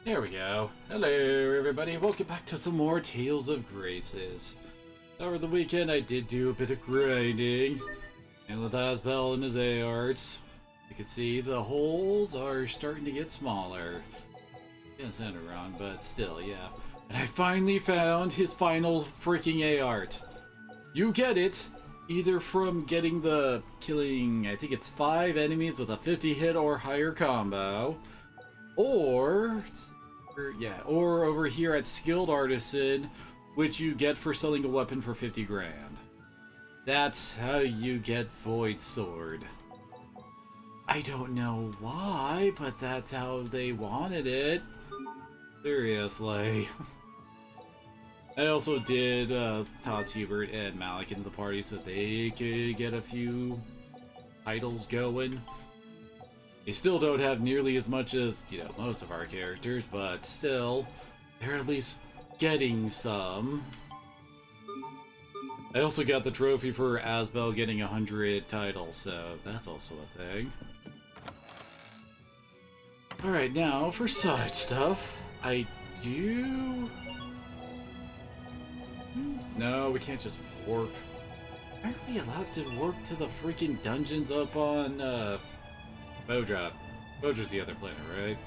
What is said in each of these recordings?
There we go. Hello, everybody. Welcome back to some more Tales of Graces. Over the weekend, I did do a bit of grinding. And with Asbel and his A-Arts, you can see the holes are starting to get smaller. Gonna sound it wrong, but still, yeah. And I finally found his final freaking A-Art. You get it either from getting the killing, I think it's 5 enemies with a 50 hit or higher combo, or over here at Skilled Artisan, which you get for selling a weapon for 50 grand. That's how you get Void Sword. I don't know why, but that's how they wanted it. Seriously. I also did Todd Hubert and Malik into the party so they could get a few titles going. They still don't have nearly as much as, most of our characters, but still, they're at least getting some. I also got the trophy for Asbel getting 100 titles, so that's also a thing. Alright, now for side stuff, I do... No, we can't just warp. Aren't we allowed to warp to the freaking dungeons up on, Bodra? Bodra's the other planet, right?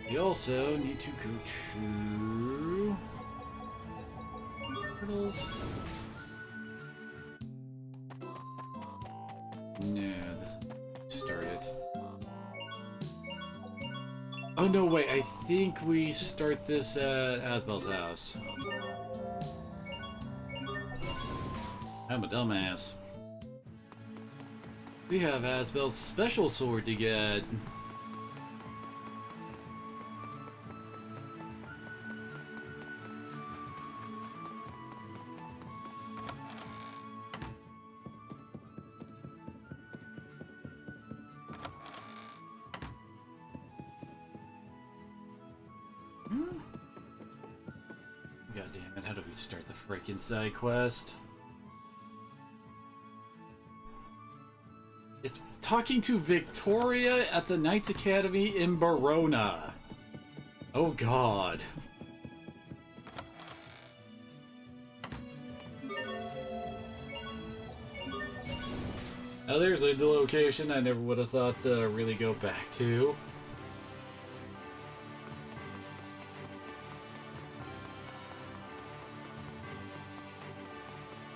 We also need to go to... Turtles? No, this started. Oh no, wait, I think we start this at Asbel's house. I'm a dumbass. We have Asbel's special sword to get. God damn it, how do we start the freaking side quest? It's talking to Victoria at the Knights Academy in Barona. Oh god. Now there's a location I never would have thought to really go back to.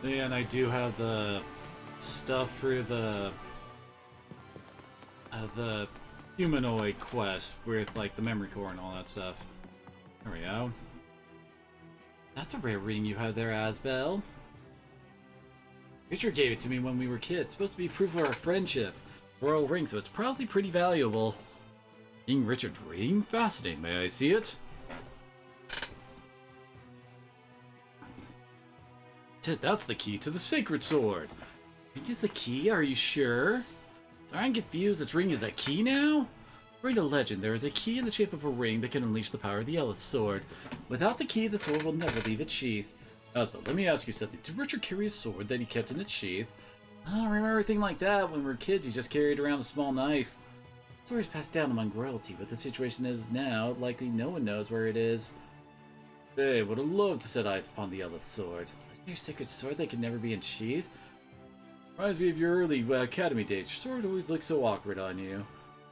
And I do have the stuff for the humanoid quest with like the memory core and all that stuff. There we go. That's a rare ring you have there, Asbel. Richard gave it to me when we were kids. It's supposed to be proof of our friendship. Royal ring, so it's probably pretty valuable. King Richard's ring? Fascinating. May I see it? That's the key to the sacred sword. Ring is the key? Are you sure? Sorry, I'm confused. This ring is a key now? According to legend, there is a key in the shape of a ring that can unleash the power of the Elith sword. Without the key, the sword will never leave its sheath. But let me ask you something. Did Richard carry a sword that he kept in its sheath? I don't remember anything like that. When we were kids, he just carried around a small knife. Stories passed down among royalty, but the situation is now, likely no one knows where it is. Hey, would have loved to set eyes upon the Elith sword. Your sacred sword that could never be unsheathed? Reminds me of your early academy days. Your sword always looked so awkward on you.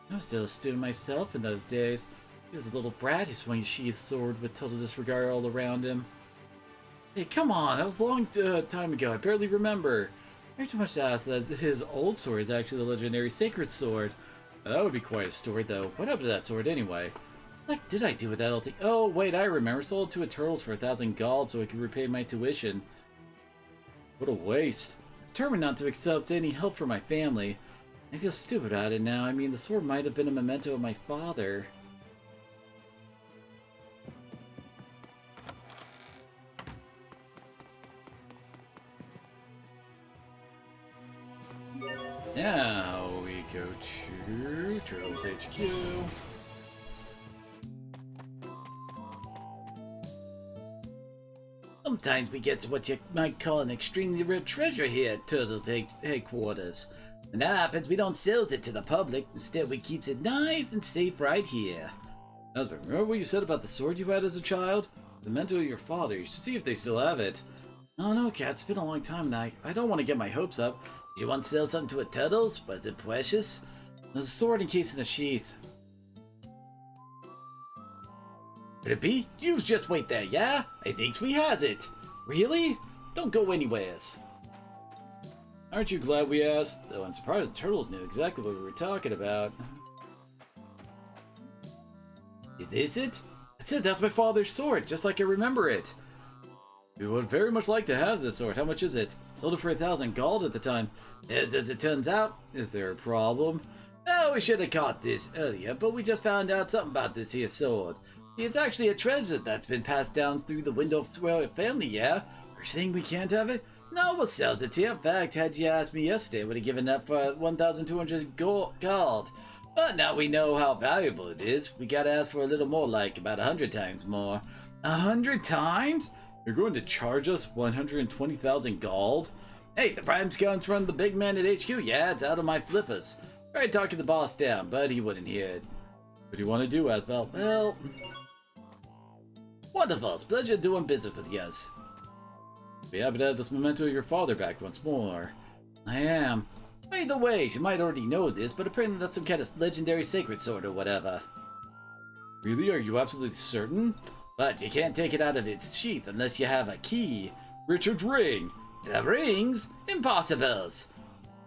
I was still a student myself in those days. He was a little brat who swung his sheathed sword with total disregard all around him. Hey, come on, that was a long time ago. I barely remember. You're too much to ask that his old sword is actually the legendary sacred sword. That would be quite a story, though. What happened to that sword anyway? What did I do with that old thing? Oh, wait, I remember. Sold it to a turtles for 1,000 gold so I could repay my tuition. What a waste. Determined not to accept any help from my family. I feel stupid about it now. I mean, the sword might have been a memento of my father. Now we go to Turtles HQ. Sometimes we get to what you might call an extremely rare treasure here at Turtle's headquarters. When that happens, we don't sell it to the public. Instead, we keeps it nice and safe right here. Husband, remember what you said about the sword you had as a child? The memento of your father. You should see if they still have it. Oh no, Cat. It's been a long time and I don't want to get my hopes up. You want to sell something to a Turtles? Was it precious? There's a sword encased in a sheath. Could it be? You just wait there, yeah? I thinks we has it. Really? Don't go anywheres. Aren't you glad we asked? Though I'm surprised the Turtles knew exactly what we were talking about. Is this it? That's it, that's my father's sword, just like I remember it. We would very much like to have this sword. How much is it? Sold it for 1,000 gold at the time. As it turns out, is there a problem? Oh, we should have caught this earlier, but we just found out something about this here sword. It's actually a treasure that's been passed down through the Window royal family, yeah? You're saying we can't have it? No one sells it to you. In fact, had you asked me yesterday, I would have given that for 1,200 gold. But now we know how valuable it is. We gotta ask for a little more, like about 100 times more. 100 times? You're going to charge us 120,000 gold? Hey, the prime comes from the big man at HQ. Yeah, it's out of my flippers. Tried talking the boss down, but he wouldn't hear it. What do you want to do, Asbel? Well, wonderful. It's a pleasure doing business with yous. Be happy to have this memento of your father back once more. I am. By the way, you might already know this, but apparently that's some kind of legendary sacred sword or whatever. Really? Are you absolutely certain? But you can't take it out of its sheath unless you have a key. Richard's ring! The rings? Impossibles!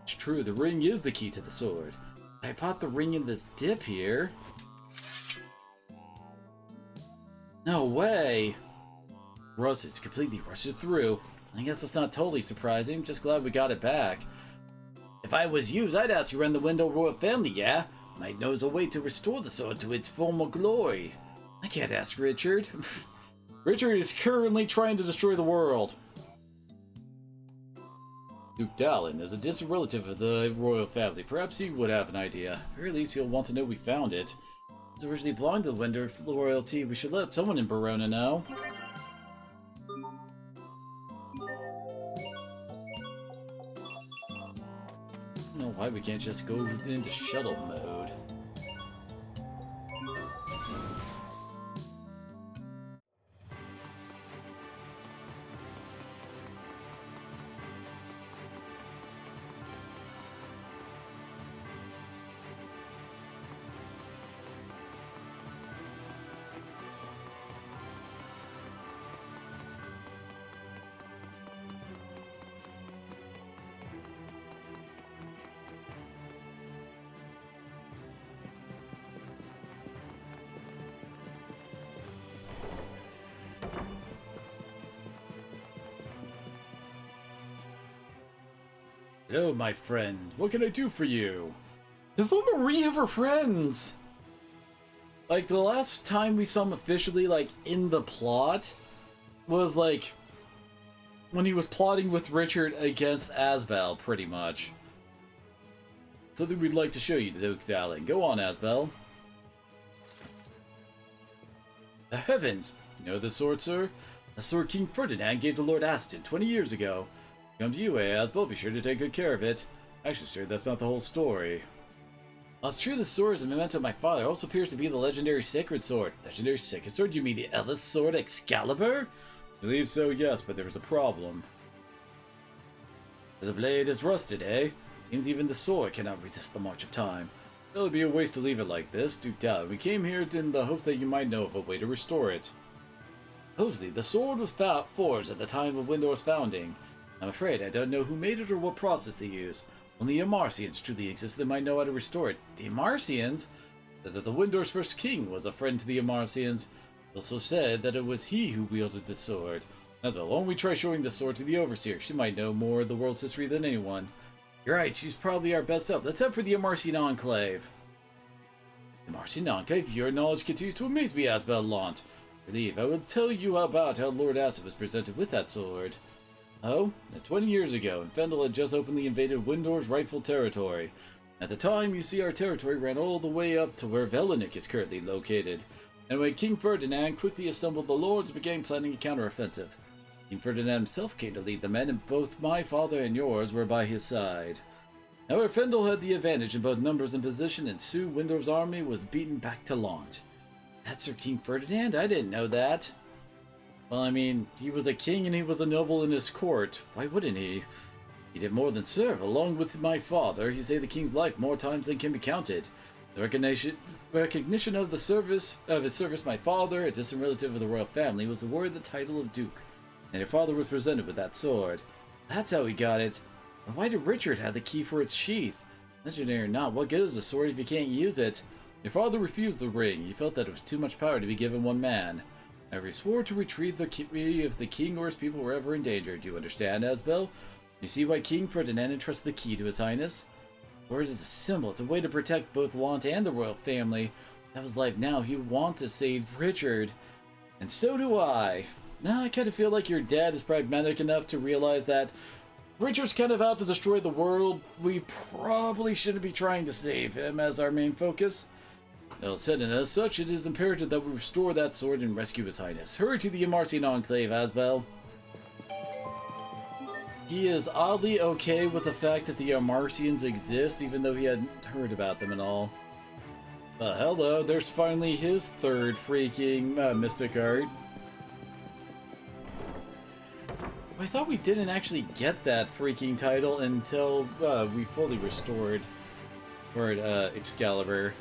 It's true, the ring is the key to the sword. I bought the ring in this dip here. No way! Rusted, it's completely rusted through. I guess that's not totally surprising, just glad we got it back. If I was you, I'd ask you around the Window royal family, yeah? Might knows a way to restore the sword to its former glory. I can't ask Richard. Richard is currently trying to destroy the world. Duke Dallin is a distant relative of the royal family. Perhaps he would have an idea. At the very least, he'll want to know we found it. It's originally belonged to the Window royalty. We should let someone in Verona know. I don't know why we can't just go into shuttle mode. Hello, my friend. What can I do for you? Does Marie have her friends? Like, the last time we saw him officially, like, in the plot was, like, when he was plotting with Richard against Asbel, pretty much. Something we'd like to show you, Duke Dallin. Go on, Asbel. The heavens! You know this sword, sir? The sword King Ferdinand gave to Lord Aston 20 years ago. Come to you, Asbel. Be sure to take good care of it. Actually, sir, that's not the whole story. Well, it's true the sword is a memento of my father. It also appears to be the legendary sacred sword. Legendary sacred sword? You mean the Elith sword Excalibur? I believe so, yes, but there was a problem. The blade is rusted, eh? Seems even the sword cannot resist the march of time. It would be a waste to leave it like this, Duke Dallin. We came here in the hope that you might know of a way to restore it. Supposedly, the sword was forged at the time of Windor's founding. I'm afraid I don't know who made it or what process they used. Only the Amarcians truly exist that might know how to restore it. The Amarcians? That the Windor's first king was a friend to the Amarcians. Also said that it was he who wielded the sword. As well, why don't we try showing the sword to the Overseer? She might know more of the world's history than anyone. You're right, she's probably our best up. Let's head for the Amarcian Enclave. The Amarcian Enclave? Your knowledge continues to amaze me, Asbel Lant. Believe I will tell you about how Lord Acid was presented with that sword. Oh, 20 years ago, and Fendel had just openly invaded Windor's rightful territory. At the time, you see our territory ran all the way up to where Velenik is currently located. And when King Ferdinand quickly assembled the lords and began planning a counteroffensive. King Ferdinand himself came to lead the men, and both my father and yours were by his side. However, Fendel had the advantage in both numbers and position, and Sue Windor's army was beaten back to Launt. That's Sir King Ferdinand? I didn't know that. Well, I mean, he was a king and he was a noble in his court. Why wouldn't he? He did more than serve. Along with my father, he saved the king's life more times than can be counted. The recognition of his service, my father, a distant relative of the royal family, was awarded the title of Duke, and your father was presented with that sword. That's how he got it. But why did Richard have the key for its sheath? Legendary or not, what good is a sword if you can't use it? Your father refused the ring. He felt that it was too much power to be given one man. However, he swore to retrieve the key if the king or his people were ever in danger. Do you understand, Asbel? You see why King Ferdinand entrusted the key to his highness? The sword is a symbol. It's a way to protect both Launt and the royal family. That was life now. He wants to save Richard. And so do I. Now I kind of feel like your dad is pragmatic enough to realize that Richard's kind of out to destroy the world. We probably shouldn't be trying to save him as our main focus. Well said, and as such, it is imperative that we restore that sword and rescue His Highness. Hurry to the Amarcian Enclave, Asbel. He is oddly okay with the fact that the Amarcians exist, even though he hadn't heard about them at all. Hello, there's finally his third freaking Mystic Art. I thought we didn't actually get that freaking title until we fully restored Excalibur.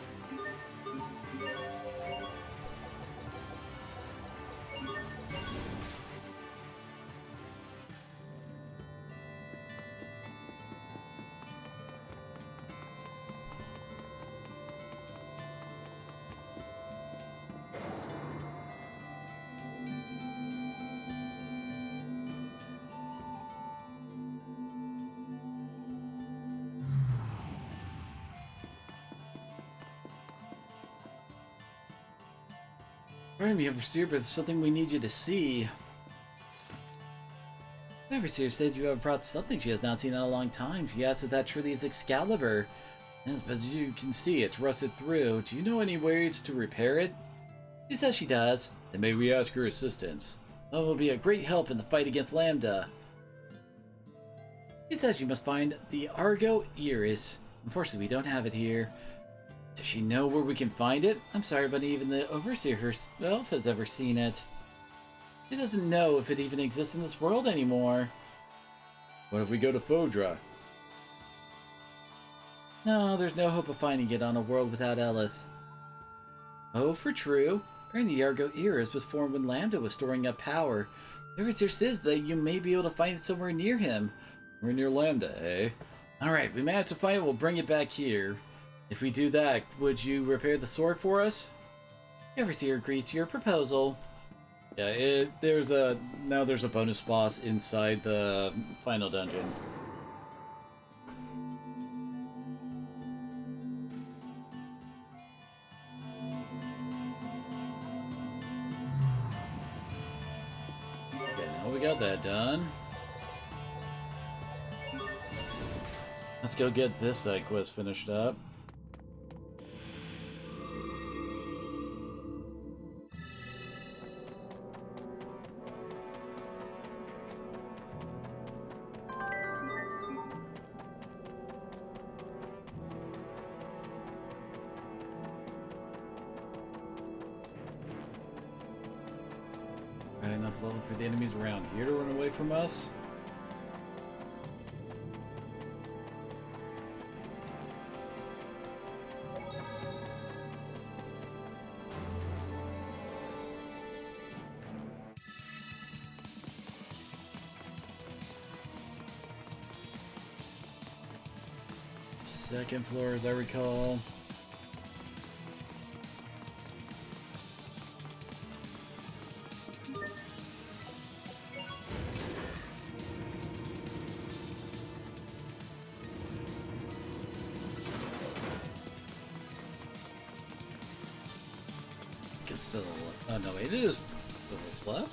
Pardon me, Overseer, but there's something we need you to see. The Overseer said you have brought something she has not seen in a long time. She asked if that truly is Excalibur. Yes, but as you can see, it's rusted through. Do you know any ways to repair it? She says she does. Then may we ask her assistance? That will be a great help in the fight against Lambda. She says you must find the Argo Iris. Unfortunately, we don't have it here. Does she know where we can find it? I'm sorry, but even the Overseer herself has ever seen it. She doesn't know if it even exists in this world anymore. What if we go to Fodra? No, there's no hope of finding it on a world without Elith. Oh, for true. Apparently the Argo Iris was formed when Lambda was storing up power. The Overseer says that you may be able to find it somewhere near him. We're near Lambda, eh? Alright, we managed to find it, we'll bring it back here. If we do that, would you repair the sword for us? The Overseer agrees to your proposal. Yeah, there's a bonus boss inside the final dungeon. Okay, now we got that done. Let's go get this side quest finished up. Enough level for the enemies around here to run away from us. Second floor, as I recall. It's to the left. Oh no, it is to the left?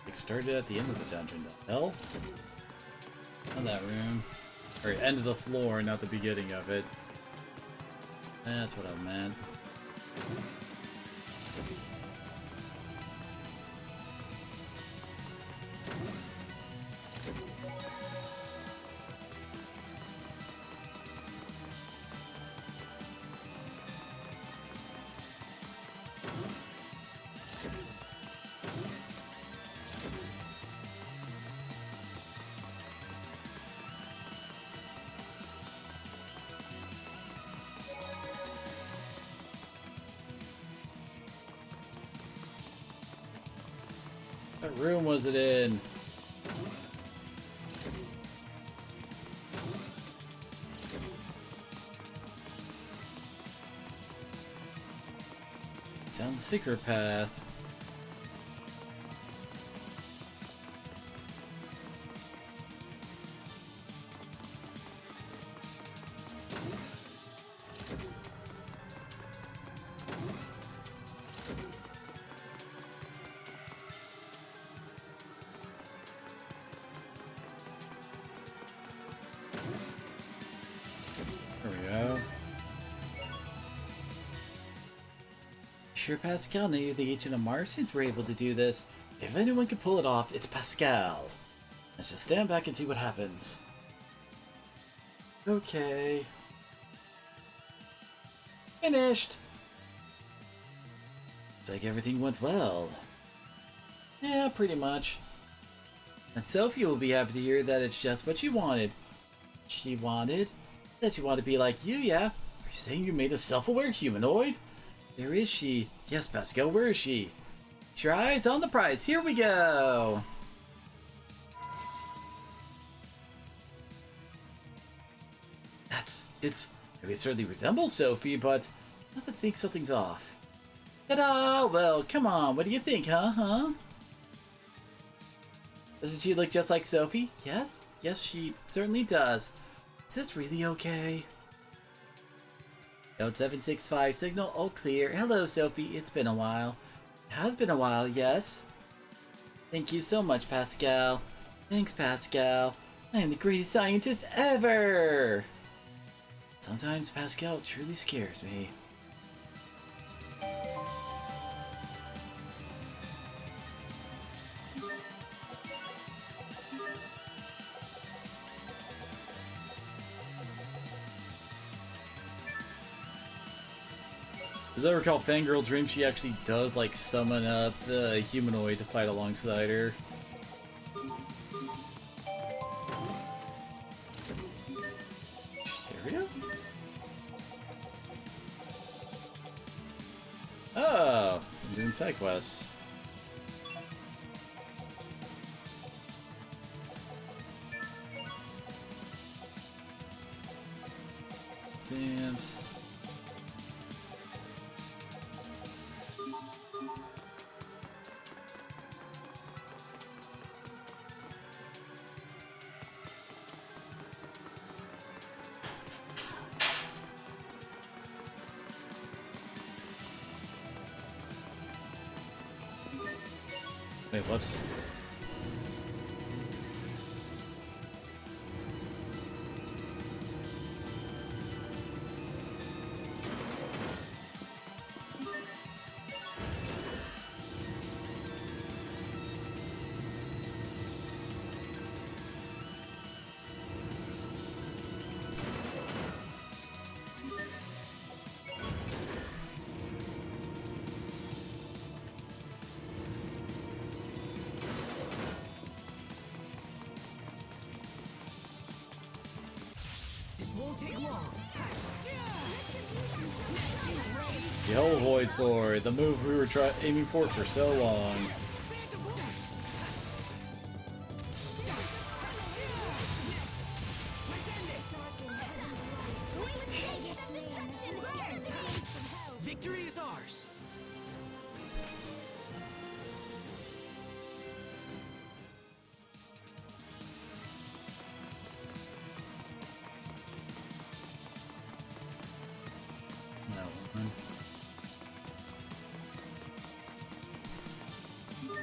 It started at the end of the dungeon. The hell? Not that room. Or end of the floor, not the beginning of it. That's what I meant. Okay, What room was it in? Down the secret path. There we go. Sure, Pascal knew the Agent of Martians were able to do this. If anyone can pull it off, it's Pascal. Let's just stand back and see what happens. Okay. Finished! Looks like everything went well. Yeah, pretty much. And Sophie will be happy to hear that it's just what she wanted. She wanted? That she wanted to be like you, yeah? Are you saying you made a self-aware humanoid? Where is she? Yes, Pascal, where is she? Keep your eyes on the prize. Here we go! It certainly resembles Sophie, but I think something's off. Ta-da! Well, come on, what do you think, huh? Doesn't she look just like Sophie? Yes? Yes, she certainly does. Is this really okay? Code 765 signal, all clear. Hello, Sophie. It's been a while. It has been a while, yes? Thank you so much, Pascal. Thanks, Pascal. I am the greatest scientist ever! Sometimes Pascal truly scares me. As I recall, Fangirl Dream, she actually does like summon up the humanoid to fight alongside her. Area? Oh, I'm doing side quests. Stamps. Wait, whoops. The Hell Void Sword, the move we were aiming for so long. Victory is ours.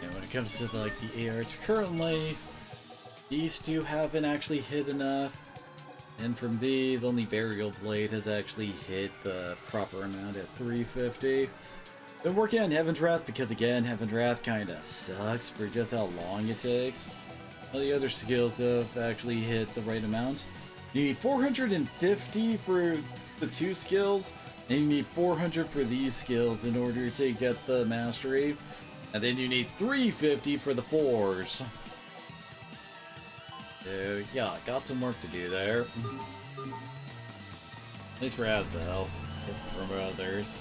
When it comes to like the ARs currently, these two haven't actually hit enough, and from these only Burial Blade has actually hit the proper amount at 350. Been working on Heaven's Wrath because again, Heaven's Wrath kinda sucks for just how long it takes. All the other skills have actually hit the right amount. You need 450 for the two skills, and you need 400 for these skills in order to get the mastery. And then you need 350 for the 4s. So, yeah, got some work to do there. At least for Asbel. Skip from others.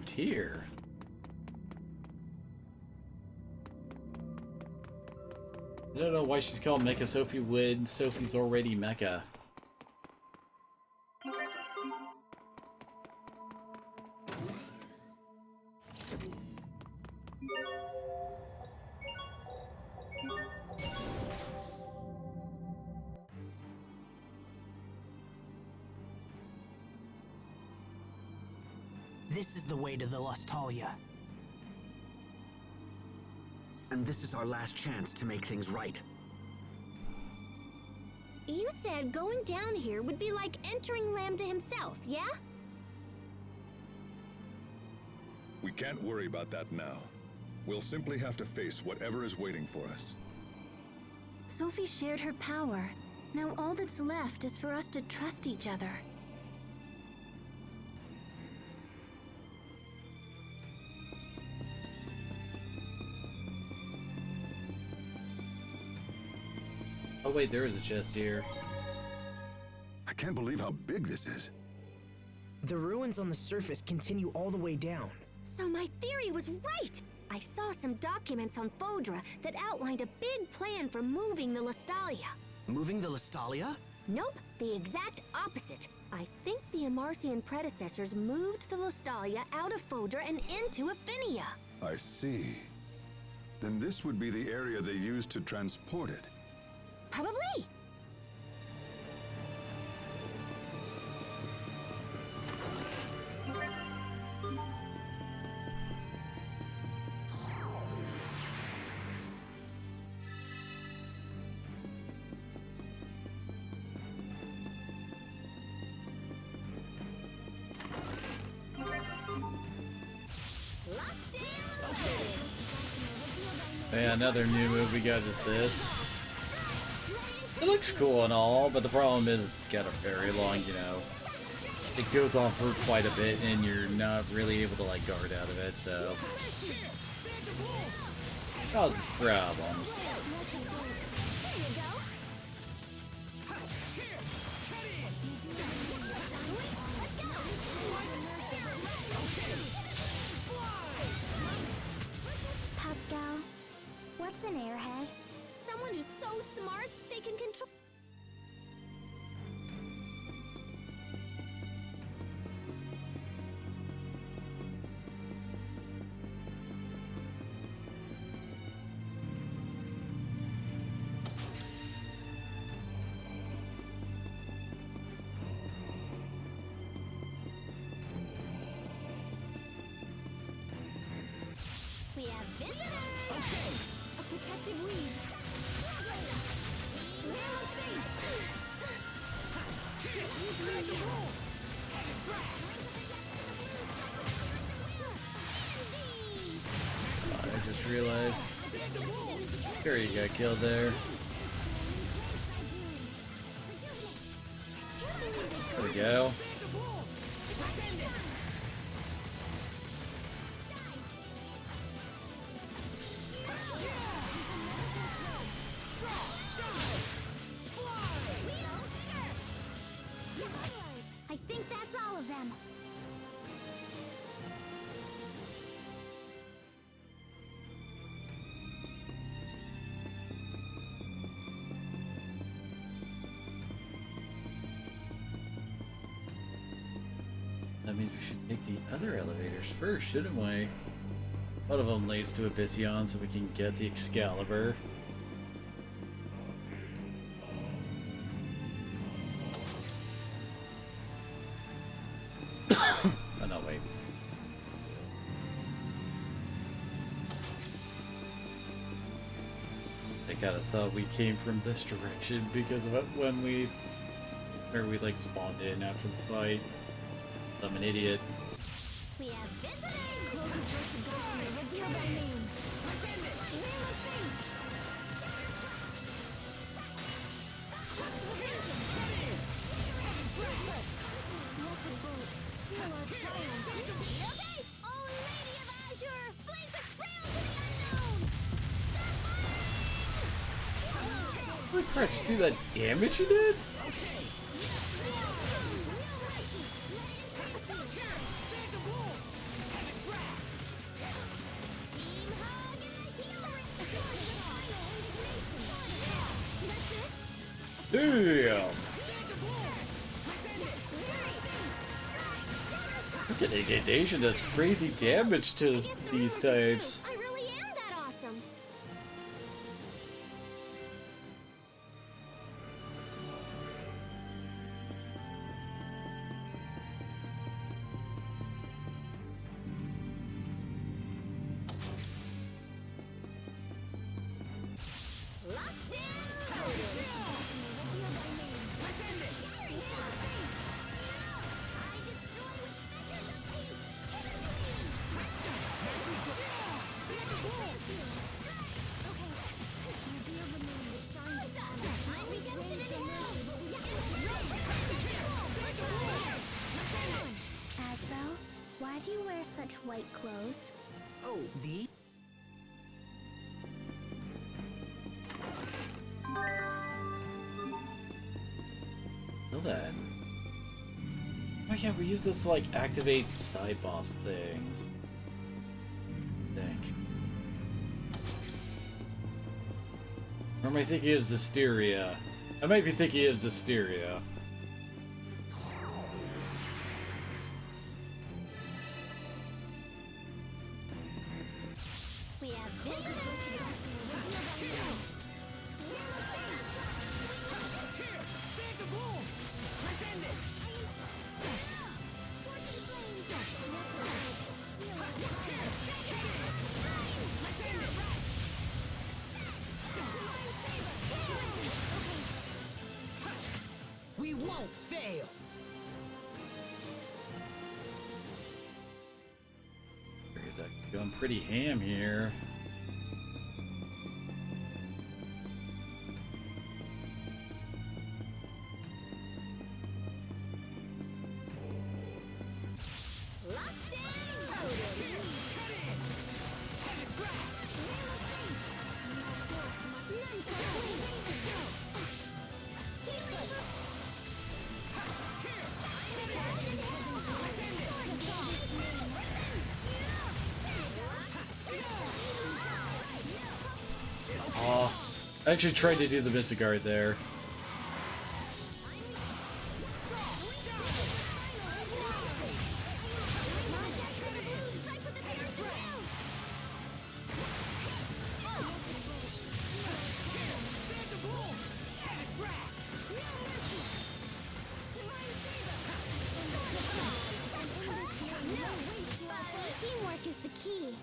moved here. I don't know why she's called Mecha Sophie when Sophie's already Mecha. This is the way to the Lustalia. And this is our last chance to make things right. You said going down here would be like entering Lambda himself, yeah? We can't worry about that now. We'll simply have to face whatever is waiting for us. Sophie shared her power. Now all that's left is for us to trust each other. Oh wait, there is a chest here. I can't believe how big this is. The ruins on the surface continue all the way down. So my theory was right! I saw some documents on Fodra that outlined a big plan for moving the Lustalia. Moving the Lustalia? Nope, the exact opposite. I think the Amarcian predecessors moved the Lustalia out of Fodra and into Affinia. I see. Then this would be the area they used to transport it. Probably. Yeah, another new move we got is this. It looks cool and all, but the problem is it's got a very long, it goes on for quite a bit and you're not really able to like guard out of it, so causes problems. Pascal, what's an airhead? Someone who's so smart they can control. We have visitors! A protective weed. I just realized Fury got killed there. There we go. I think that's all of them. That means we should take the other elevators first, shouldn't we? One of them leads to Abyssion, so we can get the Excalibur. Oh no, wait. I kinda thought we came from this direction because of it when we like spawned in after the fight. I'm an idiot. We have visitors! Reveal their names. Okay! Oh, Lady of Azure! Blaze a trail to the unknown! Holy crap, you see that damage you did? Damn! Look at Ignition does crazy damage to these types. I really am that awesome. Locked in, loaded. Asbel, why do you wear such white clothes? Oh, the? Well then. Oh yeah, we use this to like activate side boss things. I think. Or am I thinking of Zestiria? I might be thinking of Zestiria. We have visitors. We won't fail! Is that going pretty ham here? Locked in, loaded. I actually tried to do the Mystic Guard there. Teamwork is the key.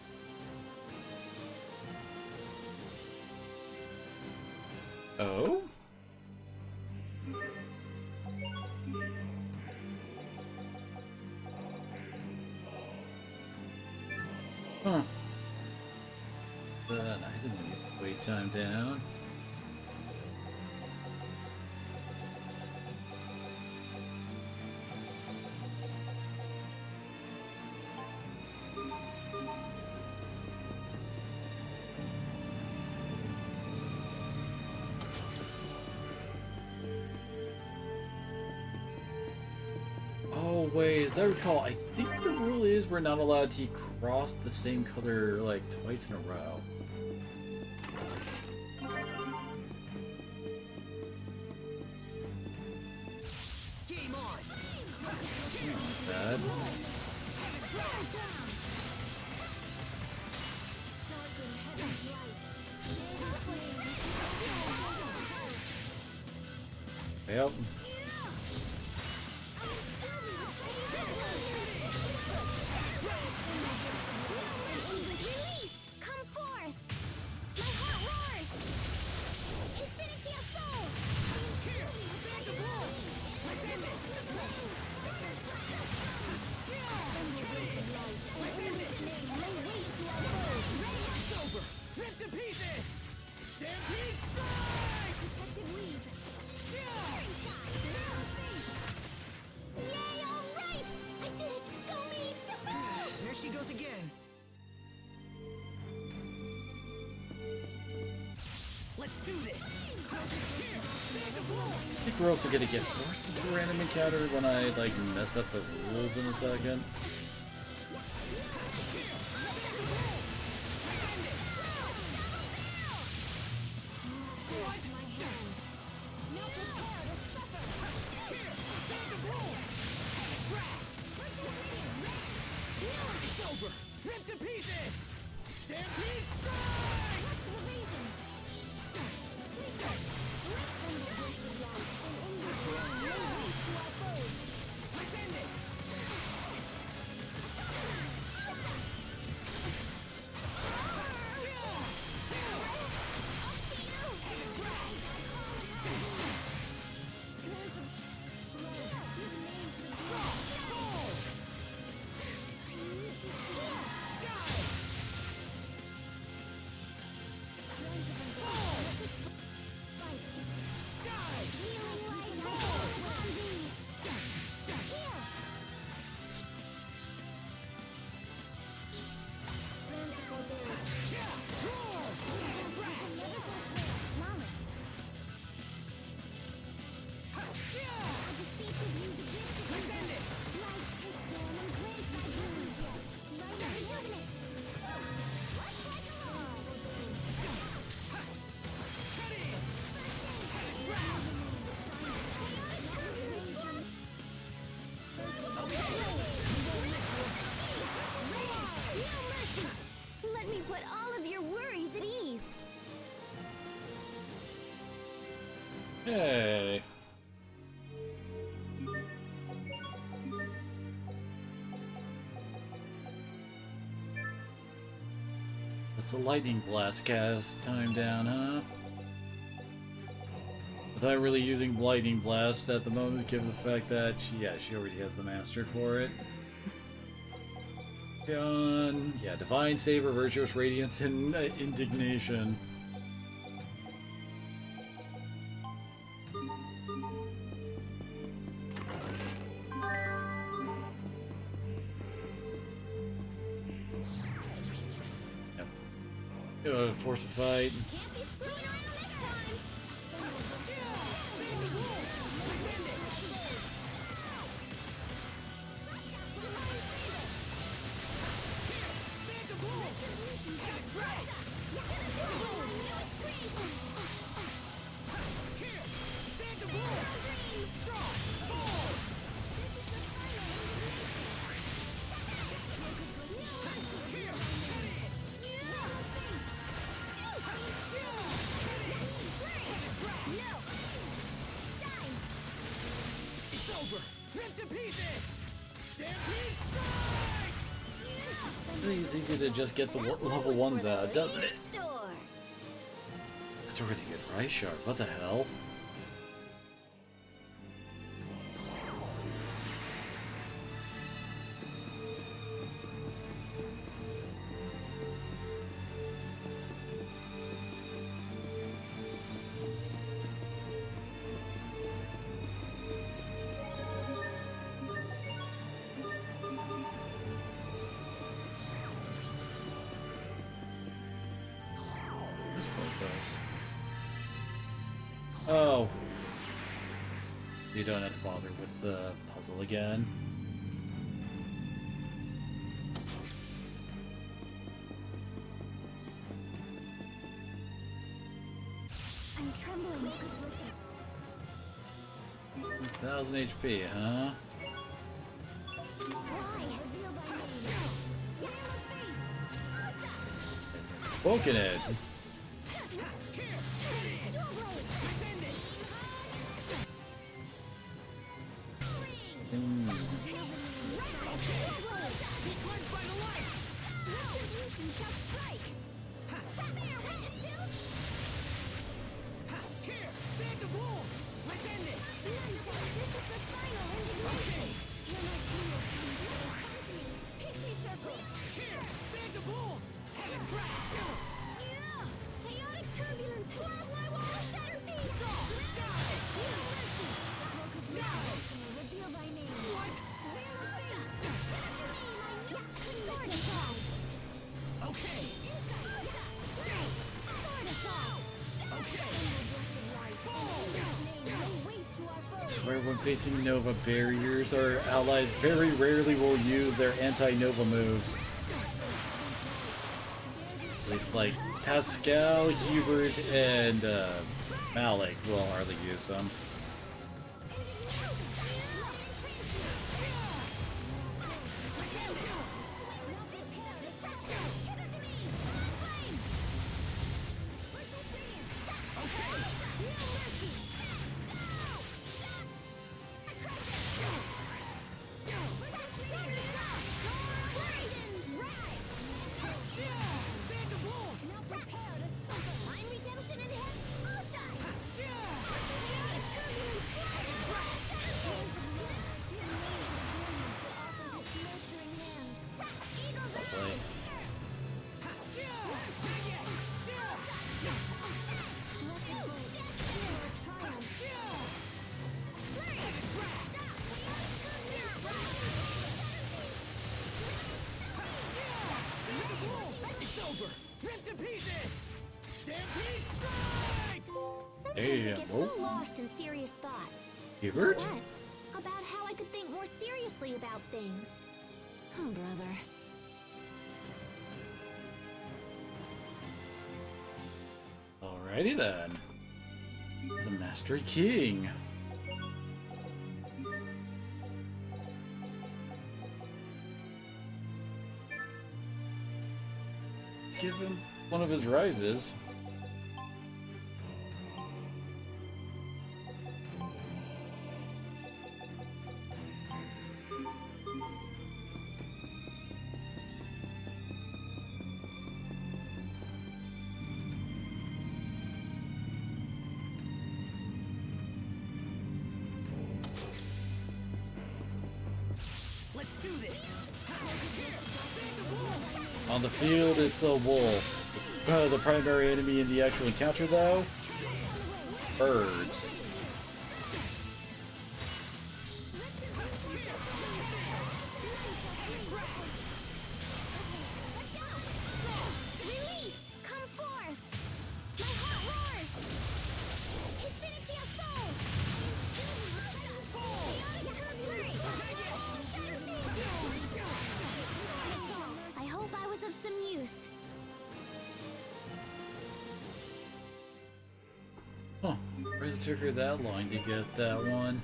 Oh? Huh. But I didn't get wait time down. Oh wait, as I recall, I think the rule is we're not allowed to cross the same color like twice in a row. Game on! Something like that. Yep. Release! Come forth! My heart roars! Infinity of soul! Rip to pieces! Stampede strike! Protective weave! Yay, all right! I did it! Go me! There she goes again. Let's do this! I think we're also gonna get forced into a random encounter when I like mess up the rules in a second. That's a lightning blast cast time down, huh? Without really using lightning blast at the moment, given the fact that she already has the master for it. On, yeah, Divine Saber, Virtuous Radiance, and Indignation. Yep. Force a fight. Can't be screwing around this time. It's easy to just get the level 1s out, doesn't it? Store. That's a really good Rice Shard. What the hell? Oh. You don't have to bother with the puzzle again. I'm trembling. 1000 HP, huh? Poking it. Where when facing Nova barriers, our allies very rarely will use their anti-Nova moves. At least like Pascal, Hubert, and Malik will hardly use them. Sometimes I get so lost in serious thought. Hubert? What? About how I could think more seriously about things. Oh, brother. Alrighty then. The Mastery King. Let's give him one of his rises. On the field, it's a wolf. The primary enemy in the actual encounter, though? Birds. Release! Come forth! My heart roars! Infinity of soul! I hope I was of some use. Huh. Where's it took her that long to get that one?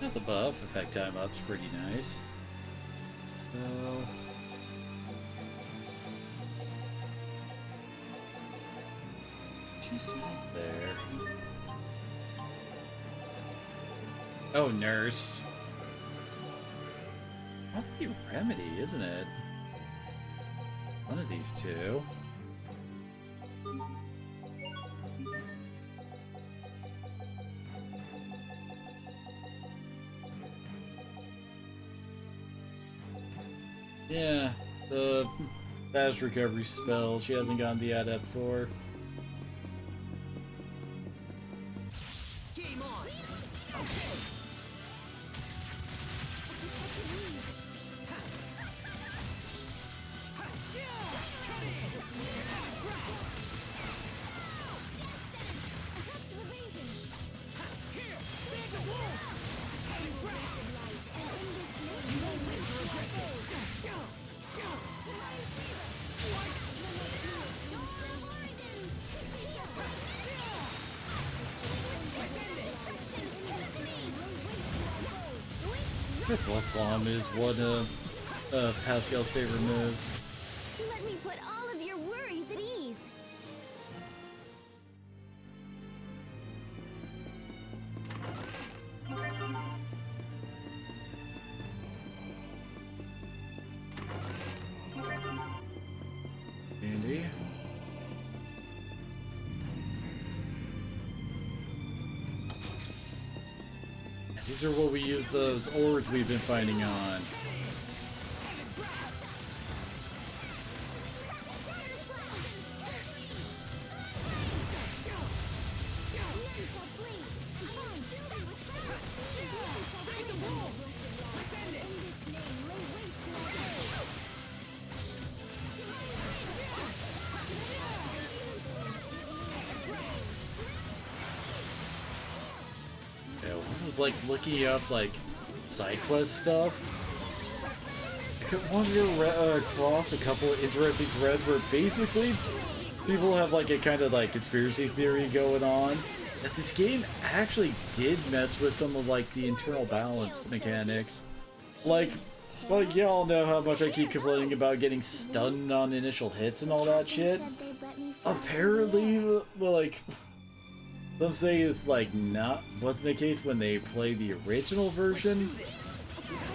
That's a buff. Effect time up's pretty nice. So... she's there. Oh, nurse. Probably Remedy, isn't it? One of these two. Yeah, the fast recovery spell she hasn't gotten the adept for. Game on! Triple Flom is one of Pascal's favorite moves. Let me put all of your worries at ease. Andy? These are what we use those orbs we've been fighting on. Yeah, one was like looking up like side quest stuff. I could wander across a couple of interesting threads where basically people have like a kind of like conspiracy theory going on that this game actually did mess with some of like the internal balance mechanics. Like, well, y'all know how much I keep complaining about getting stunned on initial hits and all that shit. Apparently, like, some say it's like wasn't the case when they play the original version.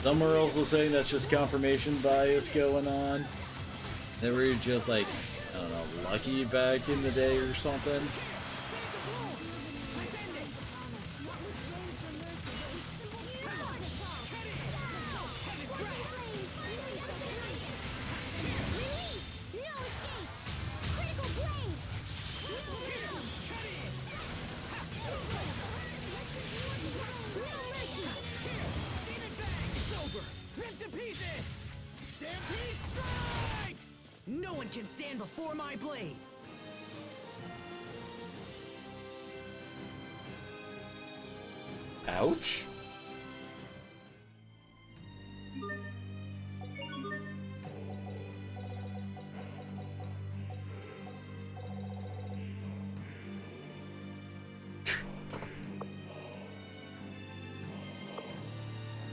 Some are also saying that's just confirmation bias going on. They were just like, I don't know, lucky back in the day or something. No one can stand before my blade! Ouch.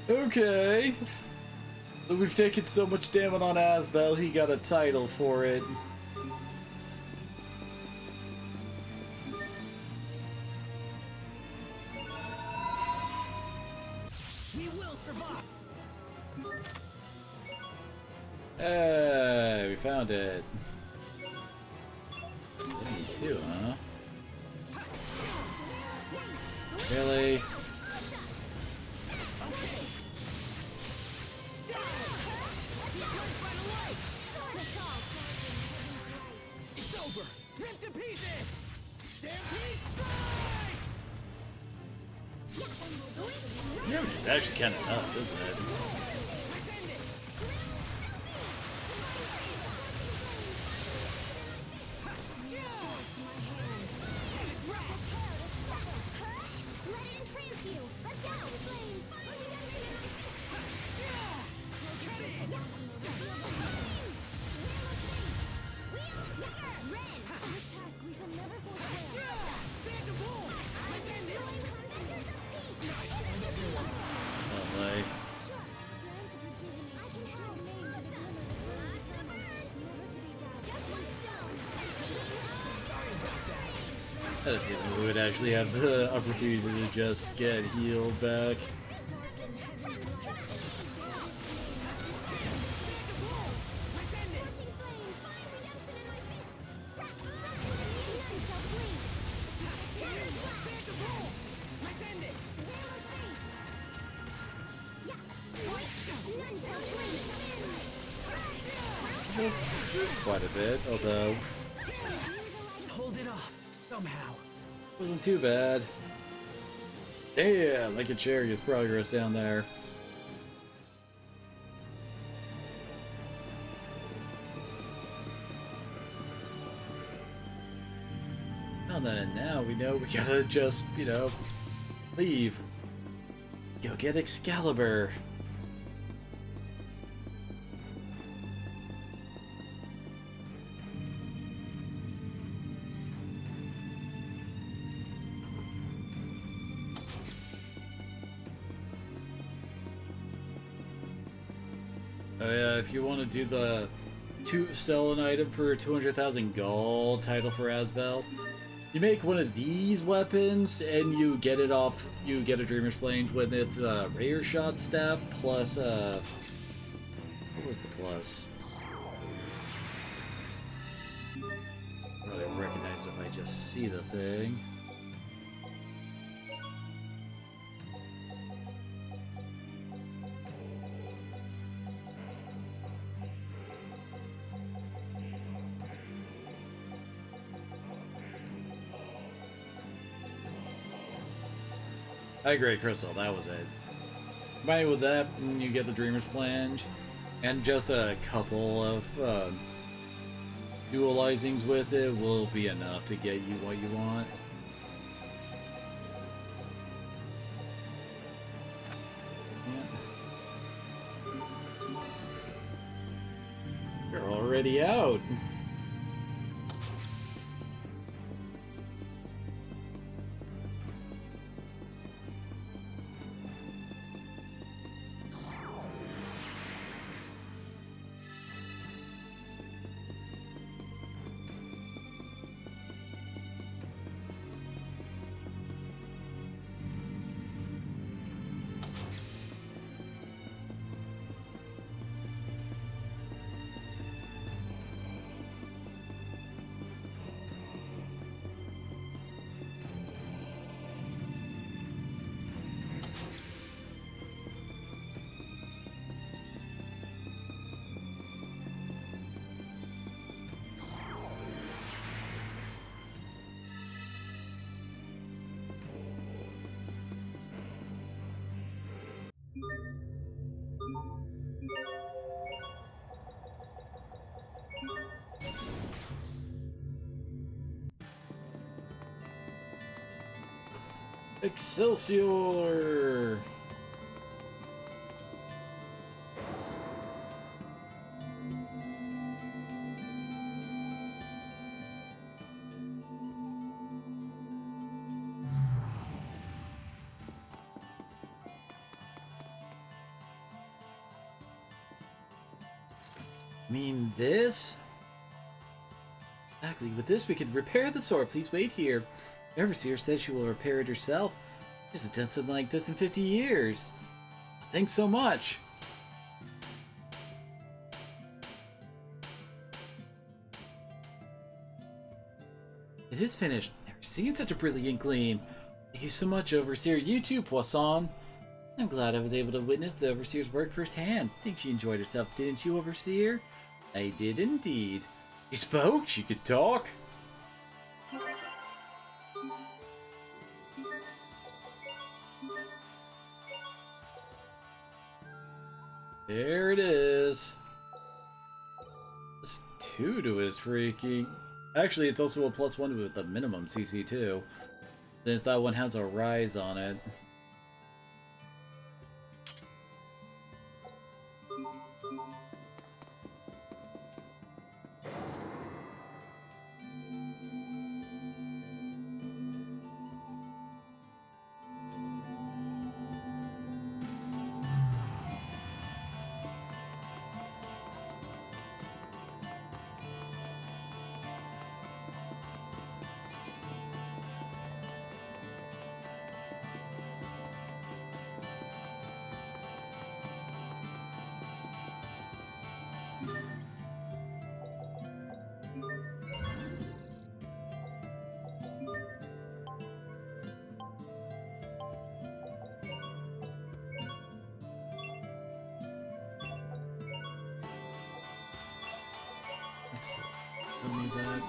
Okay. So we've taken so much damage on Asbel, he got a title for it. We will survive! Hey, we found it. 72, huh? Really? It's over! Ripped to pieces! Stampede strike! Yeah, it's actually kind of nuts, isn't it? Let it entrance you. Let's go. Oh, like, I don't think we would actually have the opportunity to just get healed back. That's quite a bit, although Pulled it off, somehow. wasn't too bad. Damn, I can share his progress down there. Well then, now we know we gotta just, leave. Go get Excalibur. Oh yeah, if you want to do the sell an item for 200,000 gold title for Asbel, you make one of these weapons and you get it off. You get a Dreamer's Flange when it's a rare shot staff plus what was the plus? Probably recognize it if I just see the thing. High-grade crystal, that was it. Combined with that, you get the Dreamer's Flange, and just a couple of dualizings with it will be enough to get you what you want. Yeah. You're already out. Excelsior! I mean, this? Exactly, with this we could repair the sword. Please wait here. The Overseer says she will repair it herself. She hasn't done something like this in 50 years. Thanks so much. It is finished. Never seen such a brilliant gleam. Thank you so much, Overseer. You too, Poisson. I'm glad I was able to witness the Overseer's work firsthand. Think she enjoyed herself, didn't you, Overseer? I did indeed. She spoke? She could talk? There it is. Plus 2 to his freaking. Actually, it's also a +1 with the minimum CC too, since that one has a rise on it. Let's see. Show me that.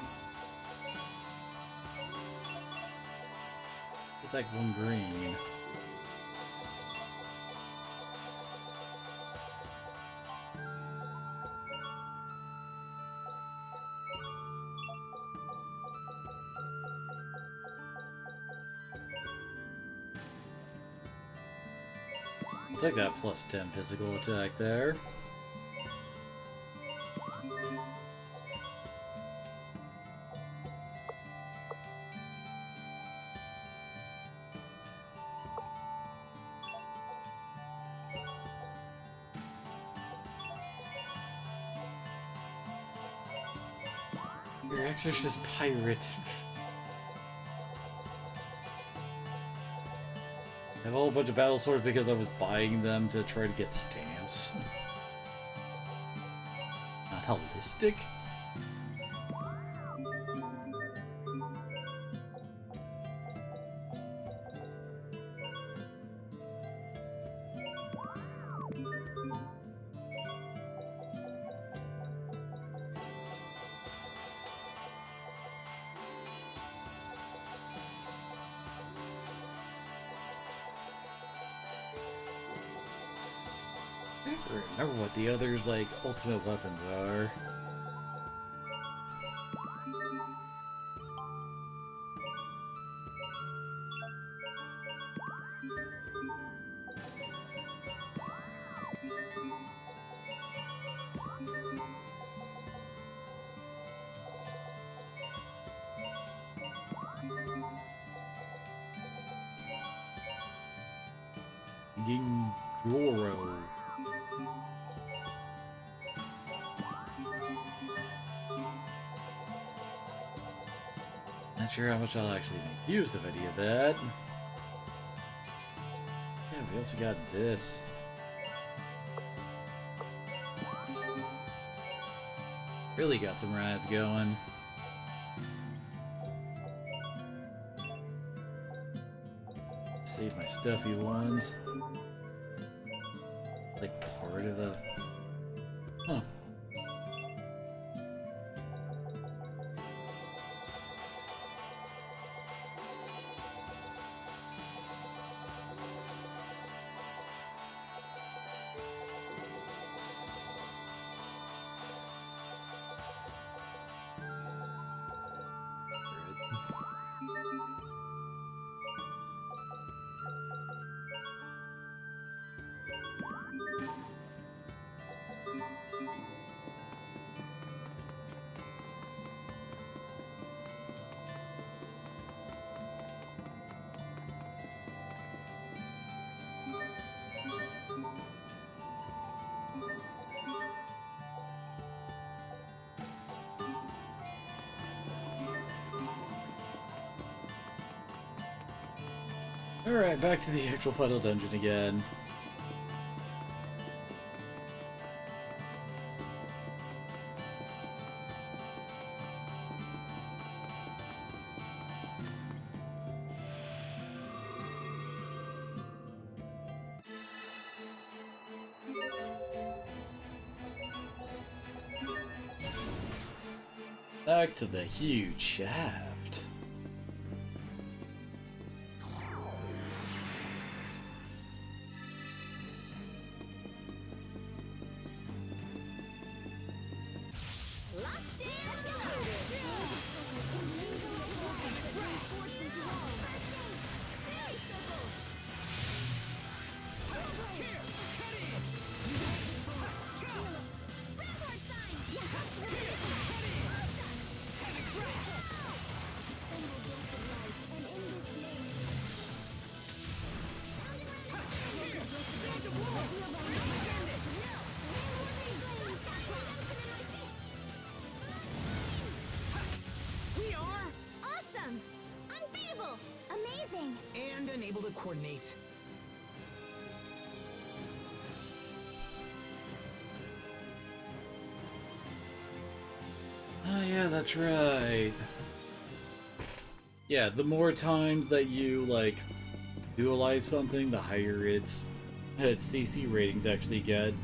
It's like one green. Take that +10 physical attack there. Your Exorcist Pirate. I have a whole bunch of battle swords because I was buying them to try to get stamps. Not holistic? I don't remember what the others, like, ultimate weapons are. Gingoro. Not sure how much I'll actually make use of any of that. Yeah, we also got this. Really got some rides going. Save my stuffy ones. Like part of the... Huh. Alright, back to the actual final dungeon again. Back to the huge shaft. Locked in. We are Awesome! Unbeatable! Amazing! and unable to coordinate. Oh yeah, that's right. Yeah, the more times that you like dualize something, the higher its CC ratings actually get.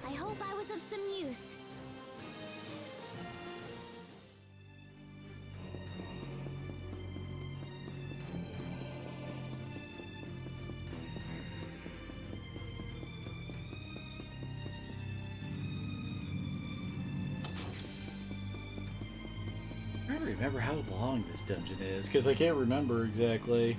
I hope I was of some use. I don't remember how long this dungeon is, because I can't remember exactly.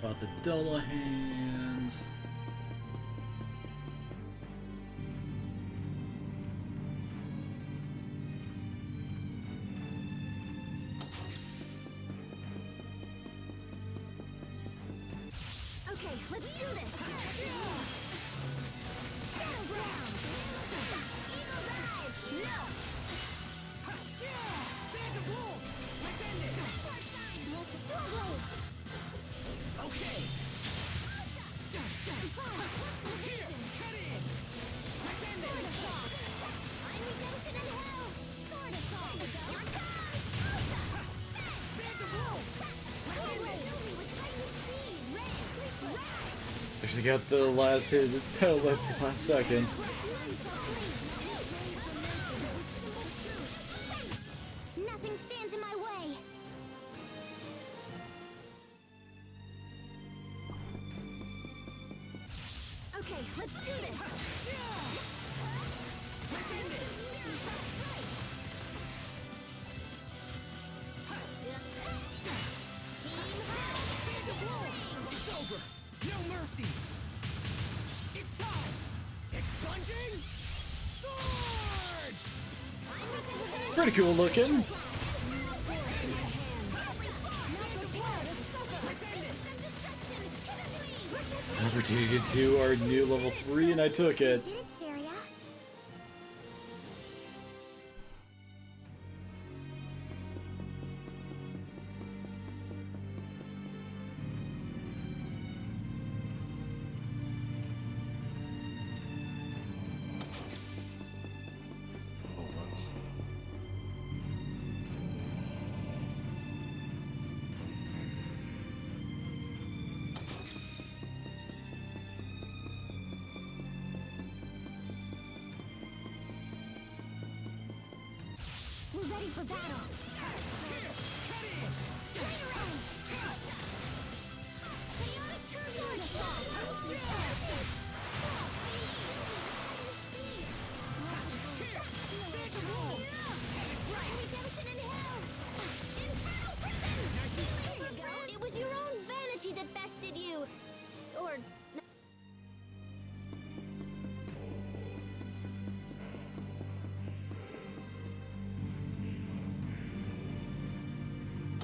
About the Dullahans. Okay, let's do this. Battleground. Eagle dive. No. Okay. Actually got the last hit at the last second. Nothing stands in my way. Okay, let's do this. It's over. No mercy. It's time. Expunging sword. Pretty cool looking. Opportunity to do our new level 3, and I took it. Did it, Sheria? Almost. We're ready for battle.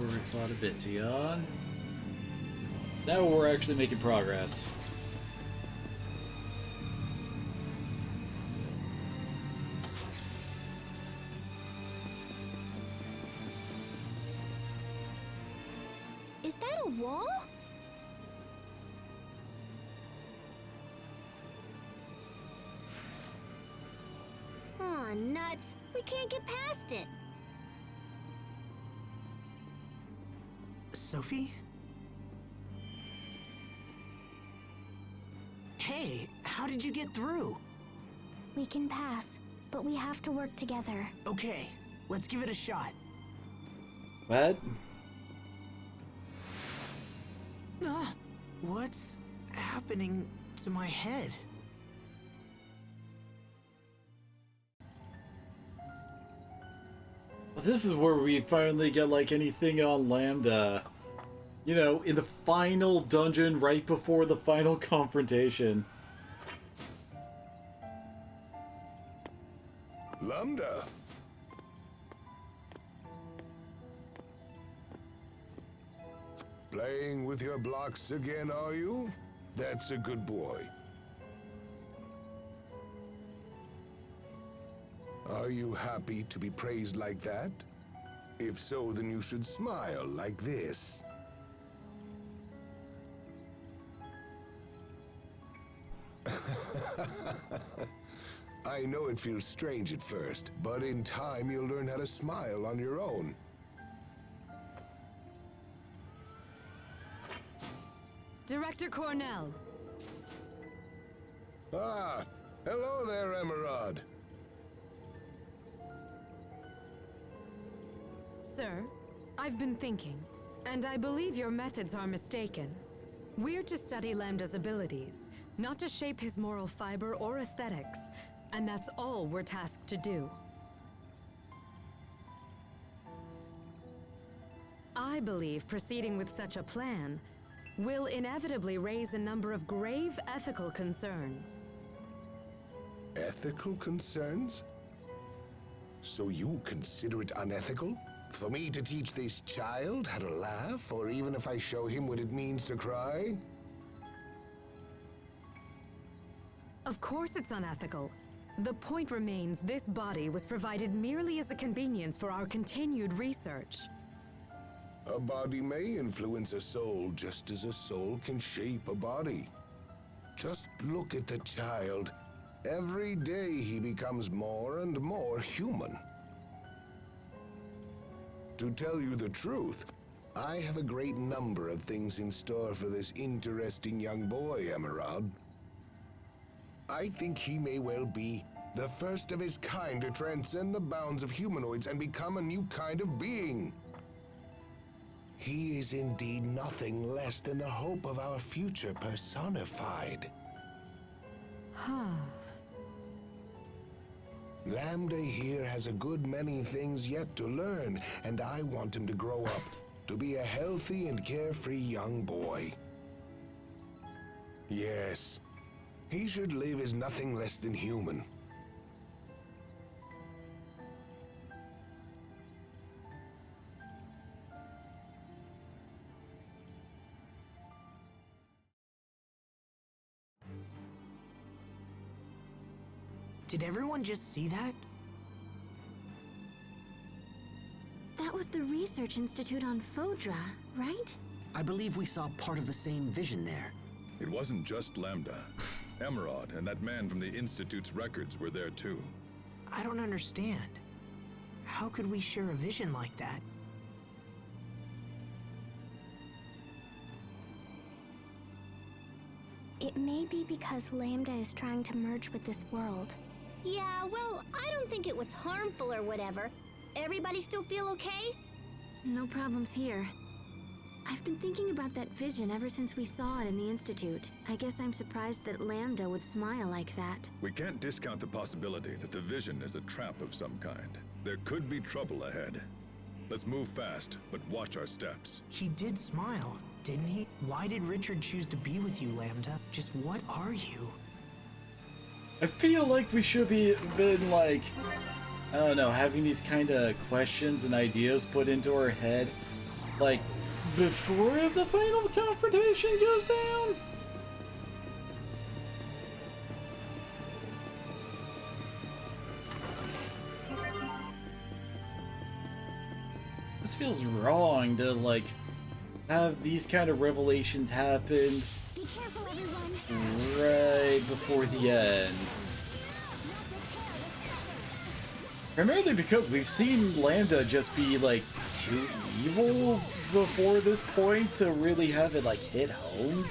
where we fought Abyssyon. Now we're actually making progress. Is that a wall? Aw, nuts. We can't get past it. Sophie? Hey, how did you get through? We can pass, but we have to work together. Okay, let's give it a shot. What? What's happening to my head? This is where we finally get like anything on Lambda. You know, in the final dungeon right before the final confrontation. Lambda. Playing with your blocks again, are you? That's a good boy. Are you happy to be praised like that? If so, then you should smile like this. I know it feels strange at first, but in time you'll learn how to smile on your own. Director Cornell. Ah, hello there, Emerald. Sir, I've been thinking, and I believe your methods are mistaken. We're to study Lambda's abilities, not to shape his moral fiber or aesthetics, and that's all we're tasked to do. I believe proceeding with such a plan will inevitably raise a number of grave ethical concerns. Ethical concerns? So you consider it unethical? For me to teach this child how to laugh, or even if I show him what it means to cry? Of course it's unethical. The point remains this body was provided merely as a convenience for our continued research. A body may influence a soul just as a soul can shape a body. Just look at the child. Every day he becomes more and more human. To tell you the truth, I have a great number of things in store for this interesting young boy, Emerald. I think he may well be the first of his kind to transcend the bounds of humanoids and become a new kind of being. He is indeed nothing less than the hope of our future personified. Lambda here has a good many things yet to learn, and I want him to grow up to be a healthy and carefree young boy. Yes, he should live as nothing less than human. Did everyone just see that? That was the Research Institute on Fodra, right? I believe we saw part of the same vision there. It wasn't just Lambda. Emerald and that man from the Institute's records were there too. I don't understand. How could we share a vision like that? It may be because Lambda is trying to merge with this world. Yeah, well, I don't think it was harmful or whatever. Everybody still feel okay? No problems here. I've been thinking about that vision ever since we saw it in the Institute. I guess I'm surprised that Lambda would smile like that. We can't discount the possibility that the vision is a trap of some kind. There could be trouble ahead. Let's move fast, but watch our steps. He did smile, didn't he? Why did Richard choose to be with you, Lambda? Just what are you? I feel like we should be been like, I don't know, having these kind of questions and ideas put into our head like, before the final confrontation goes down? This feels wrong to, like, have these kind of revelations happen Be careful, everyone. right before the end. Primarily because we've seen Lambda just be, like, too evil before this point to really have it, like, hit home.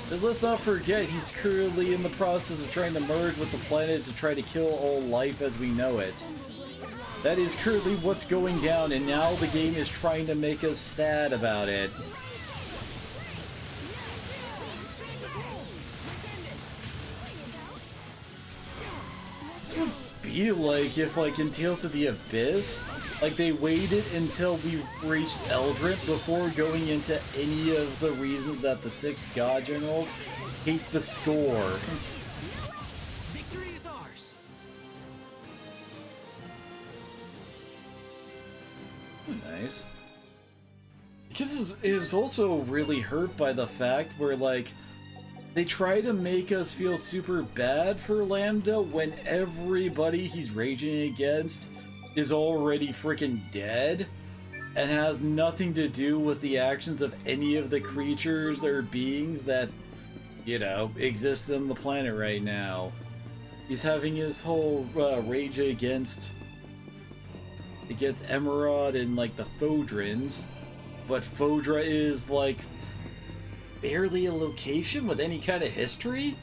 Because let's not forget, he's currently in the process of trying to merge with the planet to try to kill all life as we know it. That is currently what's going down, and now the game is trying to make us sad about it. This would be like if, like, in Tales of the Abyss, like, they waited until we reached Eldritch before going into any of the reasons that the 6 God Generals hate the score. Victory is ours. Nice. Because it was also really hurt by the fact where, like, they try to make us feel super bad for Lambda when everybody he's raging against is already freaking dead and has nothing to do with the actions of any of the creatures or beings that, you know, exist on the planet right now. He's having his whole rage against Emerald and, like, the Fodrins, but Fodra is, like, barely a location with any kind of history?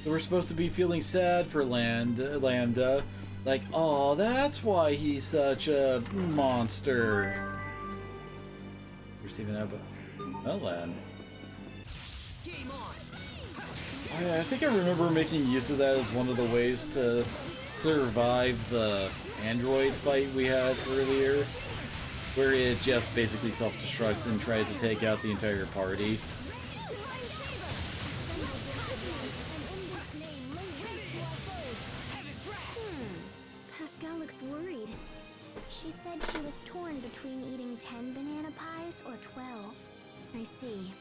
So we're supposed to be feeling sad for Lambda. It's like, oh, that's why he's such a monster. Receiving that, well then. Game on. I think I remember making use of that as one of the ways to survive the android fight we had earlier, where it just basically self-destructs and tries to take out the entire party. Pascal looks worried. She said she was torn between eating 10 banana pies or 12. I see.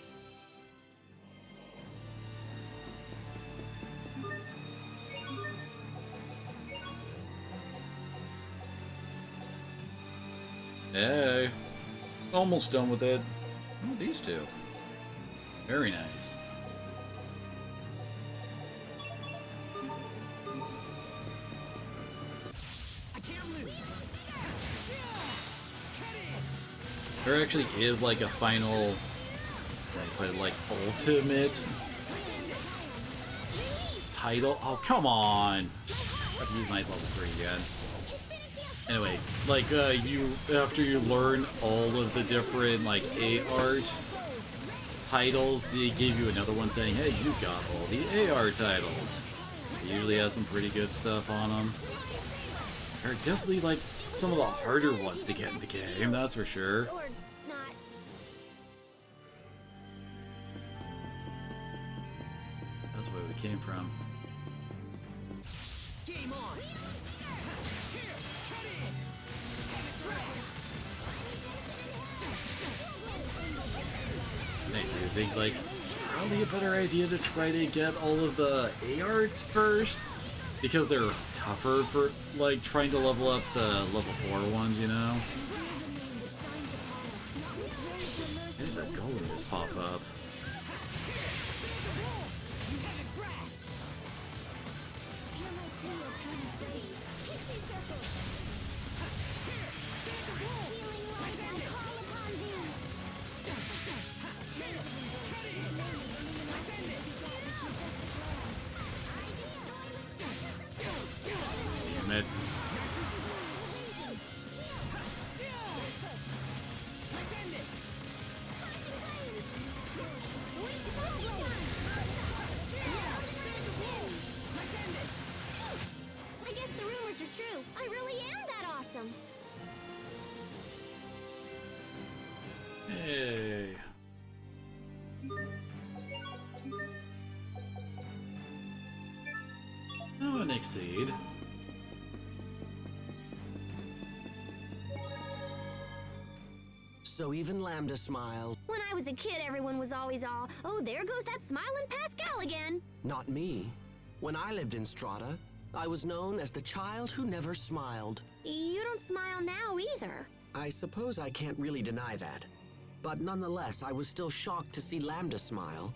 Hey, almost done with it. Oh, these two. Very nice. I can't lose. There actually is like a final, like ultimate title. Oh, come on! I've used my level 3 again. Anyway, like, after you learn all of the different, like, A-Art titles, they give you another one saying, hey, you got all the A-Art titles. It usually has some pretty good stuff on them. They're definitely, like, some of the harder ones to get in the game, that's for sure. Or not. That's where we came from. Game on. I do think, like, it's probably a better idea to try to get all of the A-Arts first, because they're tougher for, like, trying to level up the level 4 ones, you know? How did that golem just pop up? Damn it. Phoenix Seed. So even Lambda smiles. When I was a kid, everyone was always all, oh, there goes that smiling Pascal again. Not me. When I lived in Strata, I was known as the child who never smiled. You don't smile now either. I suppose I can't really deny that. But nonetheless, I was still shocked to see Lambda smile.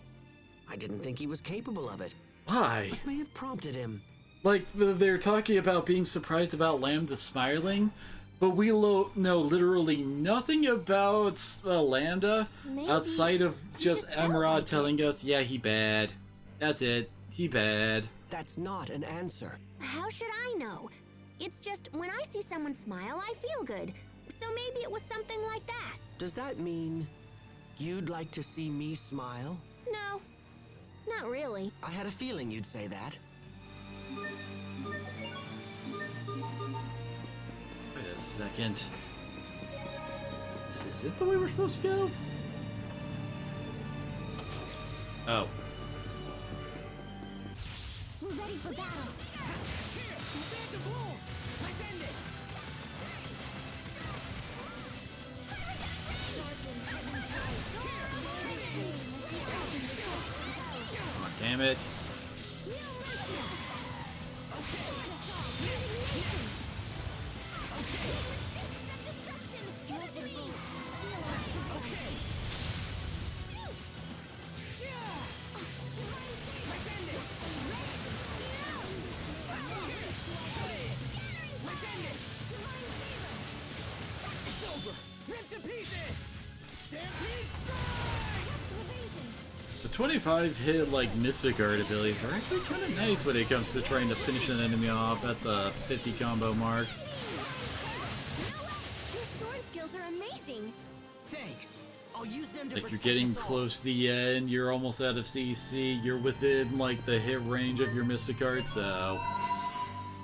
I didn't think he was capable of it. Why? What may have prompted him? Like, they're talking about being surprised about Lambda smiling, but we know literally nothing about Lambda Maybe outside of he just just felt Emerald like telling us, yeah, he bad. That's it. He bad. That's not an answer. How should I know? It's just when I see someone smile, I feel good. So maybe it was something like that. Does that mean you'd like to see me smile? No, not really. I had a feeling you'd say that. Wait a second. This isn't the way we're supposed to go? Oh. We're ready for battle. Come on, damn it. The 25 hit like Mystic Guard abilities are actually kind of nice when it comes to trying to finish an enemy off at the 50 combo mark. Your sword skills are amazing. Thanks. I'll use them to Like you're protect getting us all. close to the end, you're almost out of CC, you're within like the hit range of your Mystic Guard, so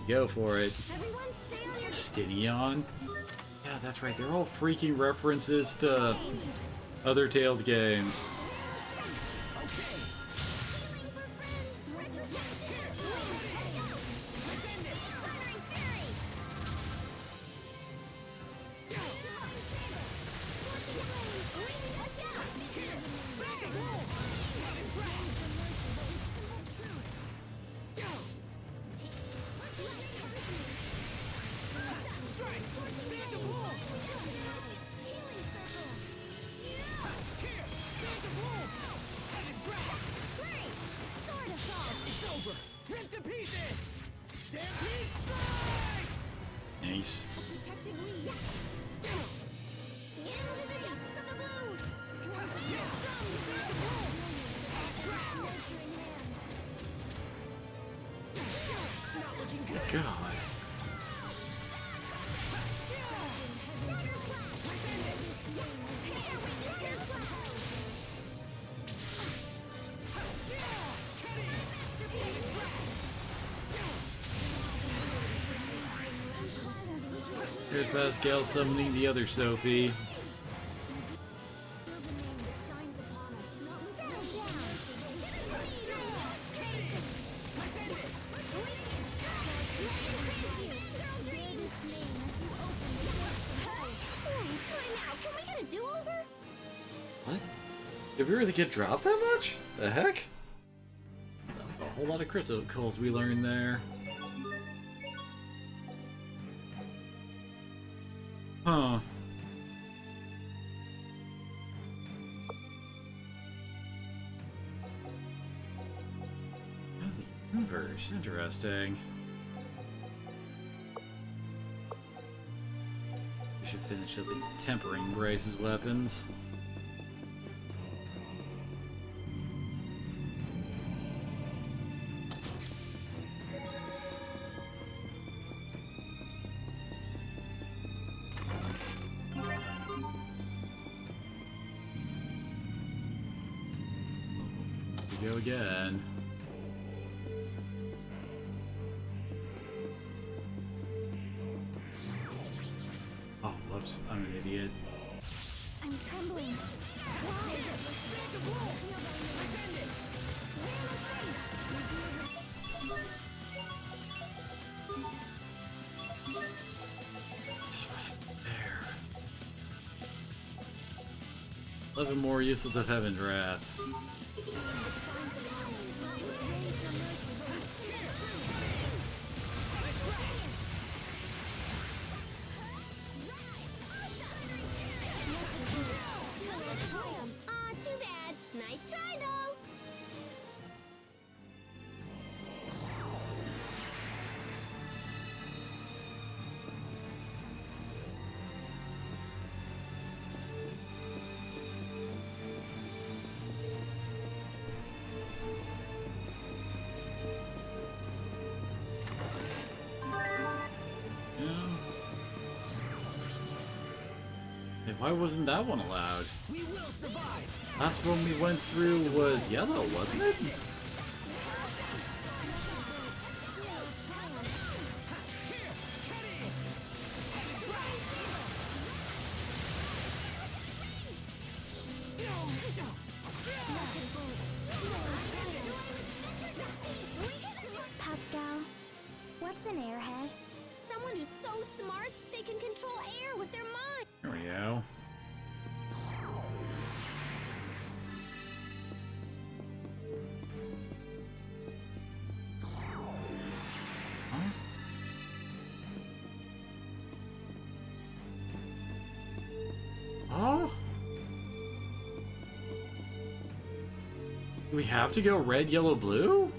go for it. Everyone stay on your Stydion? Yeah, that's right, they're all freaking references to other Tales games. Nice. God. Here's Pascal summoning the other Sophie. What? Did we really get dropped that much? The heck? That was a whole lot of criticals we learned there. Huh. Universe, interesting. We should finish at least tempering Bryce's weapons. Here we go again. Oh, whoops, I'm an idiot. I'm trembling. 11 more uses of Heaven's Wrath. Aw, too bad. Nice try, though. Yeah. Hey, why wasn't that one allowed? Last one we went through was yellow, wasn't it? Pascal, what's an airhead? Someone who's so smart they can control air with their mind. There we go. Huh? Oh? Do we have to go red, yellow, blue?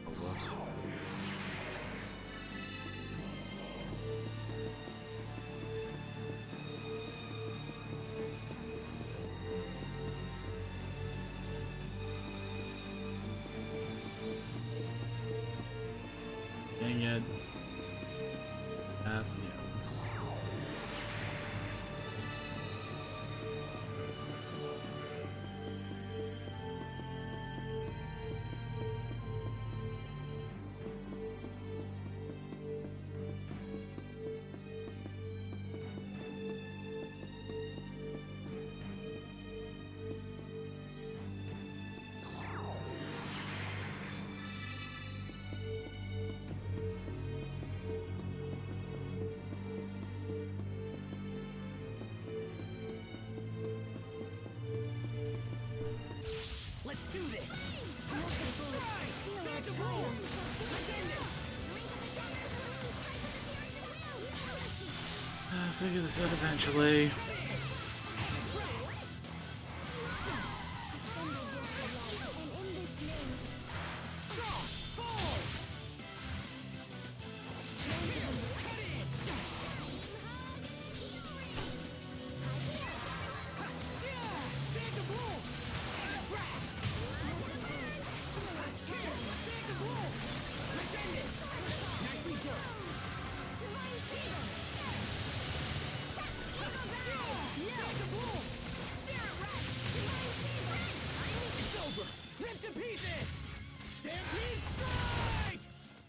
Oh, whoops. Dang it. Yeah. Let's do this! I'll figure this out eventually.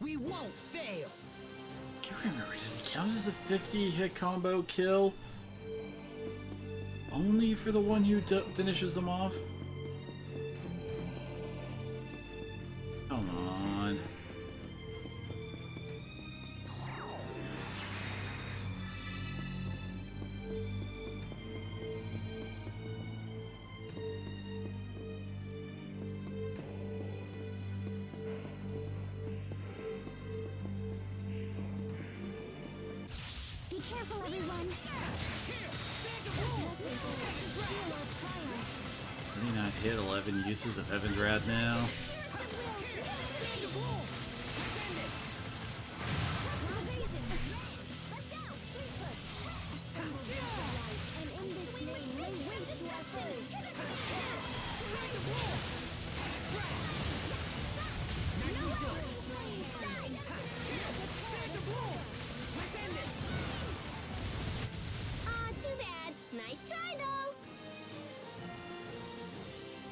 We won't fail! I can't remember, does it count as a 50 hit combo kill? Only for the one who finishes them off? Come on. Be careful, everyone. Maybe not hit 11 uses of Heaven's Wrath now.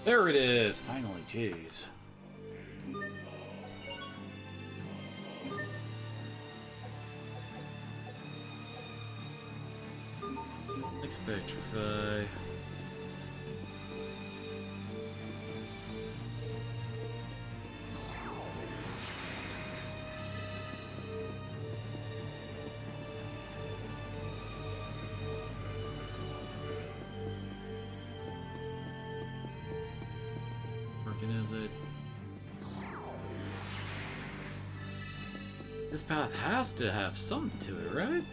There it is! Finally, jeez. Expetrify. Working is it? This path has to have something to it, right?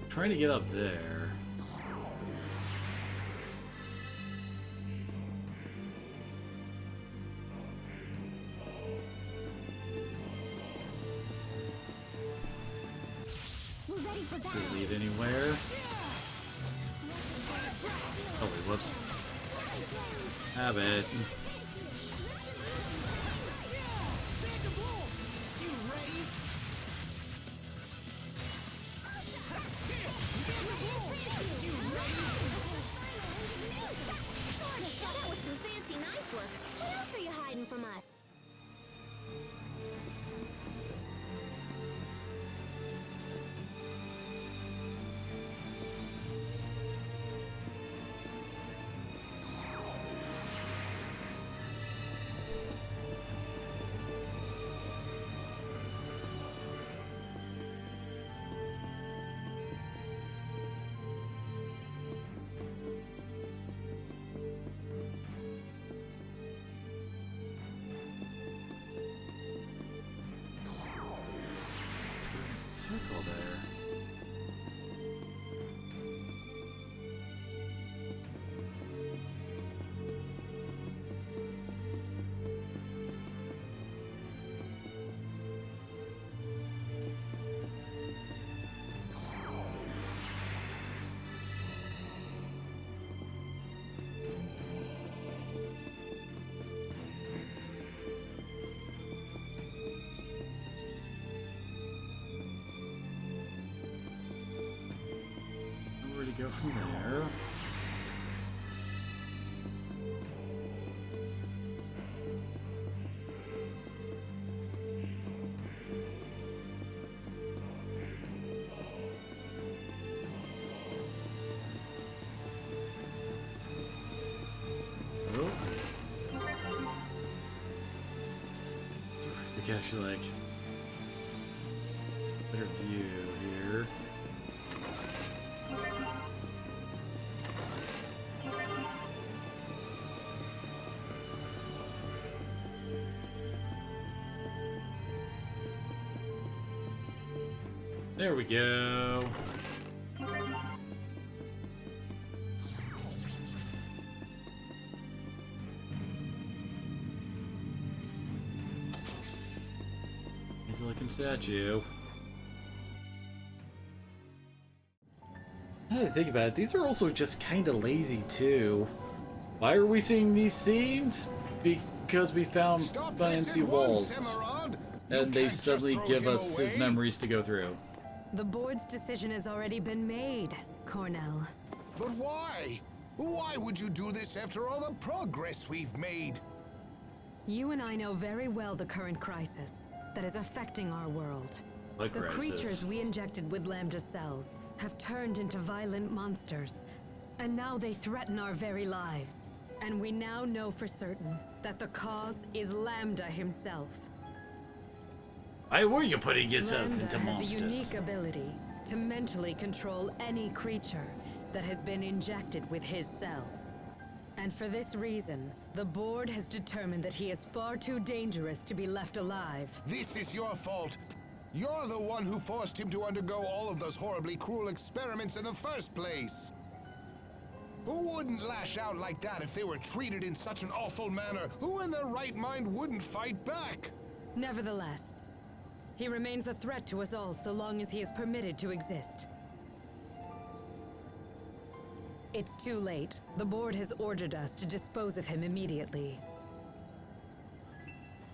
Trying to get up there. We're ready for To battle. lead anywhere. Oh wait, whoops. Have it. That was some fancy knife work. What else are you hiding from us? There's a circle there. Where to go from there? Oh. We can actually like better view here. There we go. He's a looking statue. Now that I think about it, these are also just kind of lazy too. Why are we seeing these scenes? Because we found Stop fancy this at walls. once, Emerald. You And they can't just suddenly throw give him us his away. memories to go through. The board's decision has already been made, Cornell. But why? Why would you do this after all the progress we've made? You and I know very well the current crisis that is affecting our world. What The crisis? creatures we injected with Lambda cells have turned into violent monsters, and now they threaten our very lives. And we now know for certain that the cause is Lambda himself. Why were you putting yourselves Lambda into has monsters? the unique ability to mentally control any creature that has been injected with his cells. And for this reason, the board has determined that he is far too dangerous to be left alive. This is your fault. You're the one who forced him to undergo all of those horribly cruel experiments in the first place. Who wouldn't lash out like that if they were treated in such an awful manner? Who in their right mind wouldn't fight back? Nevertheless, he remains a threat to us all so long as he is permitted to exist. It's too late. The board has ordered us to dispose of him immediately.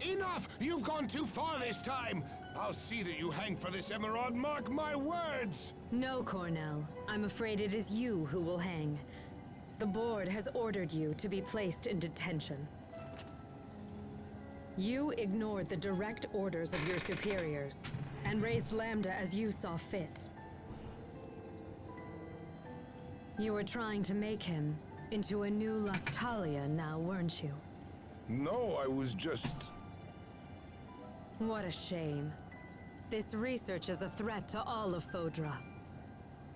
Enough! You've gone too far this time! I'll see that you hang for this Emerald, mark my words! No, Cornell. I'm afraid it is you who will hang. The board has ordered you to be placed in detention. You ignored the direct orders of your superiors, and raised Lambda as you saw fit. You were trying to make him into a new Lustalia now, weren't you? No, I was just... What a shame. This research is a threat to all of Fodra.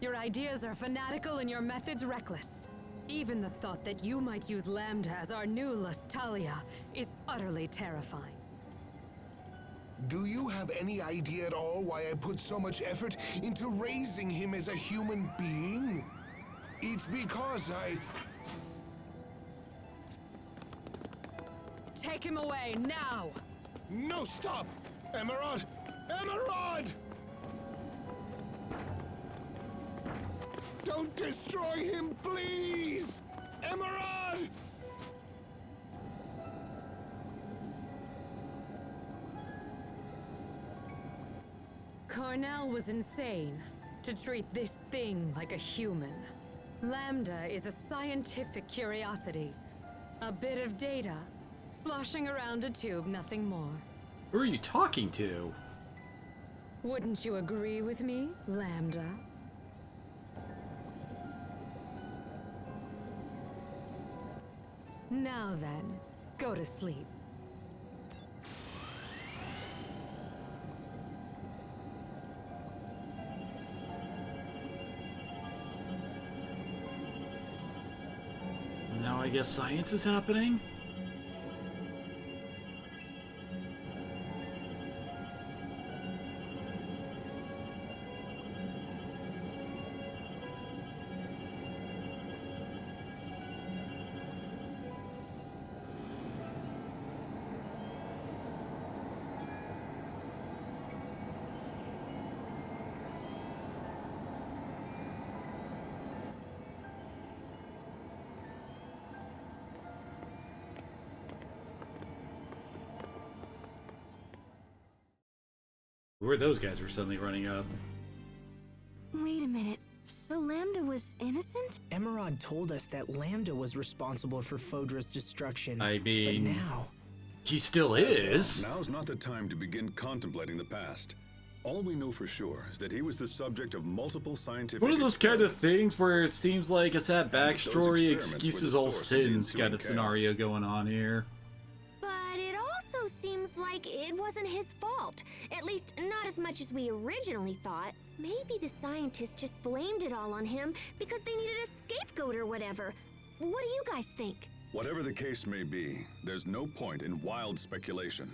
Your ideas are fanatical and your methods reckless. Even the thought that you might use Lambda as our new Lustalia is utterly terrifying. Do you have any idea at all why I put so much effort into raising him as a human being? It's because I... Take him away, now! No, stop! Emerald! Emerald! Don't destroy him, please! Emerald! Cornell was insane to treat this thing like a human. Lambda is a scientific curiosity. A bit of data, sloshing around a tube, nothing more. Who are you talking to? Wouldn't you agree with me, Lambda? Now then, go to sleep. Now I guess science is happening? Where those guys were suddenly running up. Wait a minute. So Lambda was innocent? Emerald told us that Lambda was responsible for Fodra's destruction. I mean, but now... he still is. Now's not the time to begin contemplating the past. All we know for sure is that he was the subject of multiple scientific One of those kind of experiments. things where it seems like a sad backstory, experiments were the excuses all source of the sins kind ensuing of scenario chaos. going on here. But it also seems like it wasn't his fault. At least, not as much as we originally thought. Maybe the scientists just blamed it all on him because they needed a scapegoat or whatever. What do you guys think? Whatever the case may be, there's no point in wild speculation.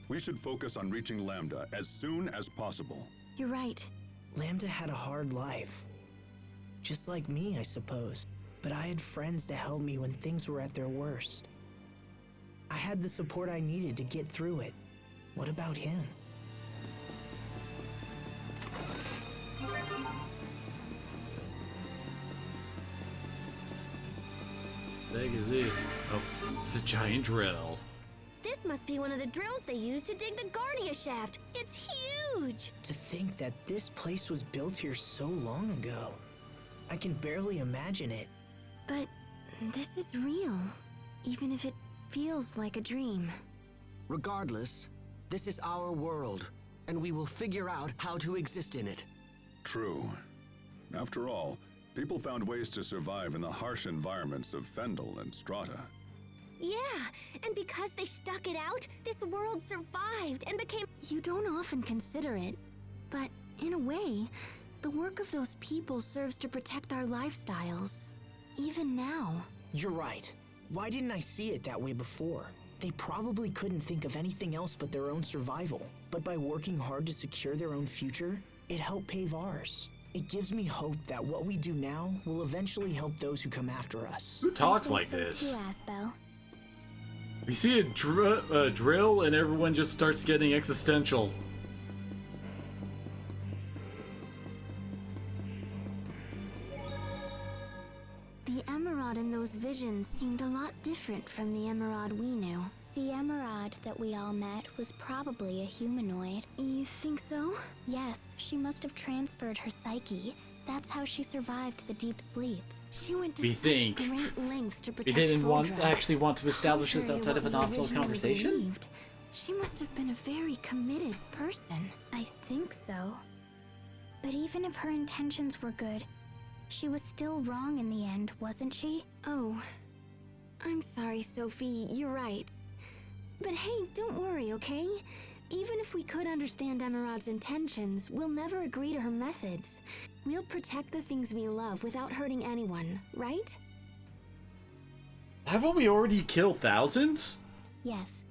We should focus on reaching Lambda as soon as possible. You're right. Lambda had a hard life. Just like me, I suppose. But I had friends to help me when things were at their worst. I had the support I needed to get through it. What about him? What the heck is this? Oh, it's a giant drill. This must be one of the drills they used to dig the Guardia shaft. It's huge! To think that this place was built here so long ago. I can barely imagine it. But this is real, even if it feels like a dream. Regardless, this is our world, and we will figure out how to exist in it. True. After all, people found ways to survive in the harsh environments of Fendel and Strata. Yeah, and because they stuck it out, this world survived and became... You don't often consider it, but in a way, the work of those people serves to protect our lifestyles. Even now. You're right. Why didn't I see it that way before? They probably couldn't think of anything else but their own survival. But by working hard to secure their own future, it helped pave ours. It gives me hope that what we do now will eventually help those who come after us. Who talks I like think so this? too, Asbel. We see a drill and everyone just starts getting existential. The Emerald in those visions seemed a lot different from the Emerald we knew. The Emerald that we all met was probably a humanoid. You think so? Yes, she must have transferred her psyche. That's how she survived the deep sleep. She went to We such think great lengths to protect We didn't Fodra. actually want to establish this Contrary outside of what an we optional originally conversation? believed, she must have been a very committed person. I think so. But even if her intentions were good, she was still wrong in the end, wasn't she? Oh, I'm sorry, Sophie. You're right. But hey, don't worry, okay? Even if we could understand Emerald's intentions, we'll never agree to her methods. We'll protect the things we love without hurting anyone, right? Haven't we already killed thousands? Yes.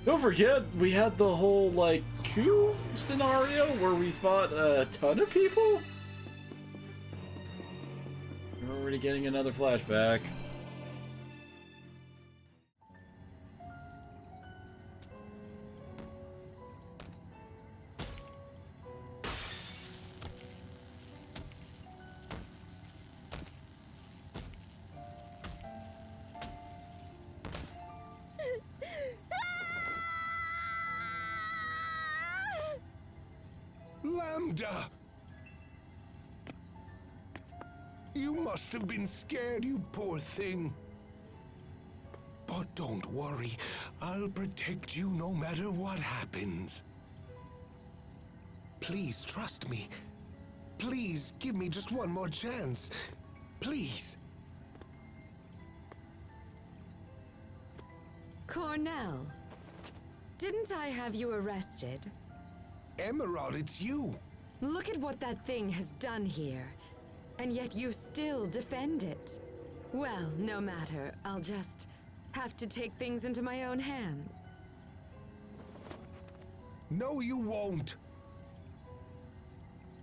Don't forget, we had the whole, like, coup scenario where we fought a ton of people? We're already getting another flashback. Lambda! You must have been scared, you poor thing. But don't worry, I'll protect you no matter what happens. Please trust me. Please give me just one more chance. Please. Cornell, didn't I have you arrested? Emerald, it's you. Look at what that thing has done here. And yet you still defend it. Well, no matter. I'll just have to take things into my own hands. No, you won't.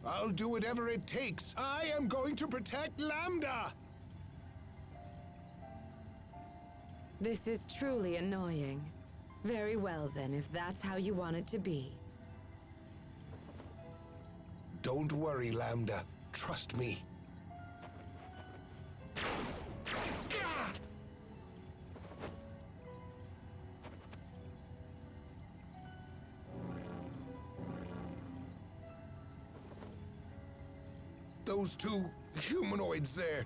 I'll do whatever it takes. I am going to protect Lambda. This is truly annoying. Very well then, if that's how you want it to be. Don't worry, Lambda. Trust me. Those two humanoids there.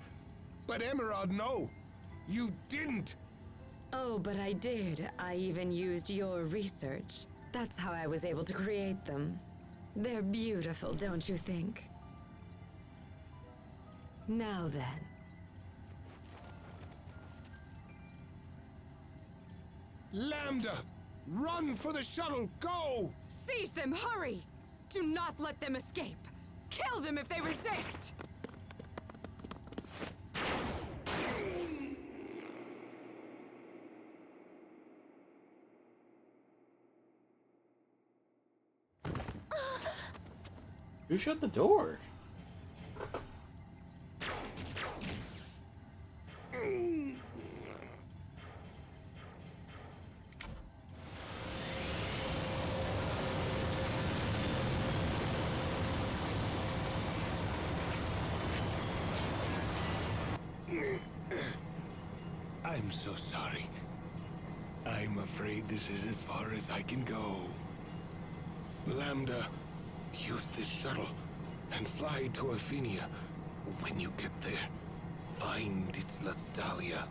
But Emerald, no. You didn't. Oh, but I did. I even used your research. That's how I was able to create them. They're beautiful, don't you think? Now then. Lambda! Run for the shuttle! Go! Seize them, hurry! Do not let them escape! Kill them if they resist! Who shut the door? I'm so sorry. I'm afraid this is as far as I can go. Lambda, use this shuttle and fly to Athenia. When you get there, find its Lestalia.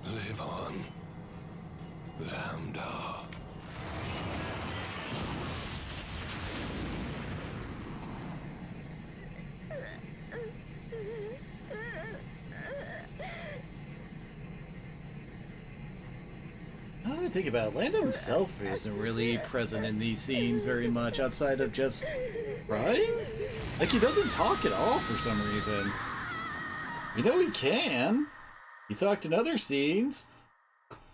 Live on, Lambda. Now that I think about it, Lando himself isn't really present in these scenes very much outside of just crying. Like, he doesn't talk at all for some reason. You know he can. He talked in other scenes.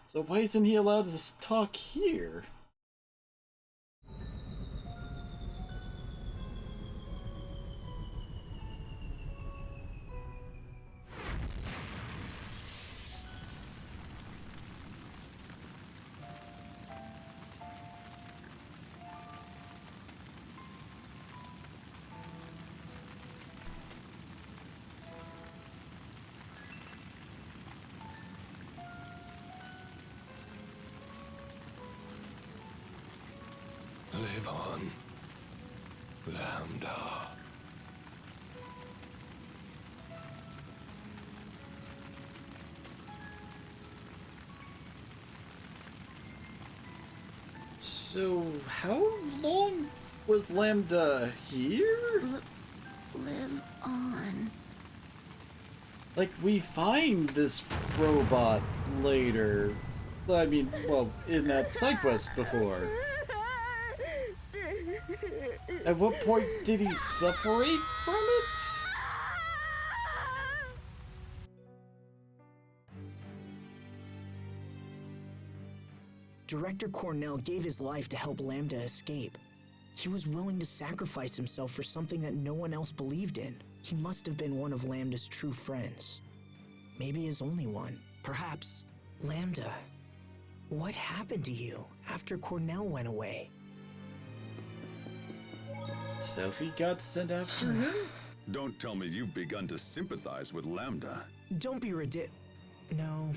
So why isn't he allowed to talk here? Live on, Lambda. So, how long was Lambda here? Live on. Like, we find this robot later. I mean, well, in that side quest before. At what point did he separate from it? Director Cornell gave his life to help Lambda escape. He was willing to sacrifice himself for something that no one else believed in. He must have been one of Lambda's true friends. Maybe his only one. Perhaps. Lambda, what happened to you after Cornell went away? Sophie got sent after him? Don't tell me you've begun to sympathize with Lambda. Don't be No,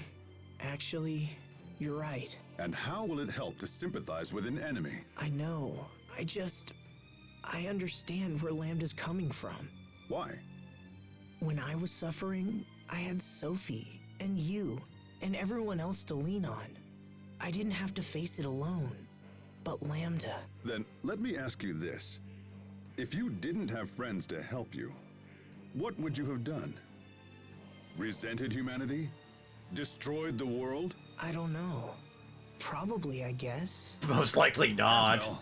actually, you're right. And how will it help to sympathize with an enemy? I know. I understand where Lambda's coming from. Why? When I was suffering, I had Sophie and you and everyone else to lean on. I didn't have to face it alone. But Lambda... Then let me ask you this. If you didn't have friends to help you, what would you have done? Resented humanity? Destroyed the world? I don't know. Probably, I guess. Most likely not. Asmel,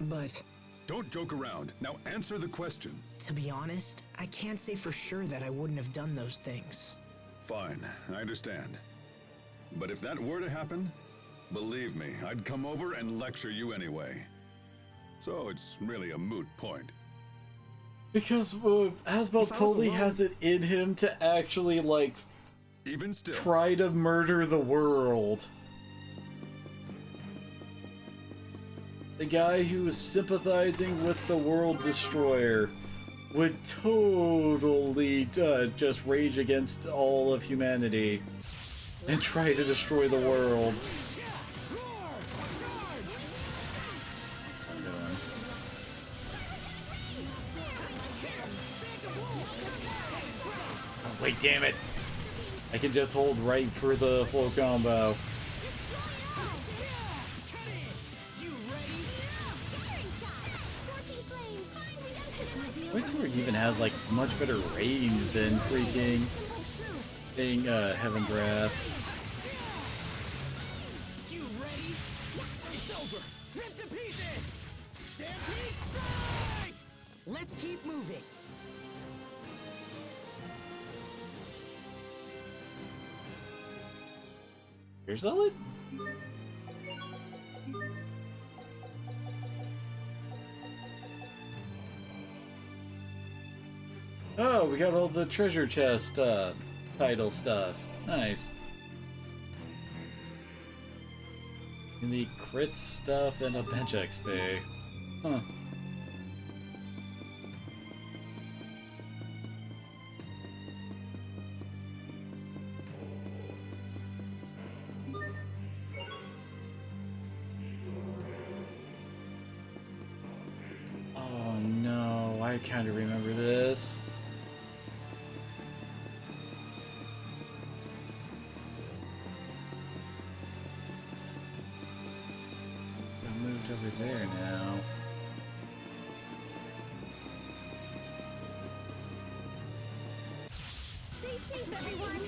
But... don't joke around. Now answer the question. to be honest, I can't say for sure that I wouldn't have done those things. Fine, I understand. But if that were to happen, believe me, I'd come over and lecture you anyway. So it's really a moot point. Because Asbel If I was totally alone- has it in him to actually, like, Even still, try to murder the world. The guy who was sympathizing with the World Destroyer would totally just rage against all of humanity and try to destroy the world. Oh, wait, damn it! I can just hold right for the full combo. Wait even has like much better range than freaking thing Heaven Breath. Let's keep moving. You're solid? Oh, we got all the treasure chest title stuff. Nice. And the crit stuff and a bench XP. Huh. Oh no, I kind of remember this. I moved over there now. Stay safe, everyone!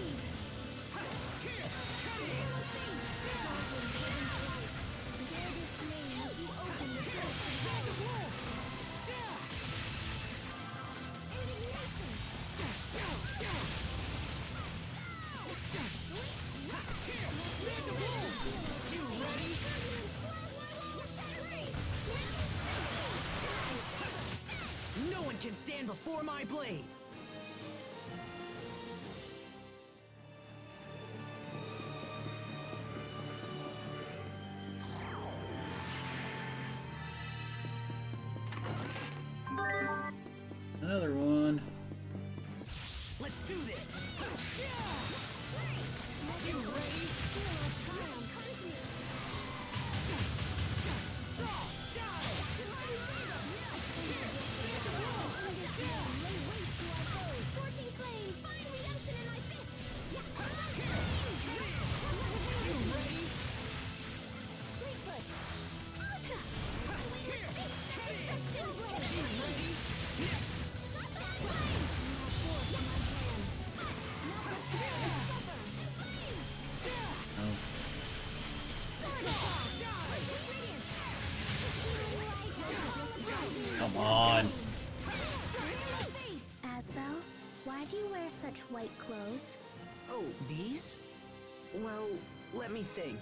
can stand before my blade. Another one. Let's do this. You ready? Scorching flames, find redemption in my fist! Fleetfoot! Asuka! Shut that flame! Now prepare to suffer! Come on. Asbel, why do you wear such white clothes? Oh, these? Well, let me think.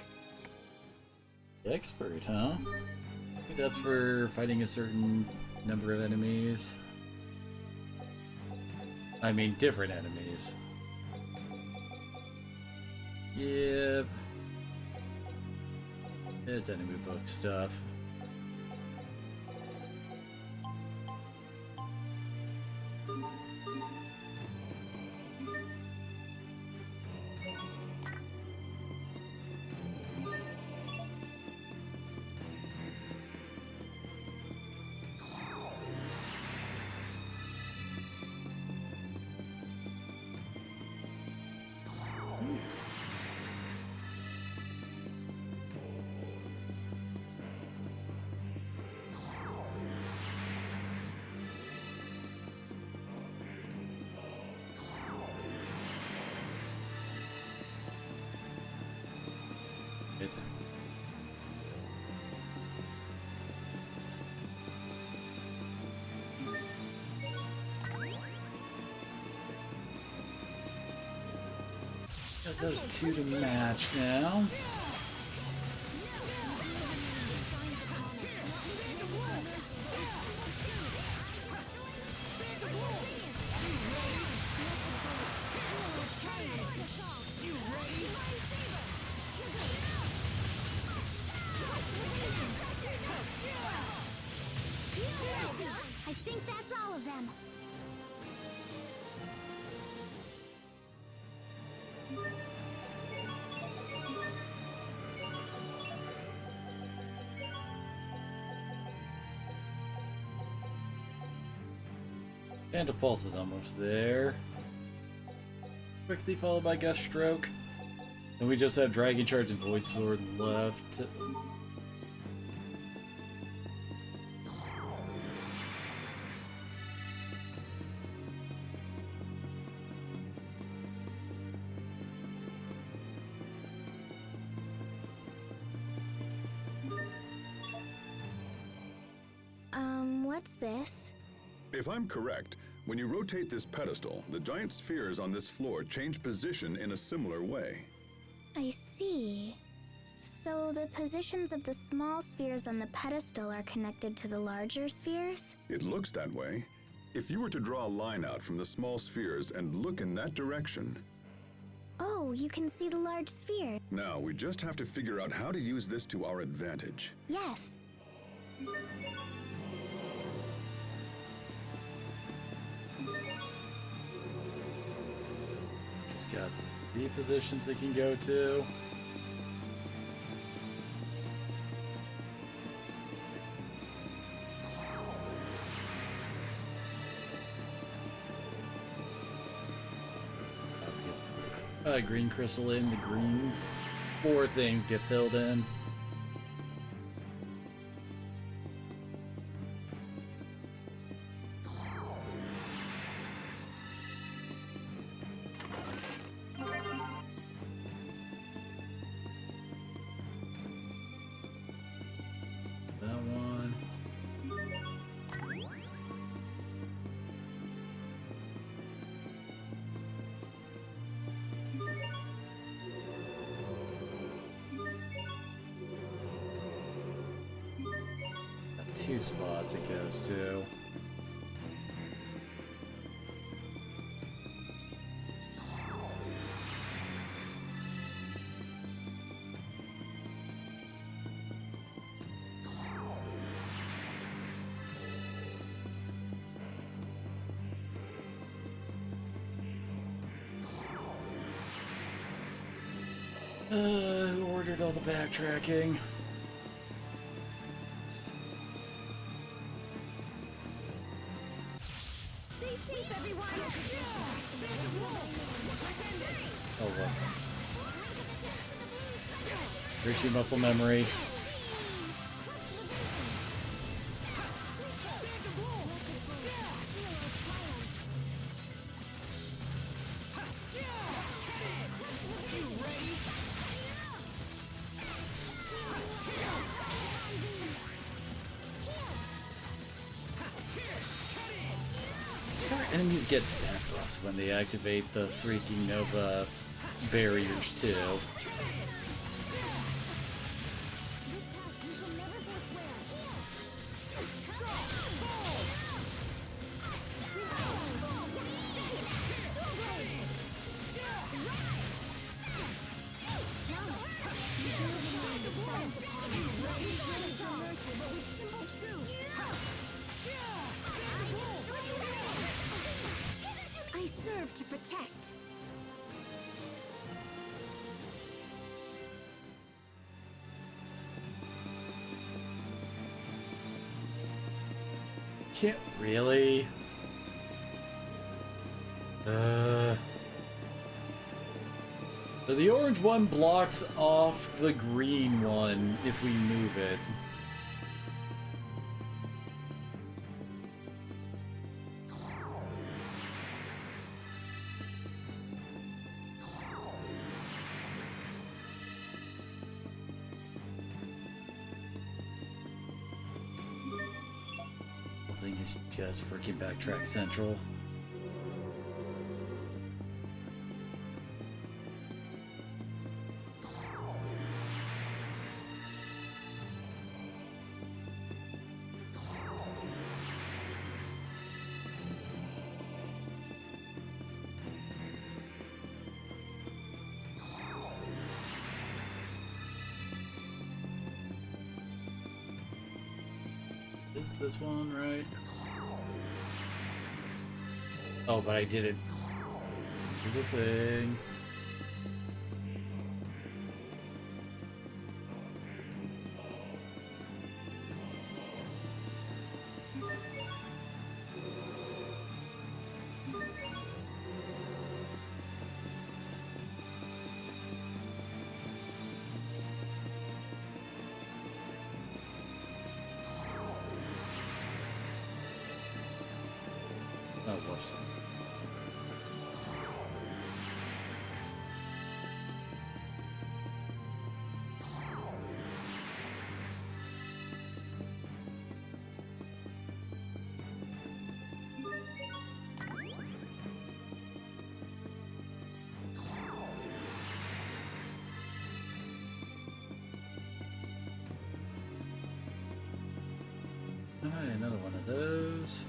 Expert, huh? Maybe that's for fighting a certain number of enemies. I mean, different enemies. Yep. It's enemy book stuff. It. Got those two to match now. I think that's all of them. And a pulse is almost there. Quickly followed by Gust Stroke. And we just have Dragon Charge and Void Sword left. What's this? If I'm correct, when you rotate this pedestal, the giant spheres on this floor change position in a similar way. I see. So the positions of the small spheres on the pedestal are connected to the larger spheres? It looks that way. If you were to draw a line out from the small spheres and look in that direction. Oh, you can see the large sphere. Now, we just have to figure out how to use this to our advantage. Yes. It's got 3 positions it can go to. Green crystal in, the green 4 things get filled in. That one. Got 2 spots it goes to. Who ordered all the backtracking? Stay safe, everyone! Oh, whoops. Rishi muscle memory. Enemies get stat buffs when they activate the freaking Nova barriers too. I serve to protect. Can't really. So the orange one blocks off the green one if we move it. I think it's just freaking backtrack central. Is this one right? Oh, but I did it. Do the thing. Oh, whoops. Alright, another one of those.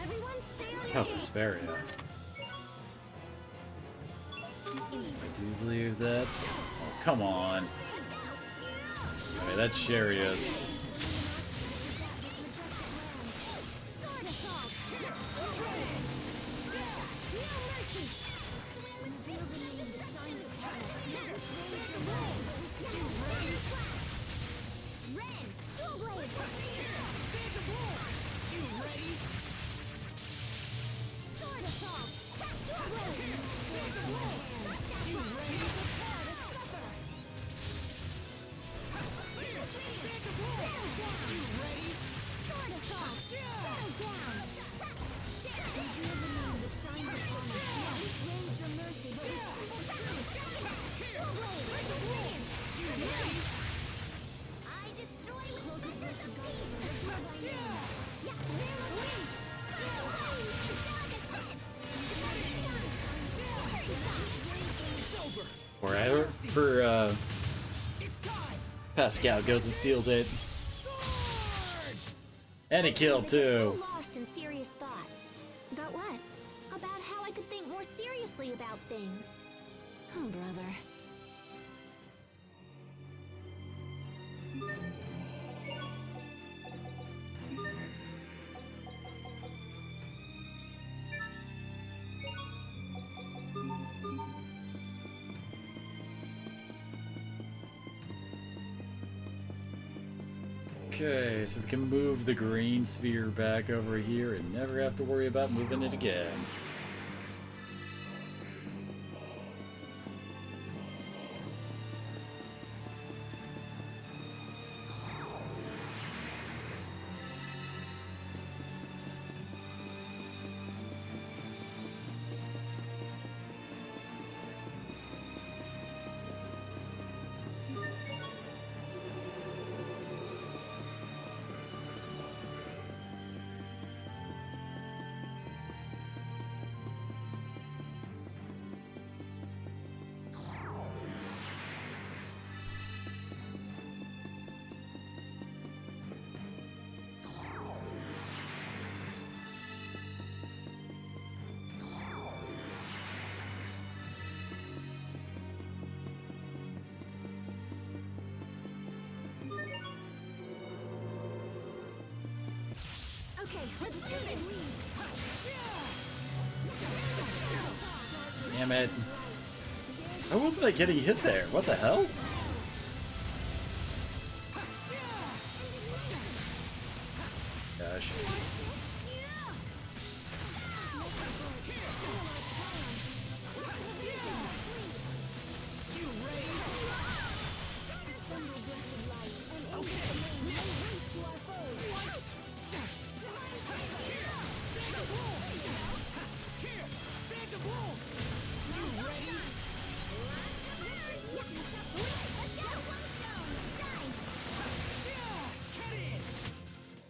Everyone stay on Oh, your Hesperia. I do believe that's... Oh, come on. Alright, that's Sharia's. Wherever Pascal goes and steals it. And he killed too. Lost in serious thought. About what? About how I could think more seriously about things. Oh, brother. Okay, so we can move the green sphere back over here and never have to worry about moving it again. Okay, let's do this. Damn it. How wasn't I getting hit there? What the hell? Gosh.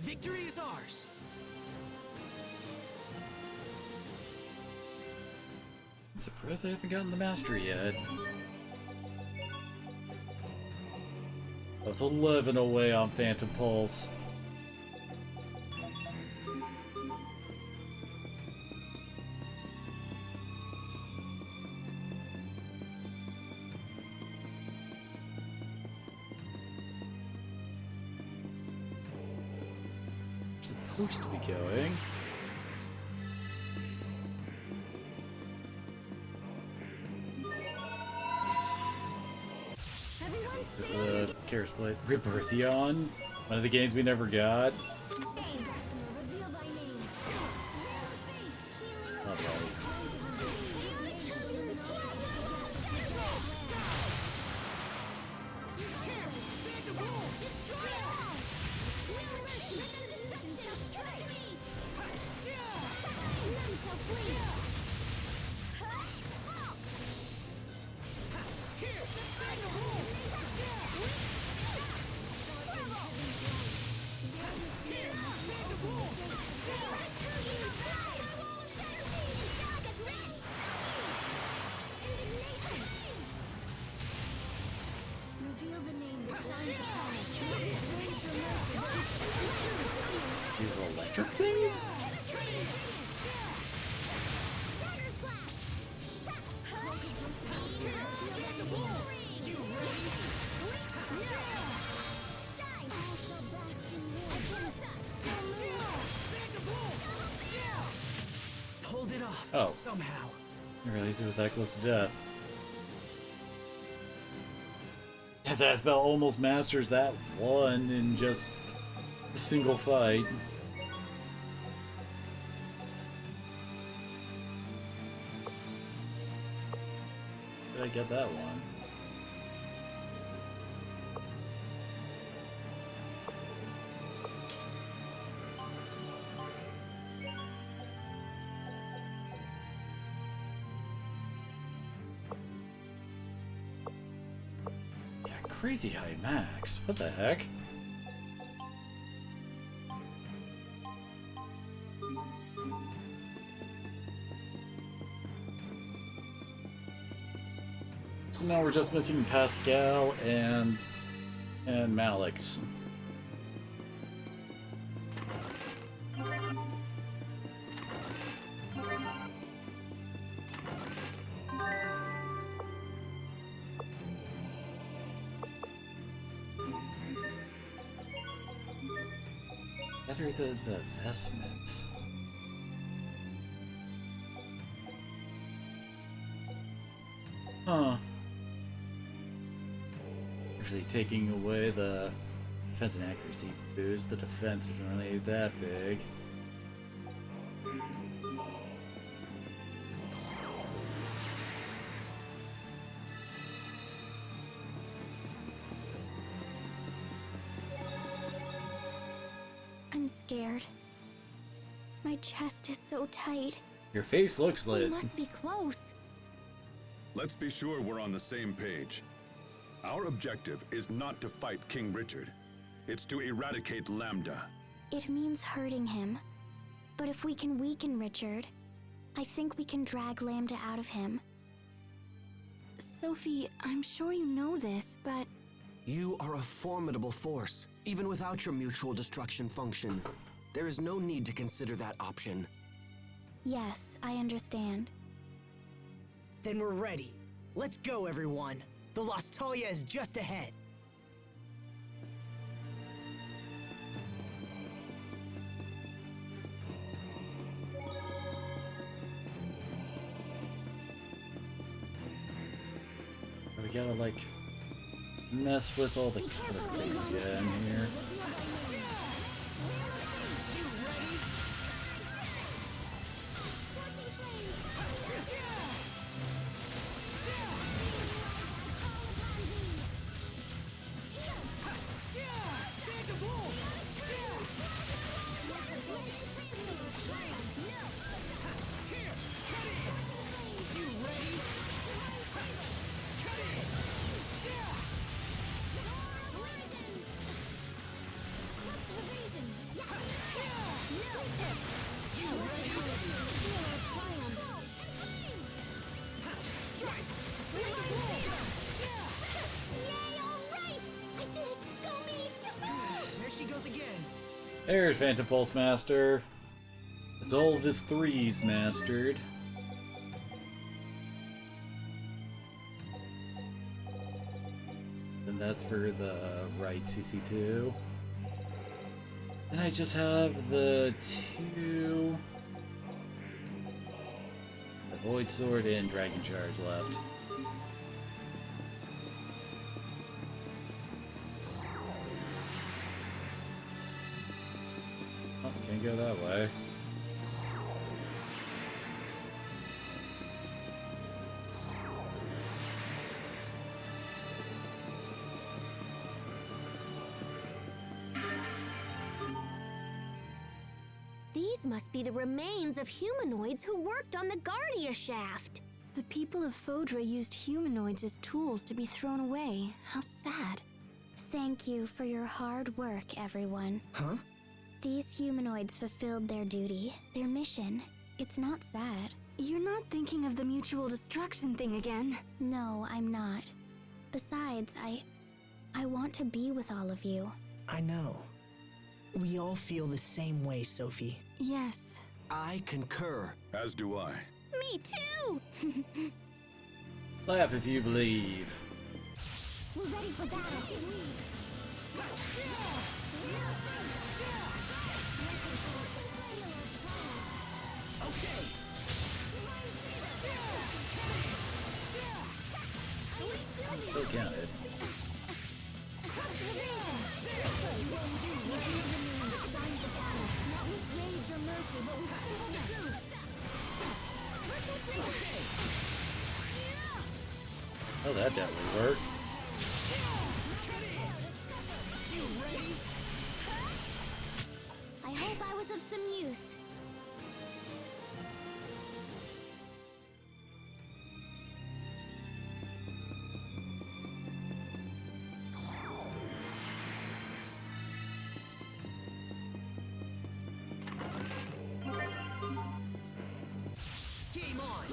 Victory is ours. I'm surprised I haven't gotten the mastery yet. I was 11 away on Phantom Pulse. Supposed to be going. Karis Blade. Rebirthion? One of the games we never got. Oh, buddy. Is it electric thing? Pulled it off. Oh. Somehow. I didn't realize it was that close to death. His Asbel almost masters that one in just a single fight. Did I get that one? Crazy high max. What the heck? So now we're just missing Pascal and Malix. Better the vestments. Huh. Actually taking away the defense and accuracy boost. The defense isn't really that big. I'm scared. My chest is so tight. Your face looks We lit. must be close. Let's be sure we're on the same page. Our objective is not to fight King Richard. It's to eradicate Lambda. It means hurting him. But if we can weaken Richard, I think we can drag Lambda out of him. Sophie, I'm sure you know this, but... You are a formidable force, even without your mutual destruction function. There is no need to consider that option. Yes, I understand. Then we're ready. Let's go, everyone. The Lostalia is just ahead. We gotta, like, mess with all the color things again here. There's Phantom Pulse Master. It's all of his threes mastered. And that's for the right CC2. And I just have the two... the Void Sword and Dragon Charge left. Oh, can't go that way. These must be the remains of humanoids who worked on the Guardia shaft. The people of Fodra used humanoids as tools to be thrown away. How sad. Thank you for your hard work, everyone. Huh? These humanoids fulfilled their duty, their mission. It's not sad. You're not thinking of the mutual destruction thing again. No, I'm not. Besides, I want to be with all of you. I know. We all feel the same way, Sophie. Yes. I concur. As do I. Me too! Clap if you believe. We're ready for battle. Still counted. Oh, that definitely worked. I hope I was of some use. Game on!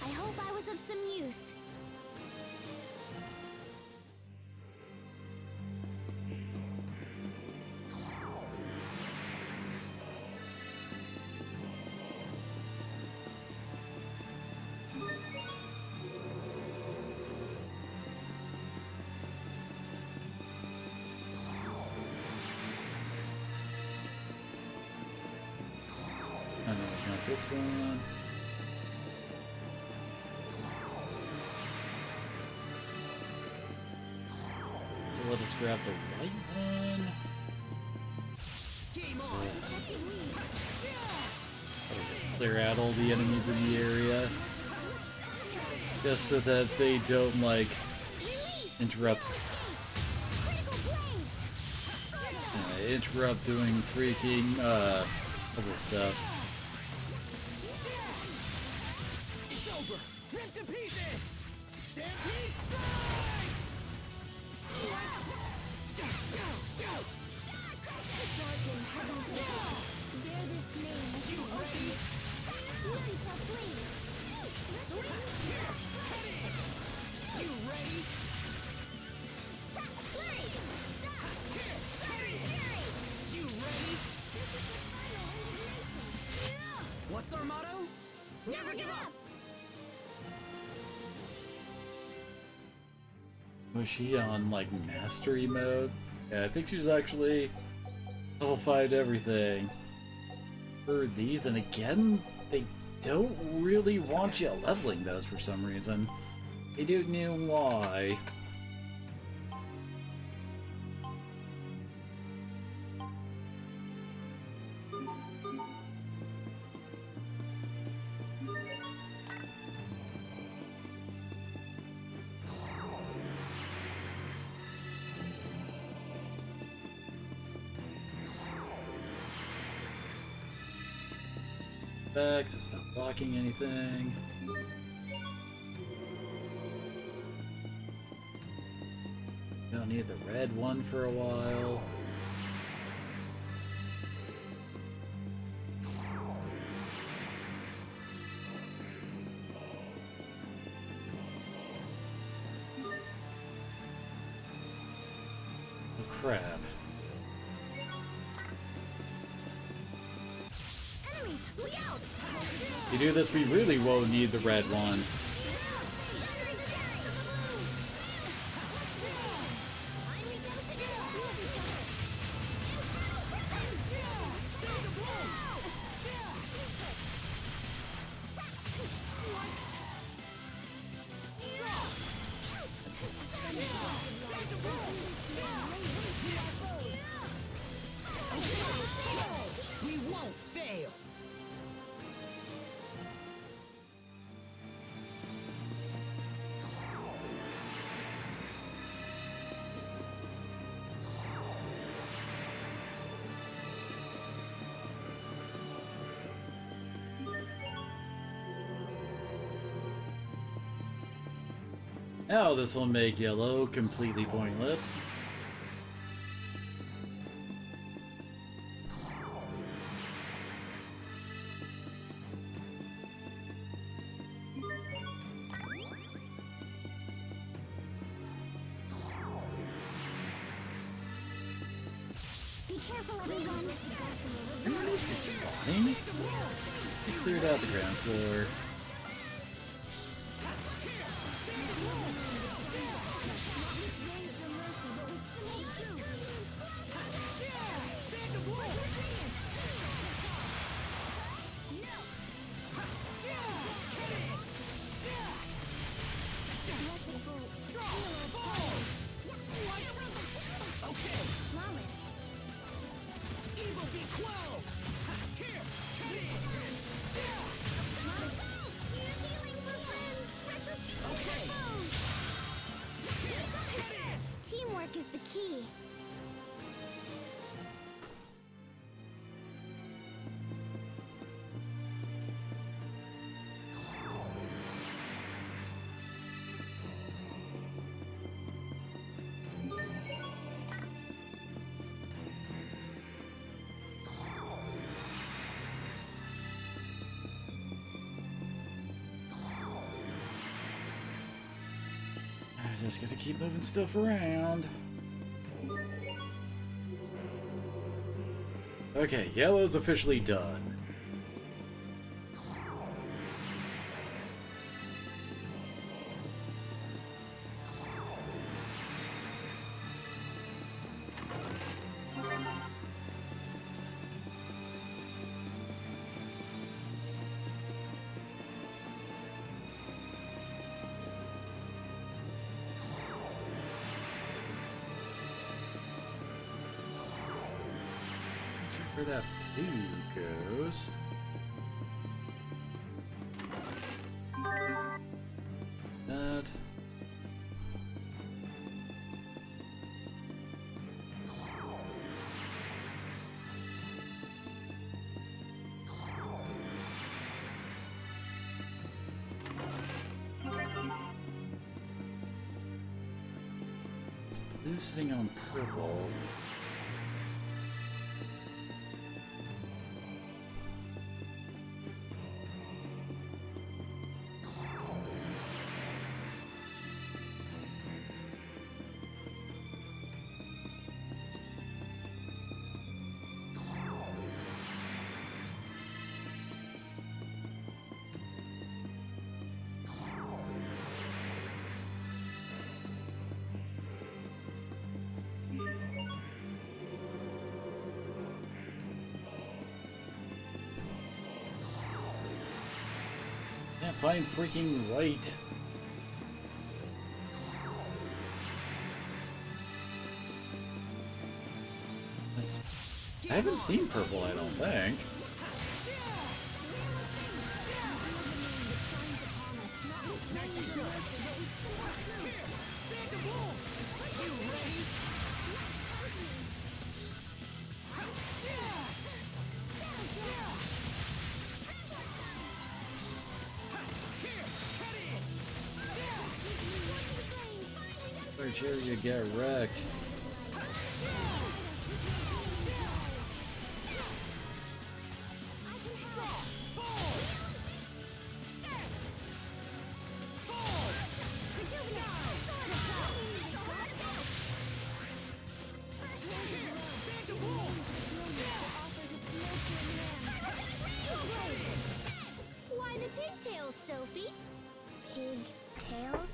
I hope I was of some use. Not this one. So let us grab the right one. I'll just clear out all the enemies in the area. Just so that they don't, like, interrupt doing freaking puzzle stuff. What's our motto? Never give up! Was she on, like, mastery mode? Yeah, I think she was actually level 5 everything. For these, and again, they don't really want you leveling those for some reason. They don't know why. Back, so stop blocking anything. Don't need the red one for a while. Oh crap. If you do this, we really won't need the red one. We won't fail. Now this will make yellow completely pointless. Be careful, everyone. Everybody's respawning? They cleared out the ground floor. Teamwork is the key. I just gotta keep moving stuff around. Okay, yellow's officially done. Where that blue goes. That. It's blue sitting on purple. Can't find freaking white. That's... I haven't seen purple, I don't think. Search area, get wrecked. Why the pigtails, Sophie? Pigtails?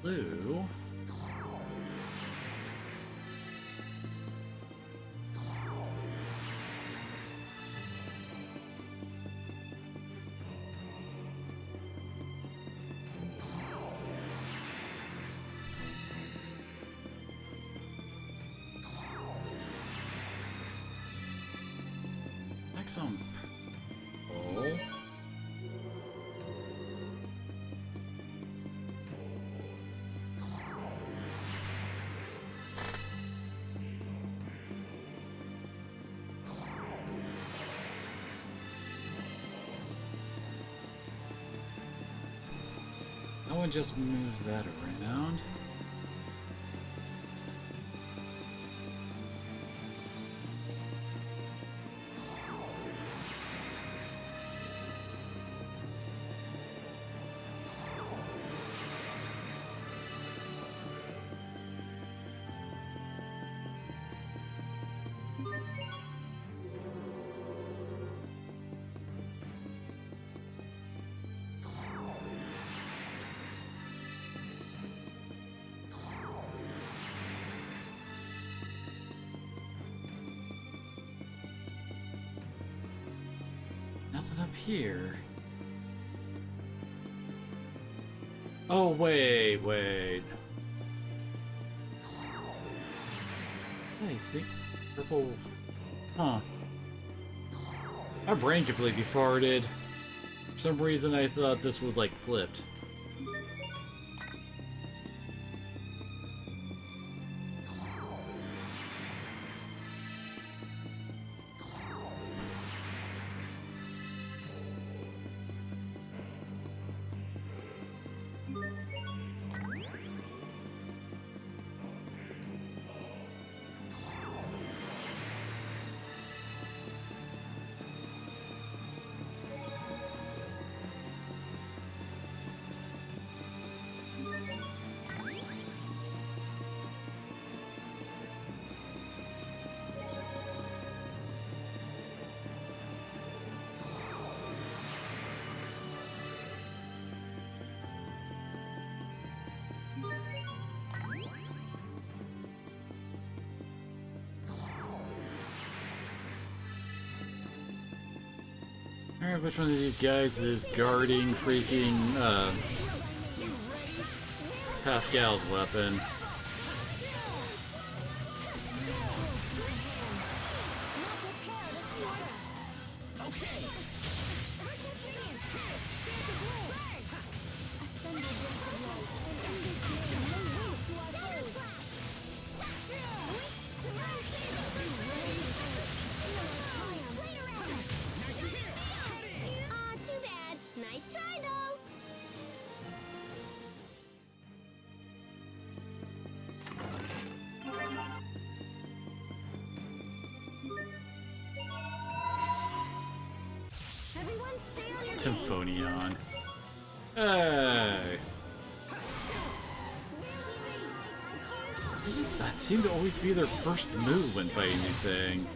Blue. Next on purple. No one just moves that around. Nothing up here. Oh, wait. I think purple... Huh. My brain completely farted. For some reason I thought this was like flipped. Alright, which one of these guys is guarding freaking, Pascal's weapon? Too bad. Nice try, though. Everyone stay on your Symphonion. Hey! That seemed to always be their first move when fighting these things.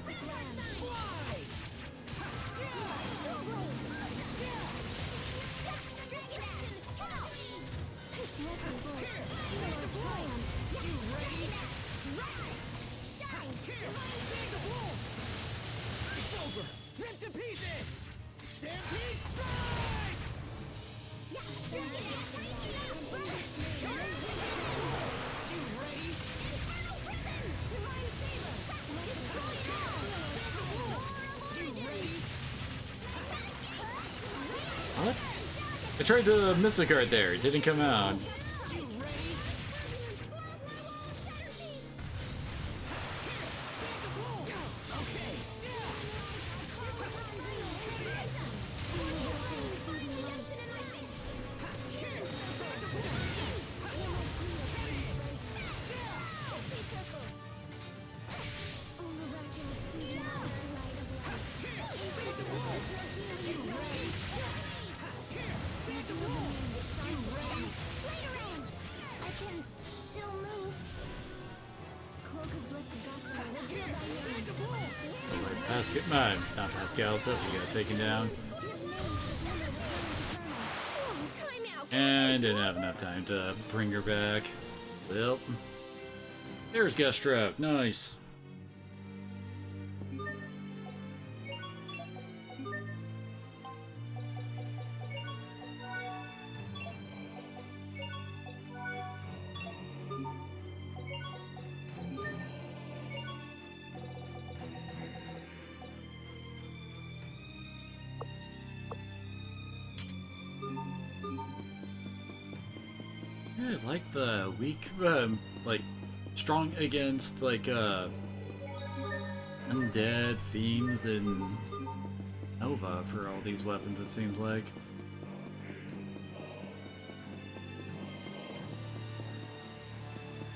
What? I tried to miss a card there. It didn't come out. Not Pascal, so you got taken down. And didn't have enough time to bring her back. Well, there's Gastro. Nice. Yeah, I like the weak, like, strong against, like, undead, fiends, and Nova for all these weapons, it seems like.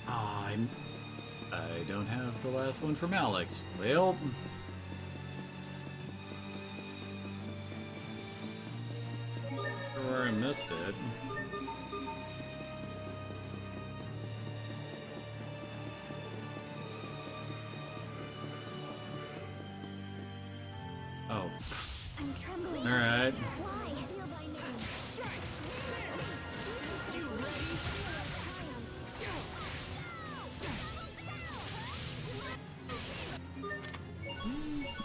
Oh, I don't have the last one from Alex. Well... I missed it. Oh. I'm trembling. All right. Why?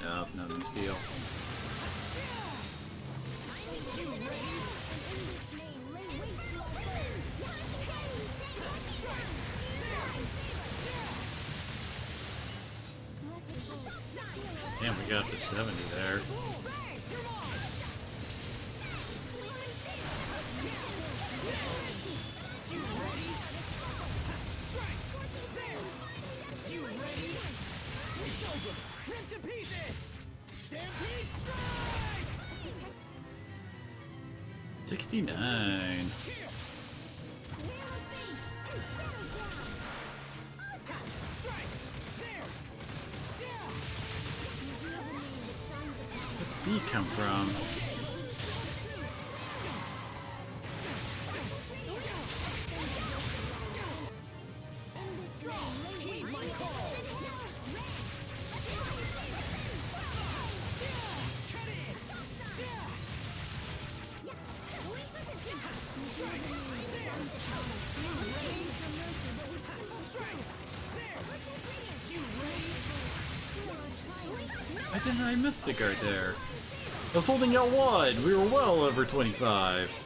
Nope, nothing to steal. Damn, we got up to 70 there. Stampede strike! 69. Where'd the bee come from? Why didn't I miss the guard there? I was holding L1. We were well over 25.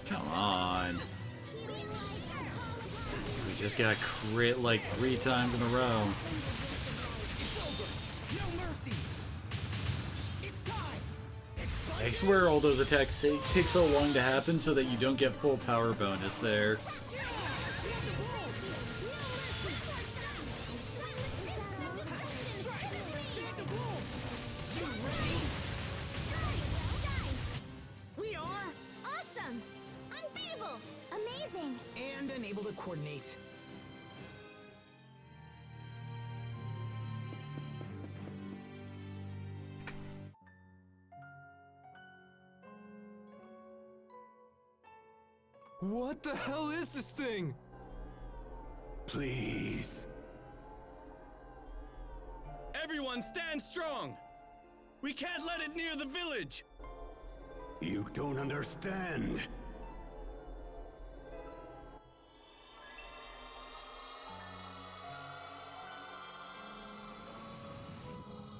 Come on. We just got crit like 3 times in a row. I swear all those attacks take so long to happen so that you don't get full power bonus there. We are Awesome! Unbeatable! Amazing! And unable to coordinate. What the hell is this thing? Please. Everyone stand strong! We can't let it near the village! You don't understand.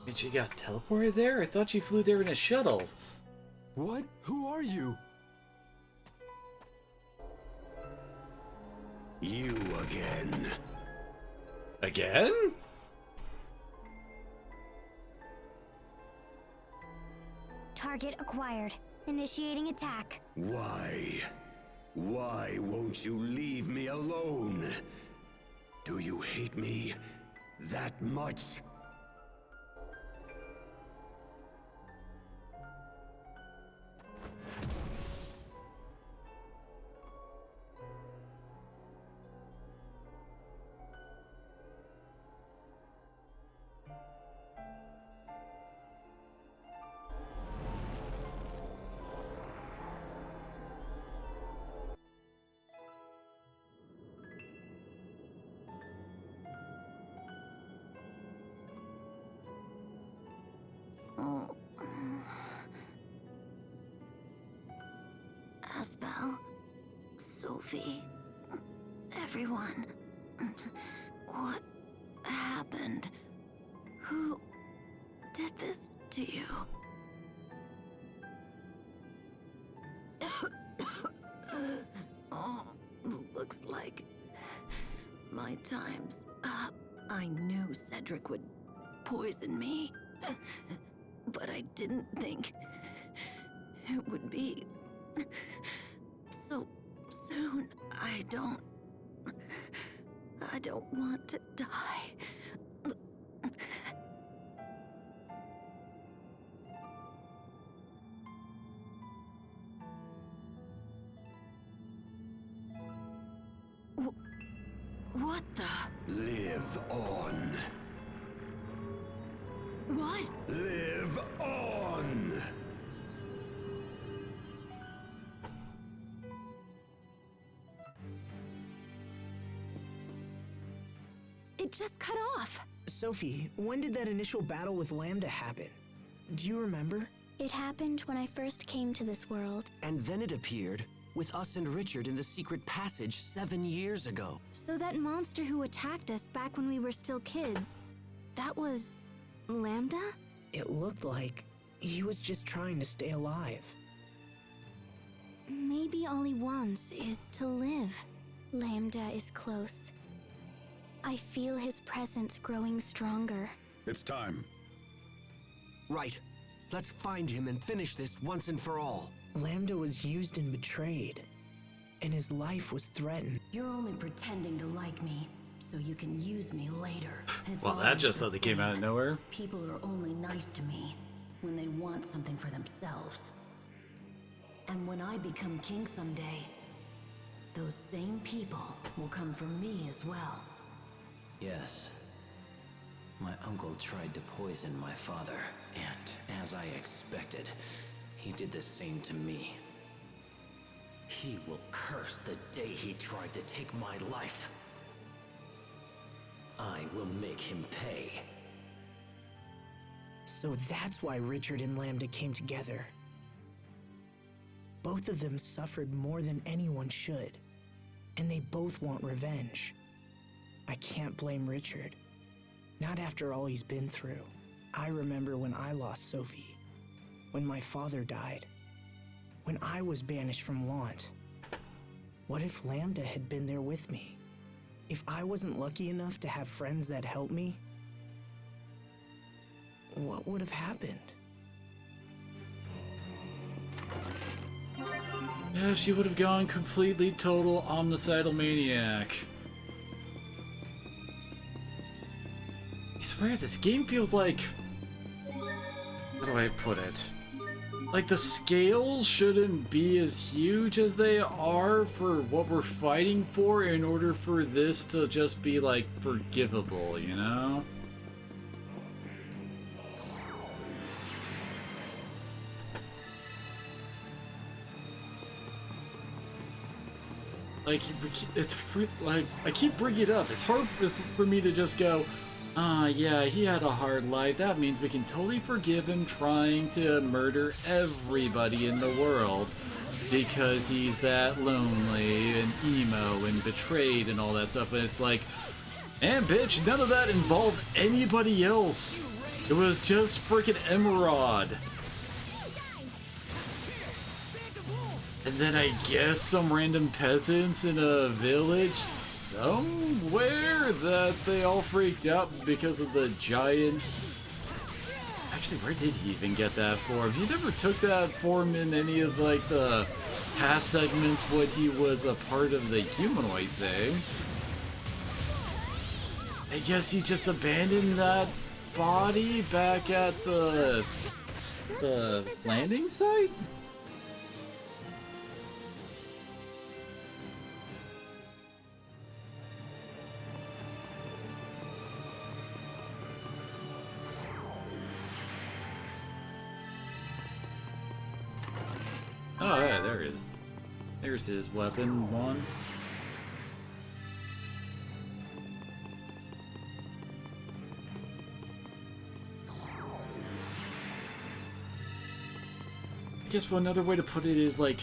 And she got teleported there? I thought she flew there in a shuttle. What? Who are you? You again. Again? Target acquired. Initiating attack. Why? Why won't you leave me alone? Do you hate me that much? Asbel, Sophie, everyone. What happened? Who did this to you? Oh, looks like my time's up. I knew Cedric would poison me, but I didn't think it would be so soon. I don't want to die. What the? Live on. What? Live on! It just cut off. Sophie, when did that initial battle with Lambda happen? Do you remember? It happened when I first came to this world. And then it appeared with us and Richard in the secret passage 7 years ago. So that monster who attacked us back when we were still kids, that was Lambda? It looked like he was just trying to stay alive. Maybe all he wants is to live. Lambda is close. I feel his presence growing stronger. It's time. Right. Let's find him and finish this once and for all. Lambda was used and betrayed, and his life was threatened. You're only pretending to like me, so you can use me later. It's Well, that always just the suddenly came out of same. nowhere. People are only nice to me when they want something for themselves. And when I become king someday, those same people will come for me as well. Yes. My uncle tried to poison my father, and as I expected, he did the same to me. He will curse the day he tried to take my life. I will make him pay. So that's why Richard and Lambda came together. Both of them suffered more than anyone should, and they both want revenge. I can't blame Richard. Not after all he's been through. I remember when I lost Sophie, when my father died, when I was banished from Want. What if Lambda had been there with me? If I wasn't lucky enough to have friends that helped me, what would have happened? Yeah, she would have gone completely total omnicidal maniac. I swear, this game feels like... How do I put it? Like, the scales shouldn't be as huge as they are for what we're fighting for in order for this to just be, like, forgivable, you know? Like, it's like, I keep bringing it up. It's hard for me to just go, yeah, he had a hard life. That means we can totally forgive him trying to murder everybody in the world because he's that lonely and emo and betrayed and all that stuff. And it's like, man, bitch, none of that involves anybody else. It was just freaking Emerald. And then I guess some random peasants in a village somewhere that they all freaked out because of the giant... Actually, where did he even get that form? He never took that form in any of, like, the past segments when he was a part of the humanoid thing. I guess he just abandoned that body back at the landing site? Oh yeah, there it is. There's his weapon one. I guess one other way to put it is like,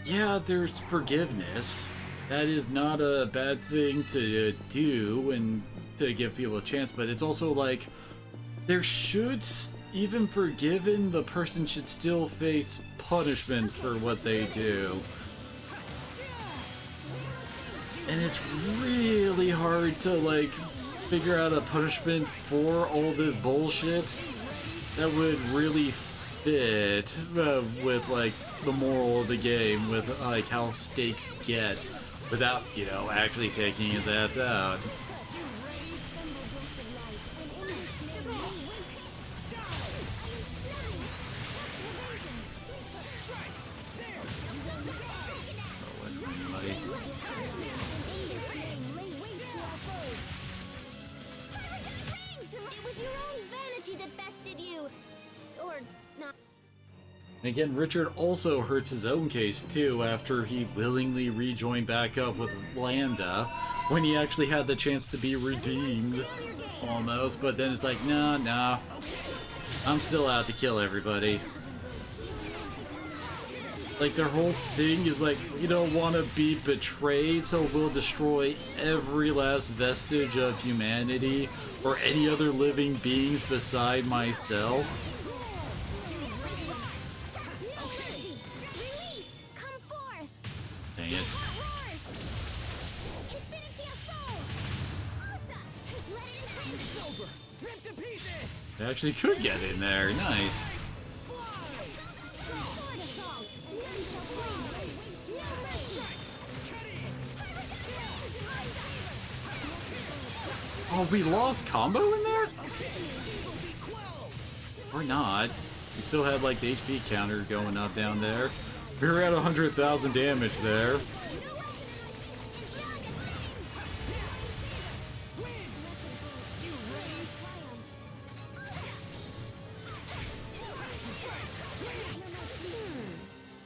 yeah, there's forgiveness. That is not a bad thing to do and to give people a chance, but it's also like, there should, even forgiven, the person should still face punishment for what they do. And it's really hard to, like, figure out a punishment for all this bullshit that would really fit with, like, the moral of the game, with, like, how stakes get, without, you know, actually taking his ass out. Again, Richard also hurts his own case too after he willingly rejoined back up with Lambda when he actually had the chance to be redeemed, almost, but then it's like, nah, I'm still out to kill everybody. Like, their whole thing is like, you don't want to be betrayed, so we'll destroy every last vestige of humanity or any other living beings beside myself. Dang it. They actually could get in there. Nice. Oh, we lost combo in there? Or not. We still had like the HP counter going up down there. We were at 100,000 damage there.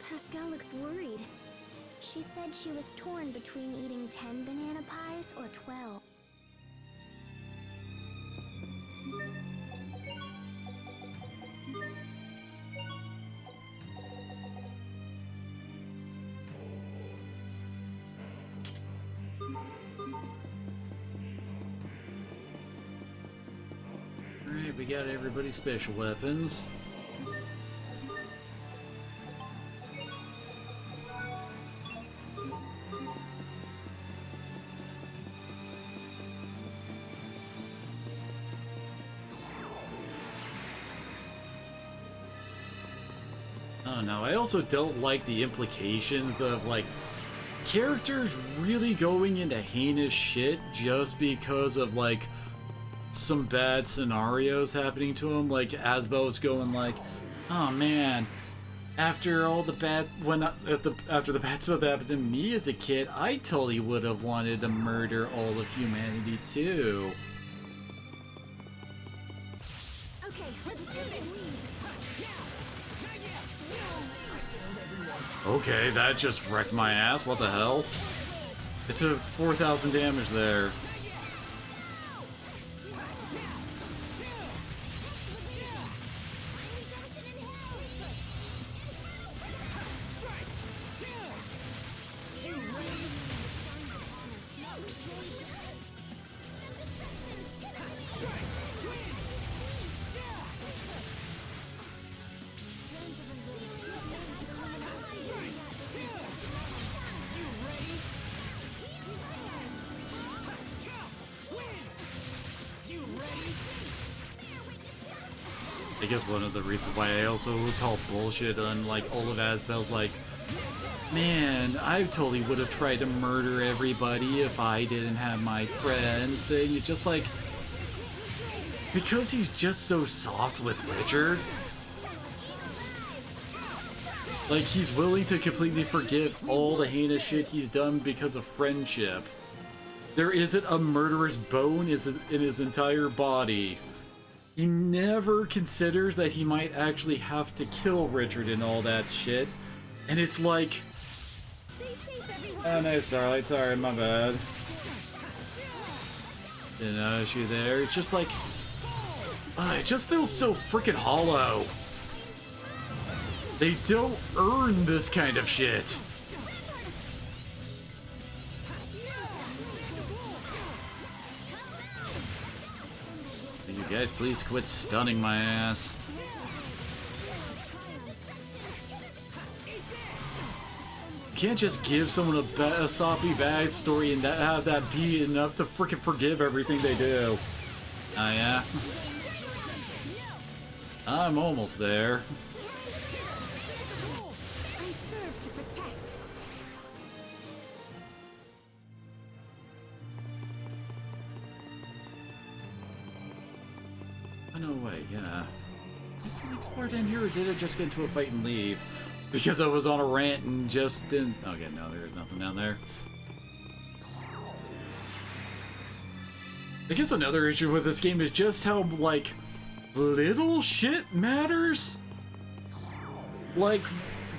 Pascal looks worried. said she was torn between eating 10 banana pies or 12. Alright, we got everybody's special weapons. Oh no, I also don't like the implications of, like, characters really going into heinous shit just because of, like, some bad scenarios happening to him. Like, Asbel's going like, oh man, after all the bad, after the bad stuff that happened to me as a kid, I totally would have wanted to murder all of humanity too. Okay, let's do this. Okay, that just wrecked my ass. What the hell? It took 4,000 damage there. I guess one of the reasons why I also call bullshit on, like, all of Asbel's, like, man, I totally would have tried to murder everybody if I didn't have my friends thing. It's just like, because he's just so soft with Richard, like, he's willing to completely forgive all the heinous shit he's done because of friendship. There isn't a murderous bone in his entire body. He never considers that he might actually have to kill Richard and all that shit. And it's like, oh no, Starlight, sorry, my bad. Didn't notice you there. It's just like, it just feels so freaking hollow. They don't earn this kind of shit. You guys please quit stunning my ass. You can't just give someone a soppy bad story and have that be enough to freaking forgive everything they do. Oh yeah? I'm almost there. No way, yeah. Did we explore down here, or did I just get into a fight and leave? Because I was on a rant and just didn't... Okay, no, there's nothing down there. I guess another issue with this game is just how, like, little shit matters. Like,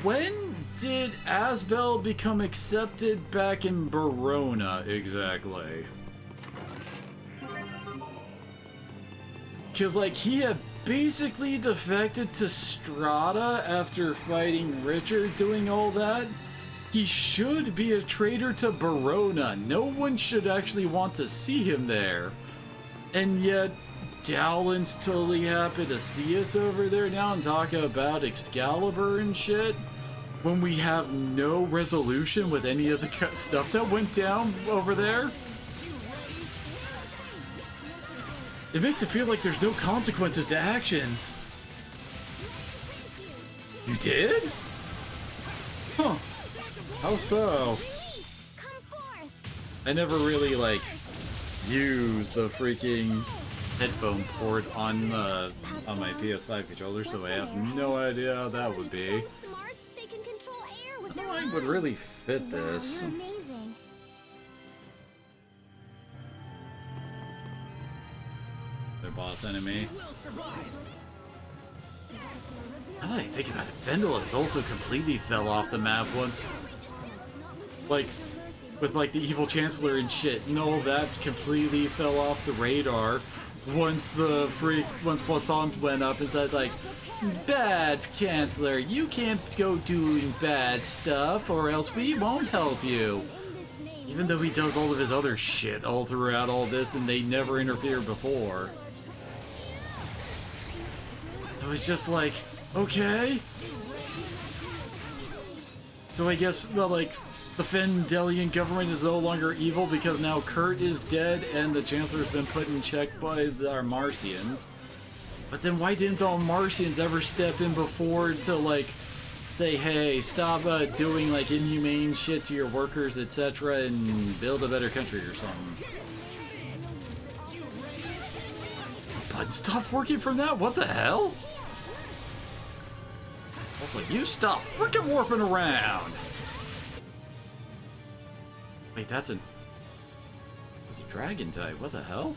when did Asbel become accepted back in Barona, exactly? Because, like, he had basically defected to Strata after fighting Richard, doing all that. He should be a traitor to Barona. No one should actually want to see him there. And yet, Dowland's totally happy to see us over there now and talk about Excalibur and shit, when we have no resolution with any of the stuff that went down over there. It makes it feel like there's no consequences to actions. You did? Huh. How so? I never really, like, used the freaking headphone port on my PS5 controller, so I have no idea how that would be. I don't know I would really fit this. Their boss enemy. Now that I think about it, Vendel has also completely fell off the map once. like, with like the evil chancellor and shit. No, that completely fell off the radar once once Poissons went up and said like, bad chancellor, you can't go doing bad stuff or else we won't help you. Even though he does all of his other shit all throughout all this and they never interfered before. So it's just like, okay. So I guess, well, like, the Fendelian government is no longer evil because now Kurt is dead and the Chancellor's been put in check by our Marcians. But then why didn't the Marcians ever step in before to, like, say, hey, stop doing, like, inhumane shit to your workers, etc., and build a better country or something? But stop working from that? What the hell? Also, you stop freaking warping around! Wait, that's a dragon type. What the hell?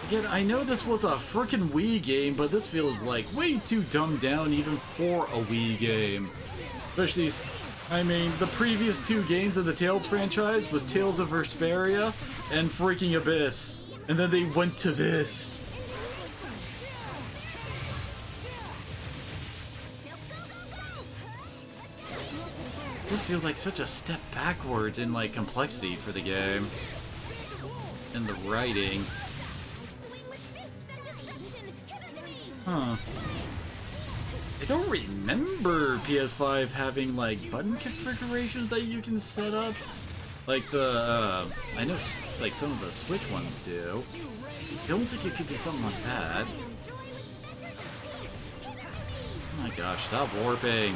Again, I know this was a frickin' Wii game, but this feels like way too dumbed down even for a Wii game. Especially, I mean, the previous two games of the Tales franchise was Tales of Vesperia and freaking Abyss. And then they went to this. This feels like such a step backwards in, like, complexity for the game. And the writing. Huh. I don't remember PS5 having, like, button configurations that you can set up. Like the, I know, like, some of the Switch ones do. I don't think it could be something like that. Oh my gosh, stop warping.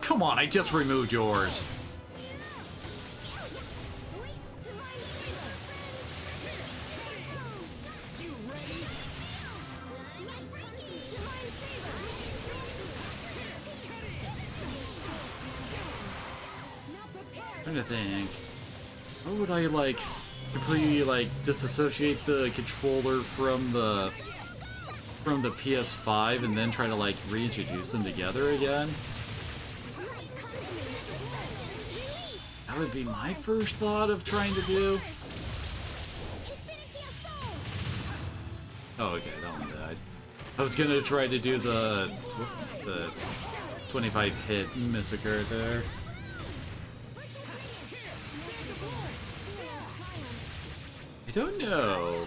Come on, I just removed yours. I'm trying to think. How would I, like, completely, like, disassociate the controller from the PS5 and then try to, like, reintroduce them together again? That would be my first thought of trying to do. Oh, okay, that one died. I was gonna try to do the 25-hit Mystic there. I don't know.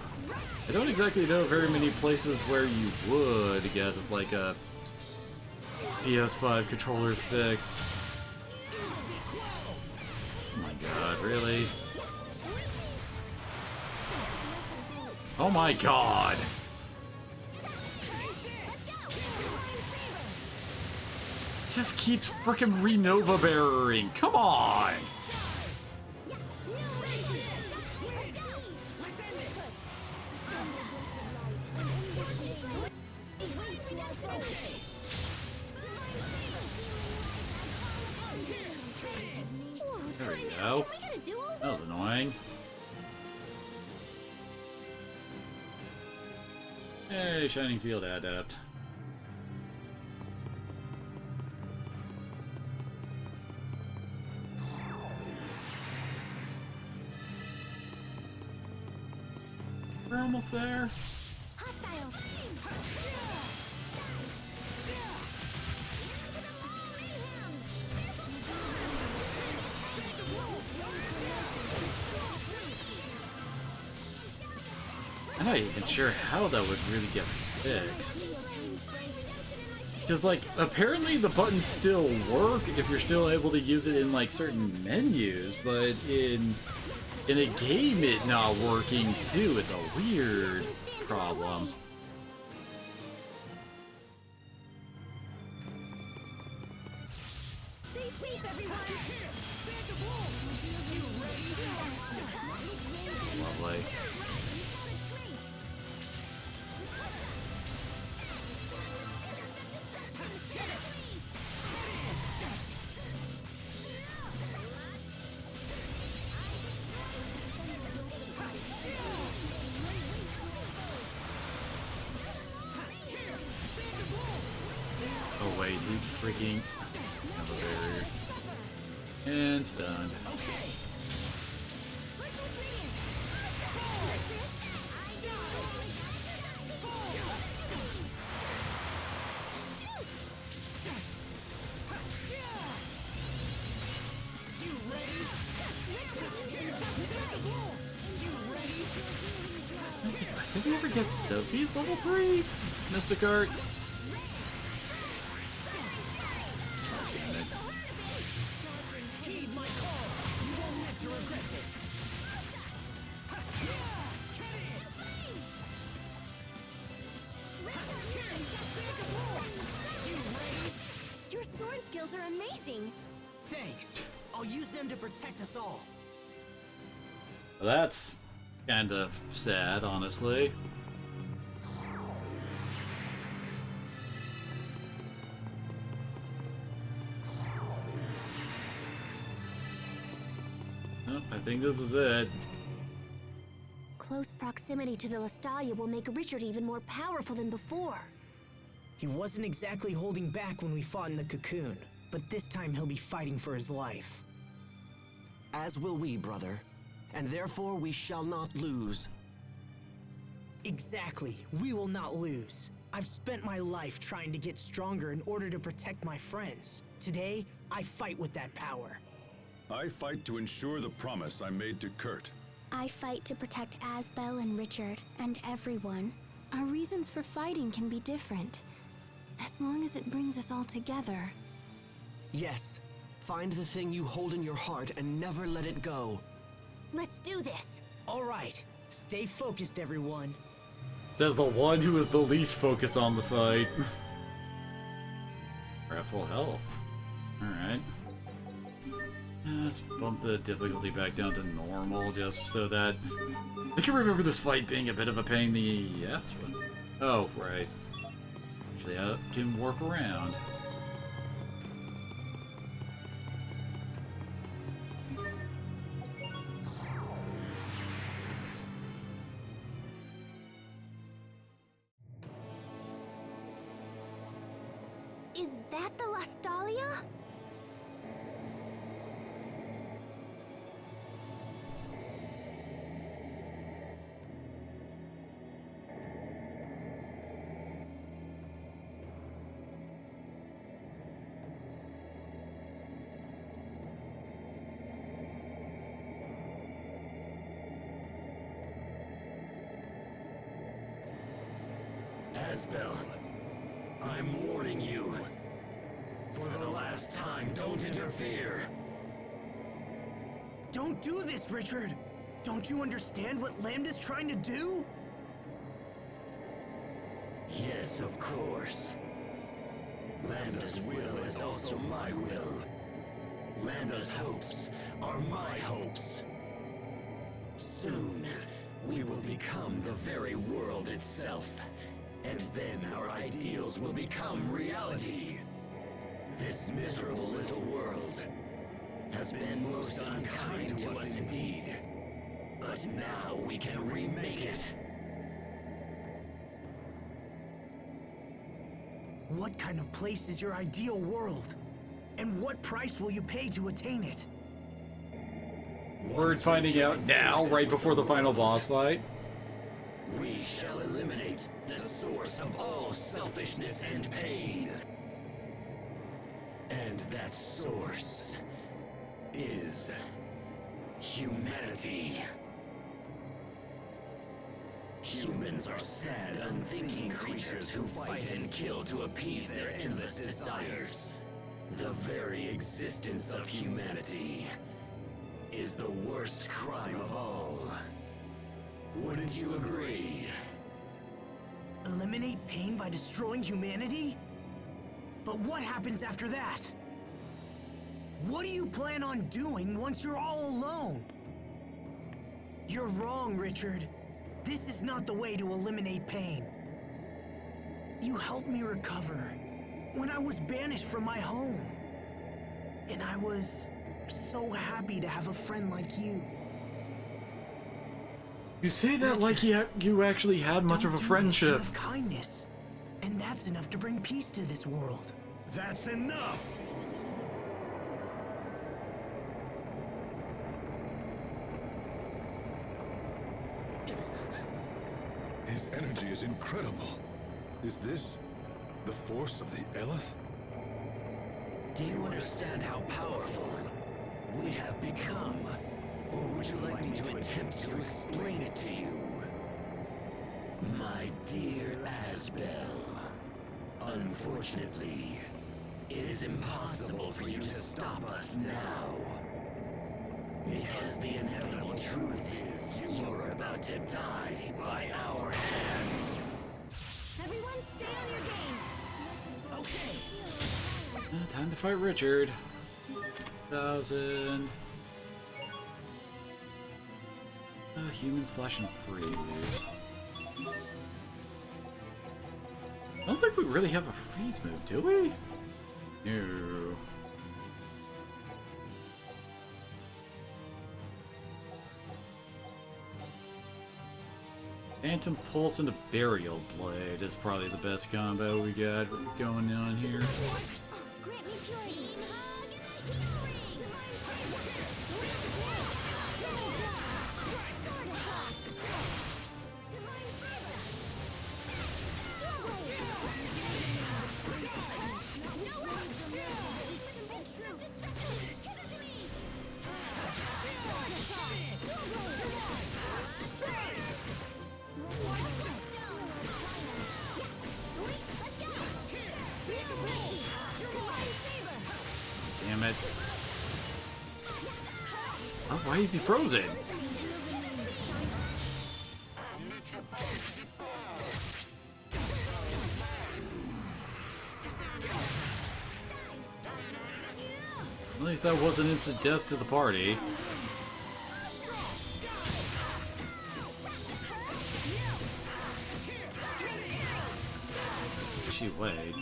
I don't exactly know very many places where you would get, like, a PS5 controller fixed. Oh my god, really? Oh my god! Just keeps frickin' Renova bearing. Come on! There we go. That was annoying. Hey, Shining Field Adept. We're almost there. I'm not even sure how that would really get fixed. Because, like, apparently the buttons still work if you're still able to use it in, like, certain menus, but in a game it not working too is a weird problem. Stay safe, everyone! Lovely. Oh wait, he freaking have a barrier. And stunned. Did we ever get Sophie's level 3? Mystic Art? Your sword skills are amazing! Thanks. I'll use them to protect us all. Well, that's kind of sad, honestly. Oh, I think this is it. Close proximity to the Lestalia will make Richard even more powerful than before. He wasn't exactly holding back when we fought in the cocoon, but this time he'll be fighting for his life. As will we, brother. And therefore we shall not lose. Exactly. We will not lose. I've spent my life trying to get stronger in order to protect my friends. Today, I fight with that power. I fight to ensure the promise I made to Kurt. I fight to protect Asbel and Richard, and everyone. Our reasons for fighting can be different, as long as it brings us all together. Yes. Find the thing you hold in your heart and never let it go. Let's do this! All right. Stay focused, everyone. Says the one who is the least focused on the fight. We're at full health. Alright. Let's bump the difficulty back down to normal just so that I can remember this fight being a bit of a pain in the ass. Oh, right. Actually, I can warp around. Is that the Lestalia? Asbel, I'm warning you. For the last time, don't interfere. Don't do this, Richard! Don't you understand what Lambda's trying to do? Yes, of course. Lambda's will is also my will. Lambda's hopes are my hopes. Soon, we will become the very world itself. And then our ideals will become reality. This miserable little world has been most unkind to us indeed. But now we can remake it. What kind of place is your ideal world? And what price will you pay to attain it? We're finding out now, right before the final boss fight. We shall eliminate the source of all selfishness and pain. And that source is humanity. Humans are sad, unthinking creatures who fight and kill to appease their endless desires. The very existence of humanity is the worst crime of all. Wouldn't you agree? Eliminate pain by destroying humanity? But what happens after that? What do you plan on doing once you're all alone? You're wrong, Richard. This is not the way to eliminate pain. You helped me recover when I was banished from my home. And I was so happy to have a friend like you. You say that like you actually had much of a friendship. Of kindness, and that's enough to bring peace to this world. That's enough! His energy is incredible. Is this the force of the Eleth? Do you understand how powerful we have become? Or would you like me to attempt to explain it to you? My dear Asbel, unfortunately, it is impossible for you to stop us now. Because the inevitable truth is you're about to die by our hand. Everyone stay on your game! Okay. Time to fight Richard. 1,000. Human slash and freeze. I don't think we really have a freeze move, do we? No. Phantom Pulse and a Burial Blade is probably the best combo we got going on here. Grant me purity! Damn it. Oh, why is he frozen? At least that wasn't instant death to the party. She weighed.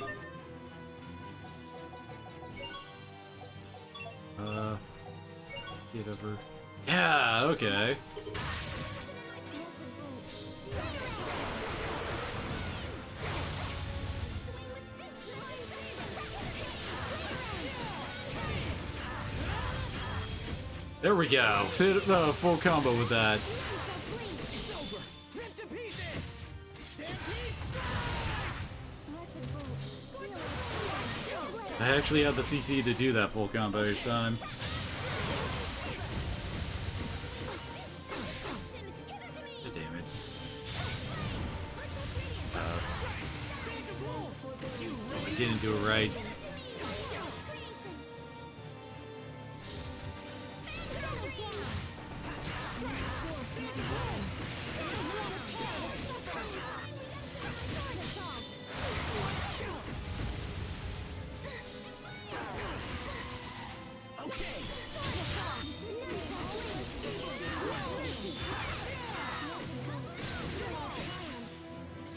Let's get over. Yeah, okay. There we go. Fit full combo with that. I actually had the CC to do that full combo this time. God damn it. I didn't do it right.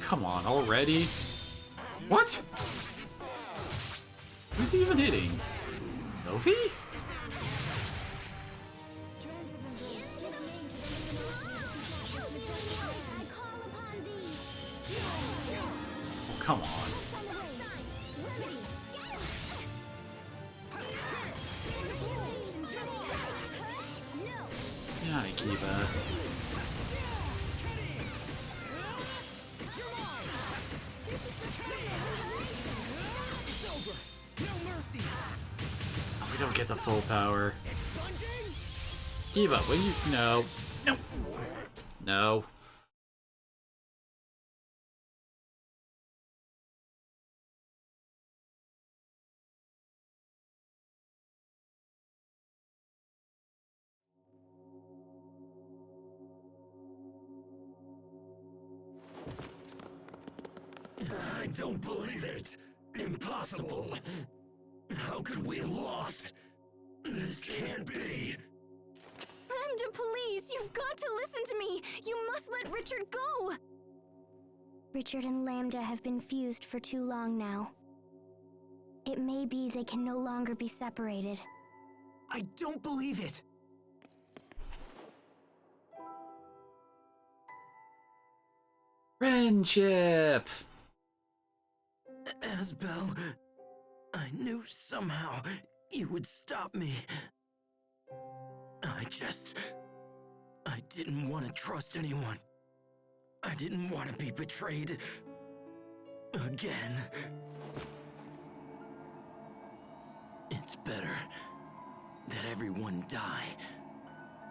Come on, already? What? Who's he even hitting? Novi? Oh, come on. Yeah, Akiba. Oh, we don't get the full power. Kiba, will you? No. No. No. I don't believe it! Impossible! How could we have lost? This can't be! Lambda, please! You've got to listen to me! You must let Richard go! Richard and Lambda have been fused for too long now. It may be they can no longer be separated. I don't believe it! Friendship! Asbel, I knew somehow you would stop me. I didn't want to trust anyone. I didn't want to be betrayed again. It's better that everyone die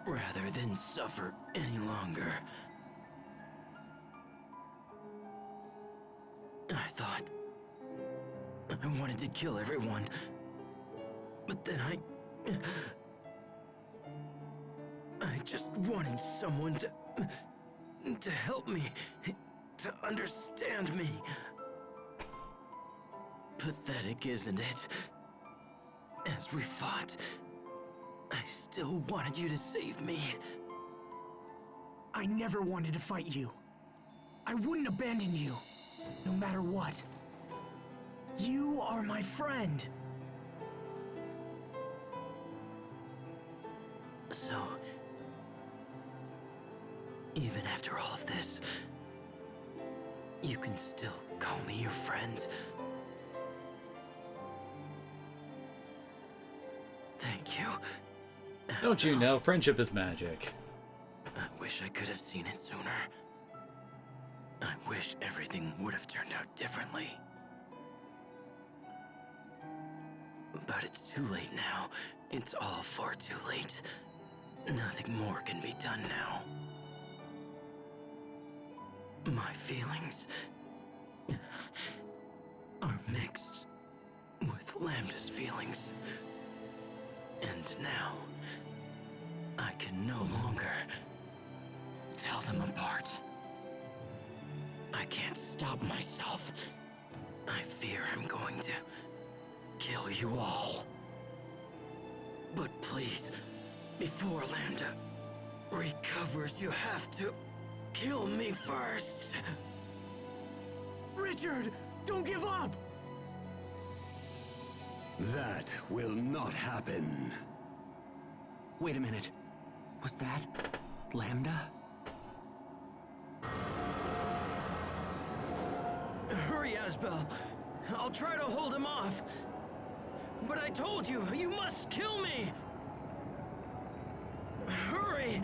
rather than suffer any longer. I thought I wanted to kill everyone, but then I just wanted someone to help me, to understand me. Pathetic, isn't it? As we fought, I still wanted you to save me. I never wanted to fight you. I wouldn't abandon you, no matter what. You are my friend. So, even after all of this, you can still call me your friend. Thank you. Don't you know, friendship is magic. I wish I could have seen it sooner. I wish everything would have turned out differently. But it's too late now. It's all far too late. Nothing more can be done now. My feelings are mixed with Lambda's feelings. And now, I can no longer tell them apart. I can't stop myself. I fear I'm going to kill you all. But please, before Lambda recovers, you have to kill me first. Richard, don't give up! That will not happen. Wait a minute. Was that Lambda? Hurry, Asbel. I'll try to hold him off. But I told you, you must kill me! Hurry!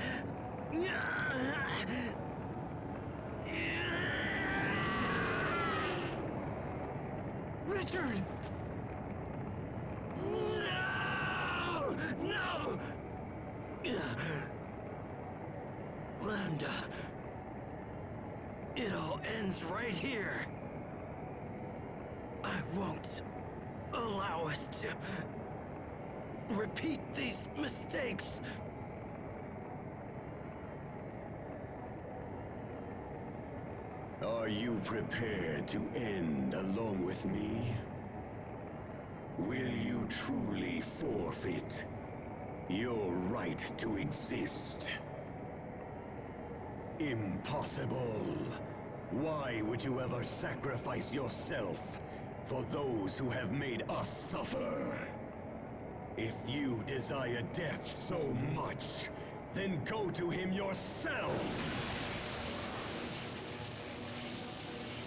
Richard! No! No! Lambda. It all ends right here. I won't allow us to repeat these mistakes. Are you prepared to end along with me? Will you truly forfeit your right to exist? Impossible! Why would you ever sacrifice yourself for those who have made us suffer? If you desire death so much, then go to him yourself!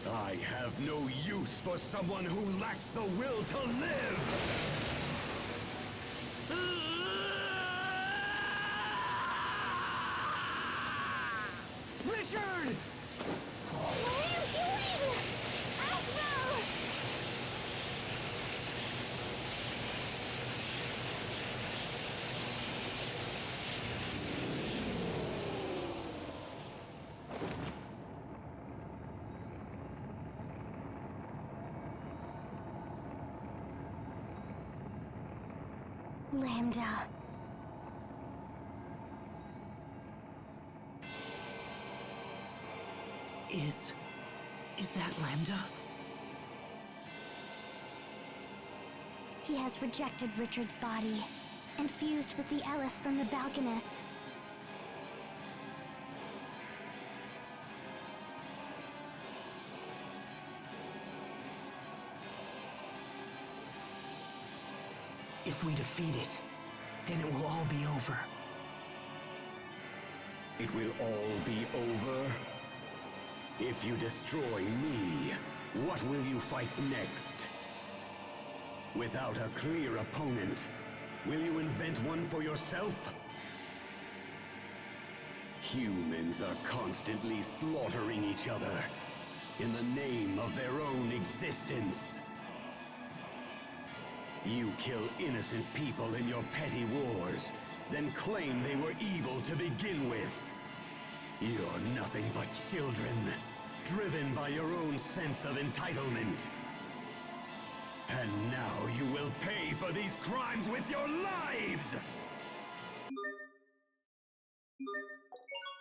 I have no use for someone who lacks the will to live! Richard! What are you doing? Asbel! Lambda. Is that Lambda? He has rejected Richard's body. and fused with the Ellis from the Balkanus. If we defeat it, then it will all be over. It will all be over? If you destroy me, what will you fight next? Without a clear opponent, will you invent one for yourself? Humans are constantly slaughtering each other in the name of their own existence. You kill innocent people in your petty wars, then claim they were evil to begin with. You're nothing but children, driven by your own sense of entitlement. And now you will pay for these crimes with your lives!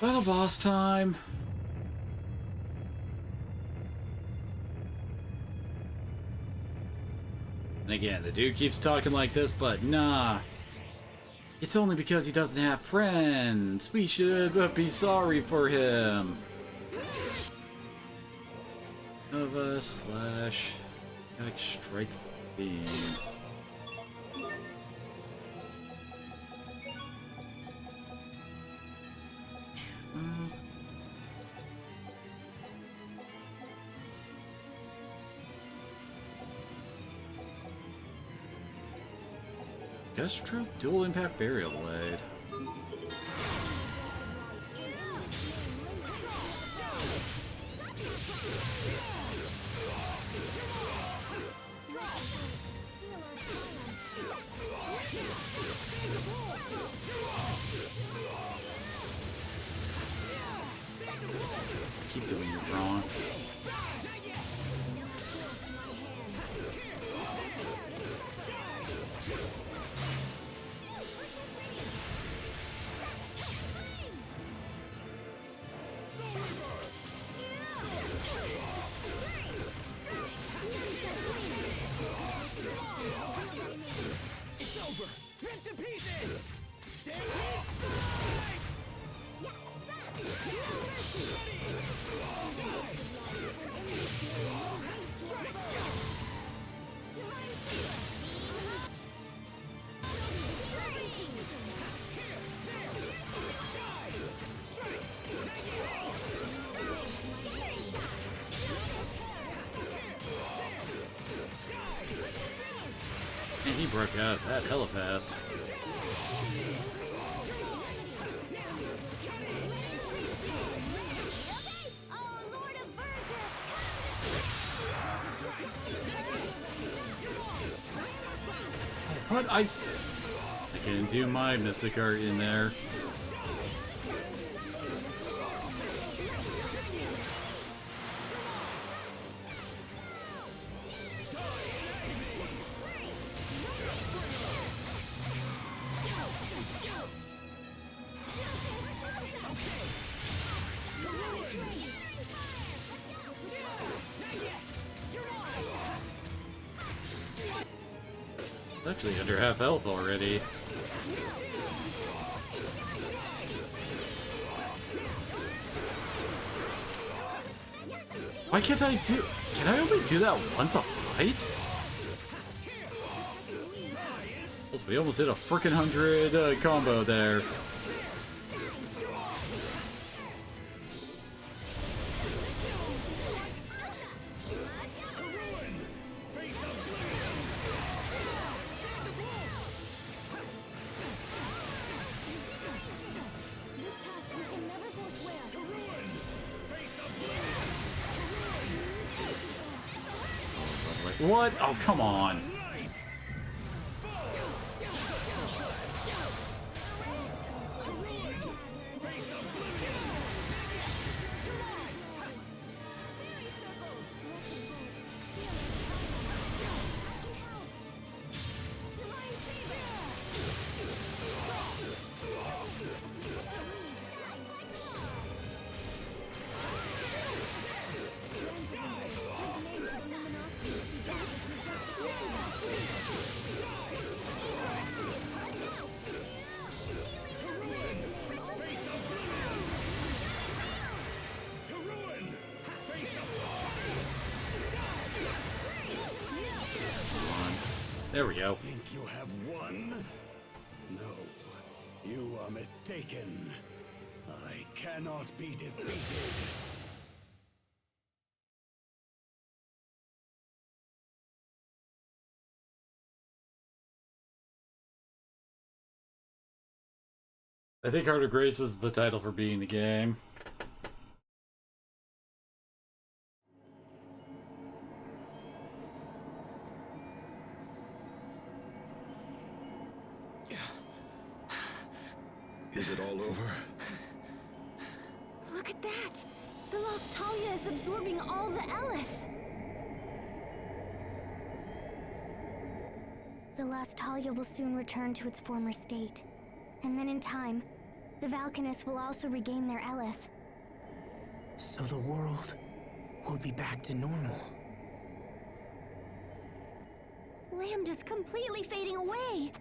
Final boss time. And again, the dude keeps talking like this, but nah. It's only because he doesn't have friends. We should be sorry for him. Nova / Strike Fiend. Gustro Dual Impact Burial Blade. Keep doing it wrong. And he broke out that hella fast. But I can do my Mystic Art in there. Actually under half health already. Why can't I do... Can I only do that once a fight? We almost hit a frickin' 100 combo there. What? Oh, come on. There we go. Think you have won? No, you are mistaken. I cannot be defeated. I think Heart of Grace is the title for beating the game. Is it all over? Look at that! The Lost Talia is absorbing all the Eleth! The Lost Talia will soon return to its former state. And then in time, the Valkanists will also regain their Eleth. So the world will be back to normal. Lambda's completely fading away!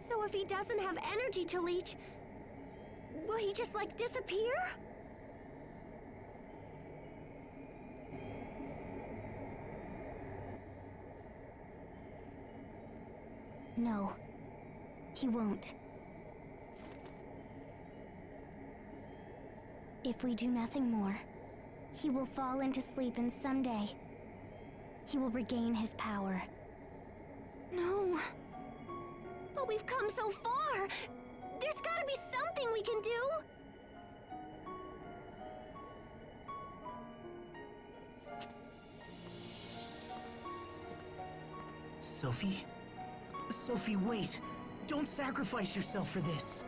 So if he doesn't have energy to leech, will he just, like, disappear? No, he won't. If we do nothing more, he will fall into sleep, and someday, he will regain his power. No. But we've come so far! There's gotta be something we can do! Sophie? Sophie, wait! Don't sacrifice yourself for this!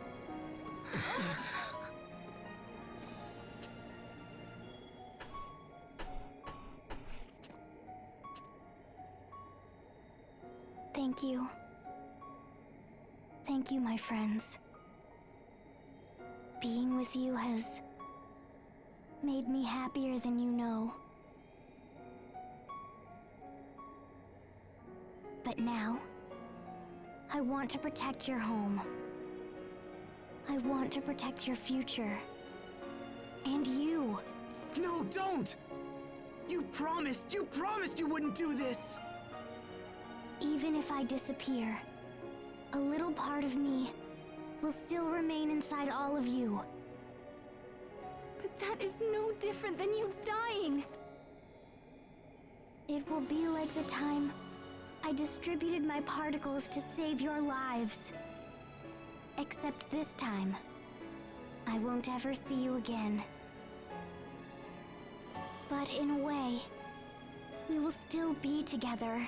Thank you. Thank you, my friends. Being with you has made me happier than you know. But now, I want to protect your home. I want to protect your future. And you. No, don't! You promised you wouldn't do this! Even if I disappear, a little part of me will still remain inside all of you. But that is no different than you dying. It will be like the time I distributed my particles to save your lives. Except this time, I won't ever see you again. But in a way, we will still be together.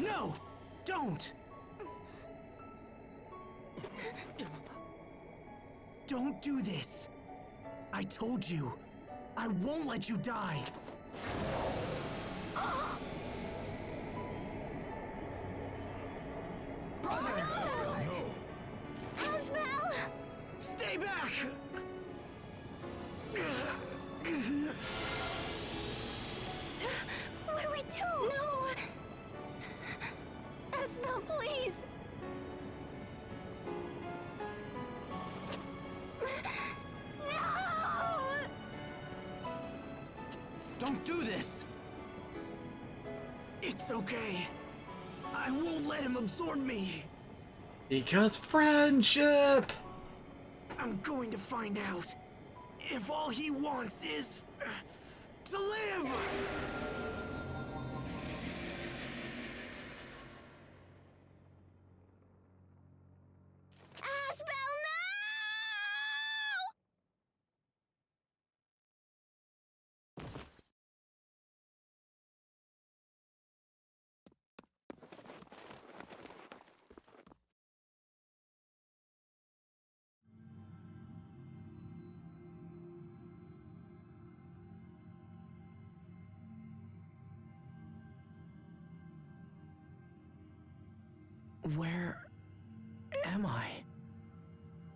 No! Don't! Don't do this! I told you, I won't let you die! Asbel! Stay back! What do we do? No! Asbel, please! No! Don't do this! It's okay. I won't let him absorb me. Because friendship! I'm going to find out if all he wants is to live! Asbel, no! Where am I?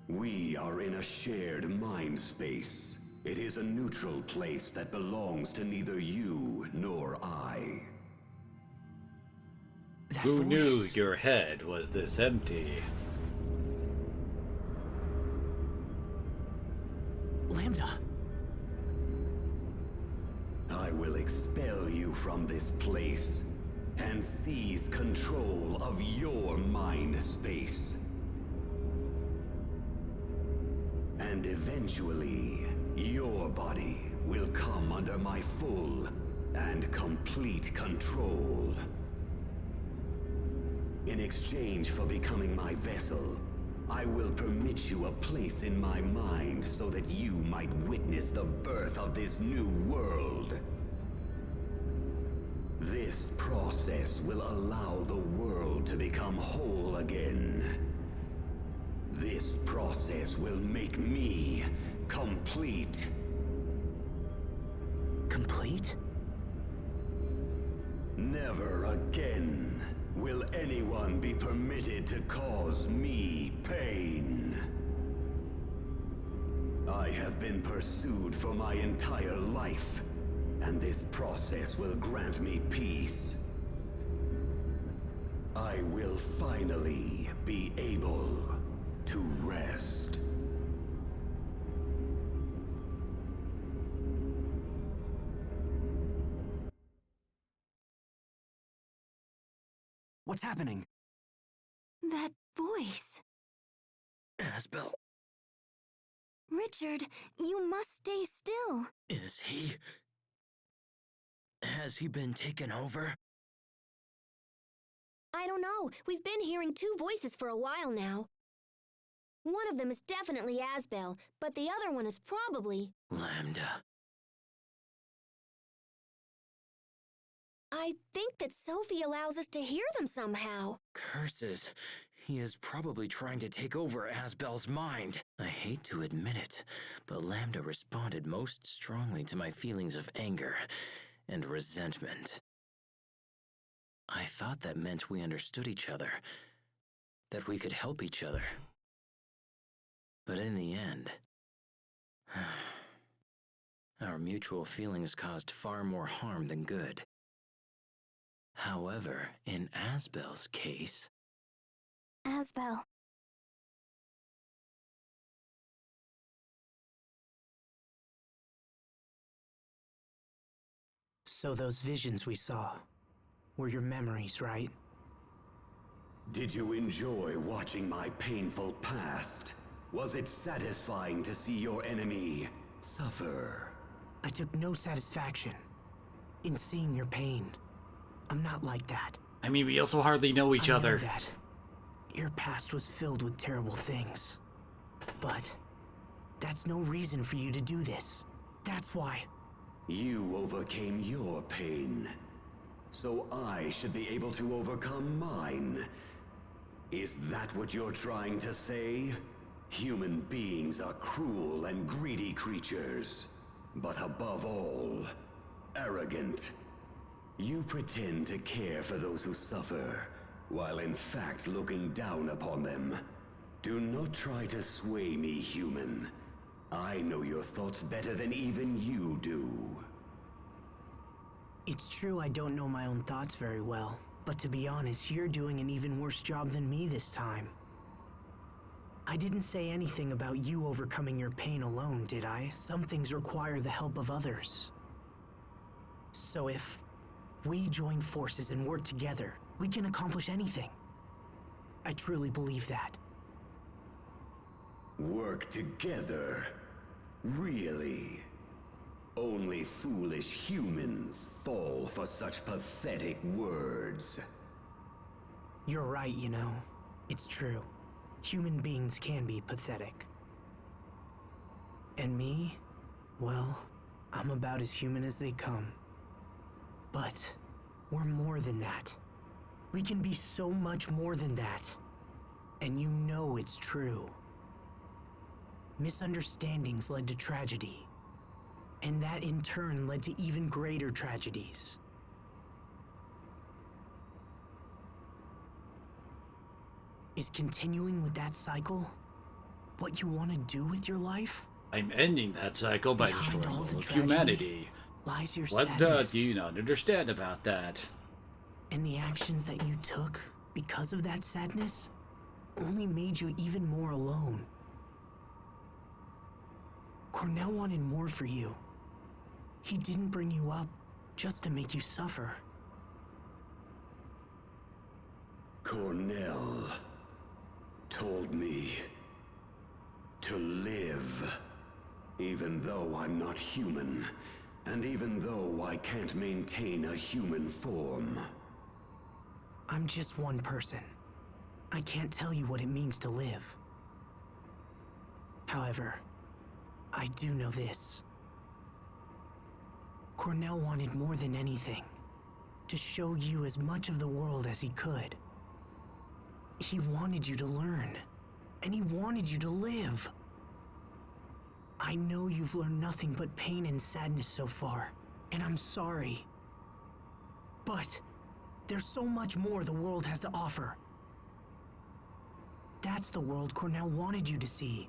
We are in a shared mind space. It is a neutral place that belongs to neither you nor I. That Who knew voice. your head was this empty? Lambda. I will expel you from this place and seize control of your mind space. And eventually, your body will come under my full and complete control. In exchange for becoming my vessel, I will permit you a place in my mind so that you might witness the birth of this new world. This process will allow the world to become whole again. This process will make me complete. Complete? Never again will anyone be permitted to cause me pain. I have been pursued for my entire life, and this process will grant me peace. I will finally be able to rest. What's happening? That voice. Asbel, Richard, you must stay still. is he... Has he been taken over? I don't know. We've been hearing two voices for a while now. One of them is definitely Asbel, but the other one is probably... Lambda. I think that Sophie allows us to hear them somehow. Curses. He is probably trying to take over Asbel's mind. I hate to admit it, but Lambda responded most strongly to my feelings of anger and resentment. I thought that meant we understood each other, that we could help each other. But in the end, our mutual feelings caused far more harm than good. However, in Asbel's case... Asbel. So those visions we saw were your memories, right? Did you enjoy watching my painful past? Was it satisfying to see your enemy suffer? I took no satisfaction in seeing your pain. I'm not like that. I mean, we also hardly know each I other. know that. Your past was filled with terrible things. But that's no reason for you to do this. That's why. You overcame your pain, so I should be able to overcome mine. Is that what you're trying to say? Human beings are cruel and greedy creatures, but above all, arrogant. You pretend to care for those who suffer, while in fact looking down upon them. Do not try to sway me, human. I know your thoughts better than even you do. It's true I don't know my own thoughts very well, but to be honest, you're doing an even worse job than me this time. I didn't say anything about you overcoming your pain alone, did I? Some things require the help of others. So if we join forces and work together, we can accomplish anything. I truly believe that. Work together? Really? Only foolish humans fall for such pathetic words. You're right, you know. It's true. Human beings can be pathetic. And me? Well, I'm about as human as they come. But we're more than that. We can be so much more than that. And you know it's true. Misunderstandings led to tragedy. And that in turn led to even greater tragedies. Is continuing with that cycle what you want to do with your life? I'm ending that cycle by Behind destroying all all the of tragedy humanity. lies your What sadness. do you not understand about that? And the actions that you took because of that sadness only made you even more alone. Cornell wanted more for you. He didn't bring you up just to make you suffer. Cornell told me to live, even though I'm not human, and even though I can't maintain a human form. I'm just one person. I can't tell you what it means to live. However, I do know this. Cornell wanted more than anything to show you as much of the world as he could. He wanted you to learn, and he wanted you to live. I know you've learned nothing but pain and sadness so far, and I'm sorry. But there's so much more the world has to offer. That's the world Cornell wanted you to see.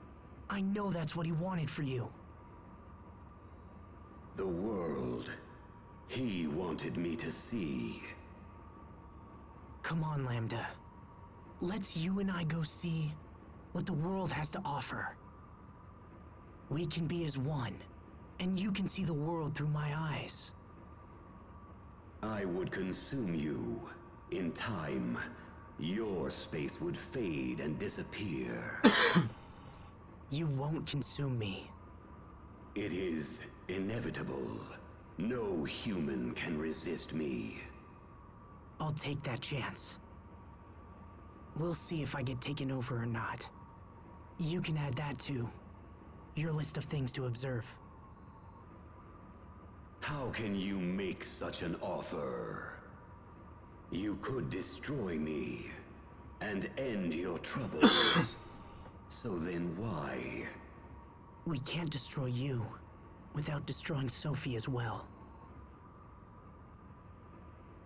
I know that's what he wanted for you. The world he wanted me to see. Come on, Lambda. Let's you and I go see what the world has to offer. We can be as one, and you can see the world through my eyes. I would consume you. In time, your space would fade and disappear. You won't consume me. It is inevitable. No human can resist me. I'll take that chance. We'll see if I get taken over or not. You can add that to your list of things to observe. How can you make such an offer? You could destroy me and end your troubles. So then why? We can't destroy you without destroying Sophie as well.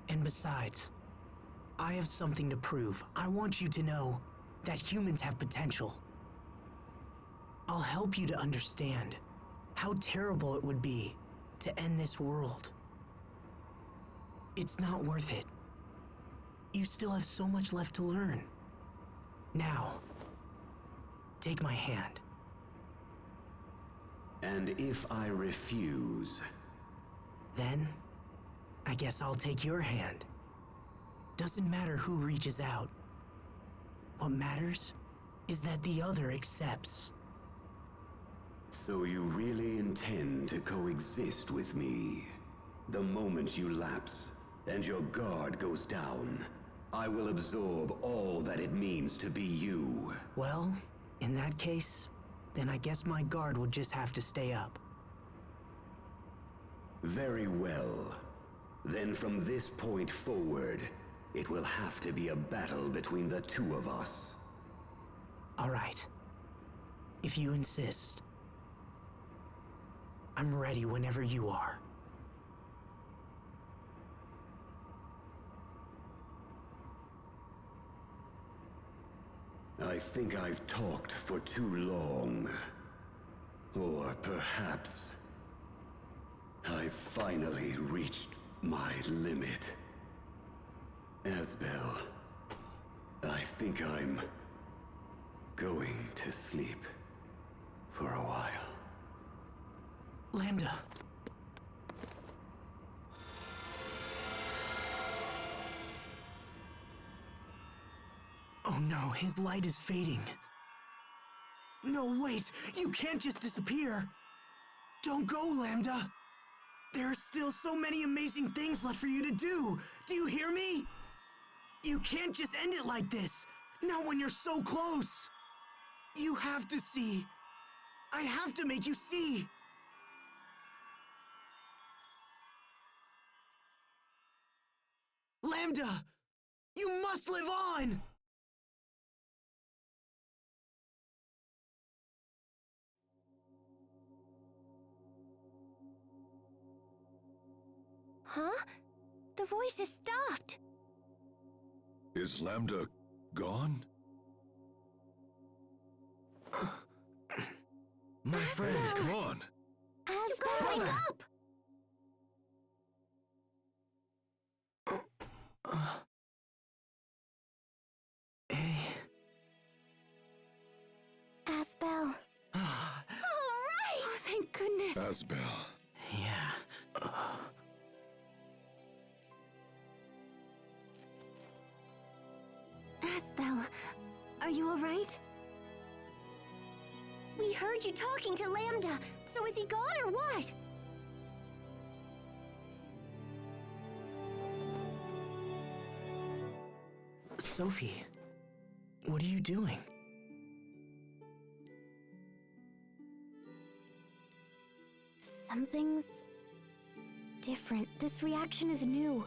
And besides, I have something to prove. I want you to know that humans have potential. I'll help you to understand how terrible it would be to end this world. It's not worth it. You still have so much left to learn. Now, take my hand. And if I refuse? Then, I guess I'll take your hand. Doesn't matter who reaches out. What matters is that the other accepts. So you really intend to coexist with me? The moment you lapse and your guard goes down, I will absorb all that it means to be you. Well, in that case, then I guess my guard would just have to stay up. Very well. Then from this point forward, it will have to be a battle between the two of us. All right. If you insist. I'm ready whenever you are. I think I've talked for too long. Or perhaps I've finally reached my limit. Asbel, I think I'm going to sleep for a while. Lambda. Oh no, his light is fading. No, wait! You can't just disappear! Don't go, Lambda! There are still so many amazing things left for you to do! Do you hear me? You can't just end it like this! Not when you're so close! You have to see! I have to make you see! Lambda! You must live on! Huh? The voice has stopped. Is Lambda gone? My friend, come on. You gotta wake up! Hey. Asbel. All right! Oh, thank goodness. Asbel. Yeah. Asbel, are you all right? We heard you talking to Lambda, so is he gone or what? Sophie, what are you doing? Something's different. This reaction is new.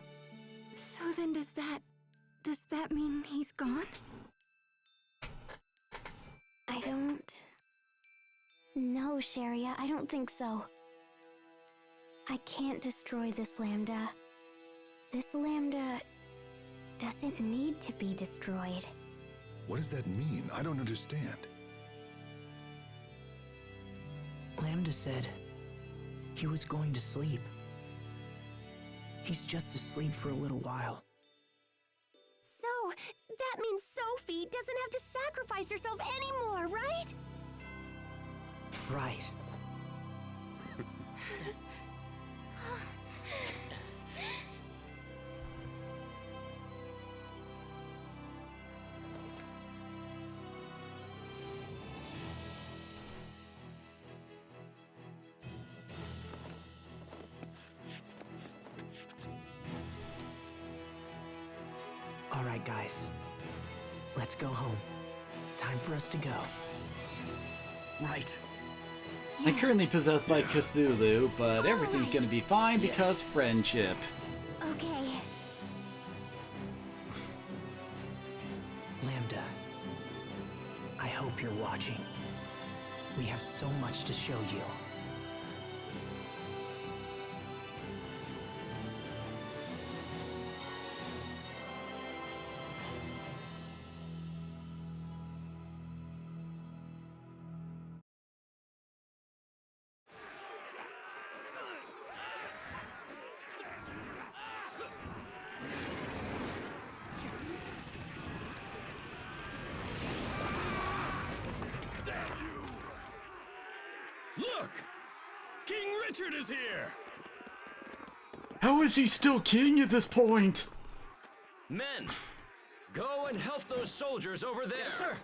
So then does that mean he's gone? I don't... No, Sharia, I don't think so. I can't destroy this Lambda. This Lambda doesn't need to be destroyed. What does that mean? I don't understand. Lambda said he was going to sleep. He's just asleep for a little while. So, that means Sophie doesn't have to sacrifice herself anymore, right? Right. All right, guys. Let's go home. Time for us to go. Right. I'm currently possessed by Cthulhu, but everything's gonna be fine because friendship. Okay. Lambda, I hope you're watching. We have so much to show you. Look! King Richard is here! How is he still king at this point? Men, go and help those soldiers over there. Yes, sir!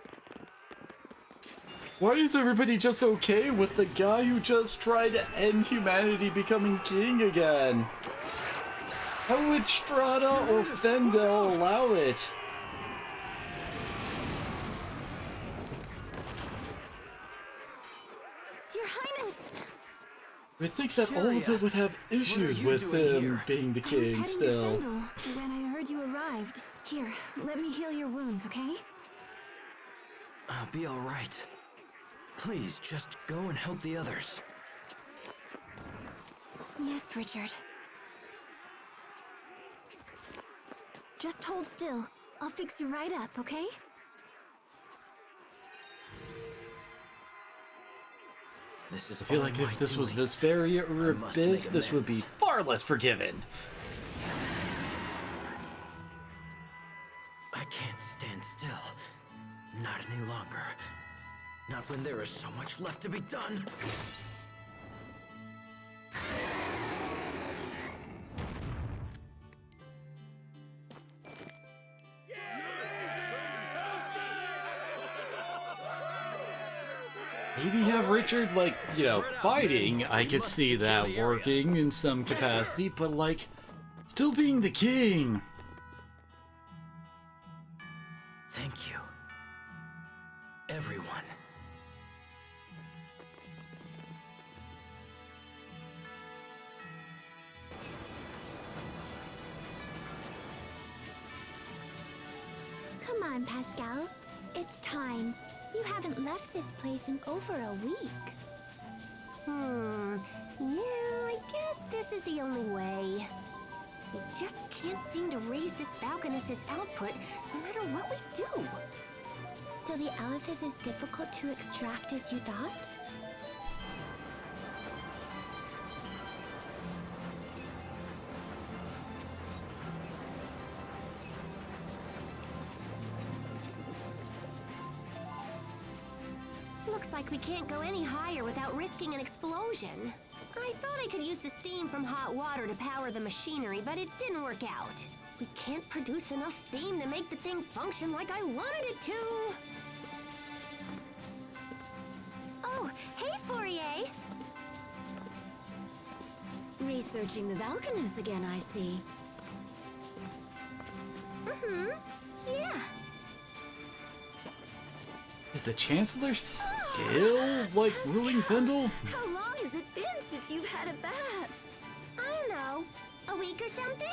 Why is everybody just okay with the guy who just tried to end humanity becoming king again? How would Strata or Fendel allow it? Your Highness! I think that all of them would have issues with him being the king I was still. heading to Fendel when I heard you arrived. Here, let me heal your wounds, okay? I'll be all right. Please, just go and help the others. Yes, Richard. Just hold still. I'll fix you right up, okay? This is I feel like if this was Vesperia or Abyss, this would be far less forgiven. I can't stand still. Not any longer. Not when there is so much left to be done. Maybe have Richard, like, you know, fighting. I could see that working in some capacity, but, like, still being the king. Thank you. Everyone. Come on, Pascal. It's time. You haven't left this place in over a week. Yeah, I guess this is the only way. We just can't seem to raise this Balconus's output no matter what we do. So the Aleph is as difficult to extract as you thought? Looks like we can't go any higher without risking an explosion. I thought I could use the steam from hot water to power the machinery, but it didn't work out. We can't produce enough steam to make the thing function like I wanted it to. Oh, hey, Fourier! Researching the Valkanus again, I see. Mm-hmm. Yeah. Is the Chancellor still, like, ruling Fendel? How long has it been since you've had a bath? I don't know. A week or something?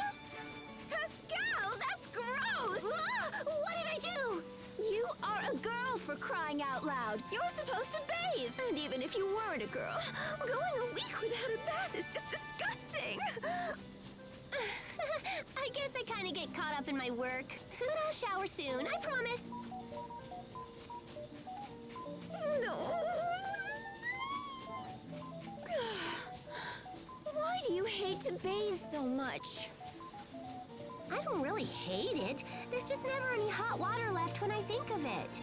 Pascal, that's gross! What did I do? You are a girl, for crying out loud. You're supposed to bathe. And even if you weren't a girl, going a week without a bath is just disgusting. I guess I kind of get caught up in my work. But I'll shower soon, I promise. No. Why do you hate to bathe so much? I don't really hate it. There's just never any hot water left when I think of it.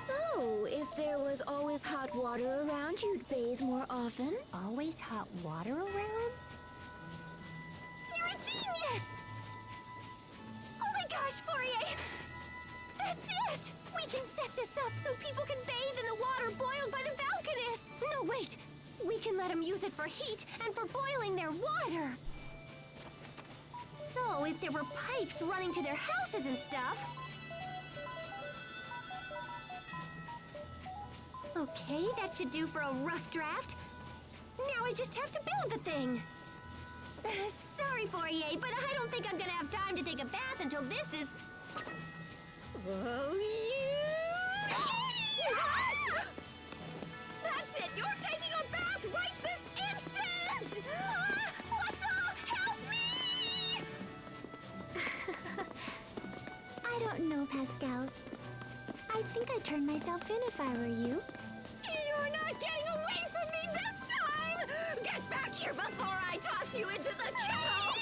So, if there was always hot water around, you'd bathe more often? Always hot water around? You're a genius! Oh my gosh, Fourier! That's it! We can set this up so people can bathe in the water boiled by the Valkanus! No, wait! We can let them use it for heat and for boiling their water! So, if there were pipes running to their houses and stuff... Okay, that should do for a rough draft. Now I just have to build the thing. Sorry, Fourier, but I don't think I'm gonna have time to take a bath until this is... Oh, yeah! What? That's it! You're taking a bath right this instant! What's up? Help me! I don't know, Pascal. I think I'd turn myself in if I were you. You're not getting away from me this time! Get back here before I toss you into the kettle!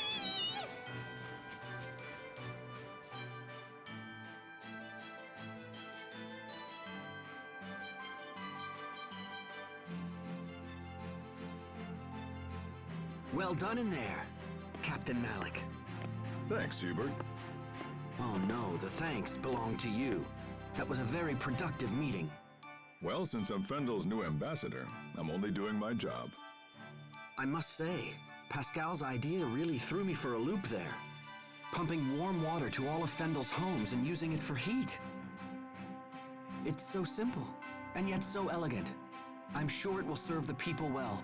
Well done in there, Captain Malik. Thanks, Hubert. Oh no, the thanks belong to you. That was a very productive meeting. Well, since I'm Fendel's new ambassador, I'm only doing my job. I must say, Pascal's idea really threw me for a loop there. Pumping warm water to all of Fendel's homes and using it for heat. It's so simple, and yet so elegant. I'm sure it will serve the people well.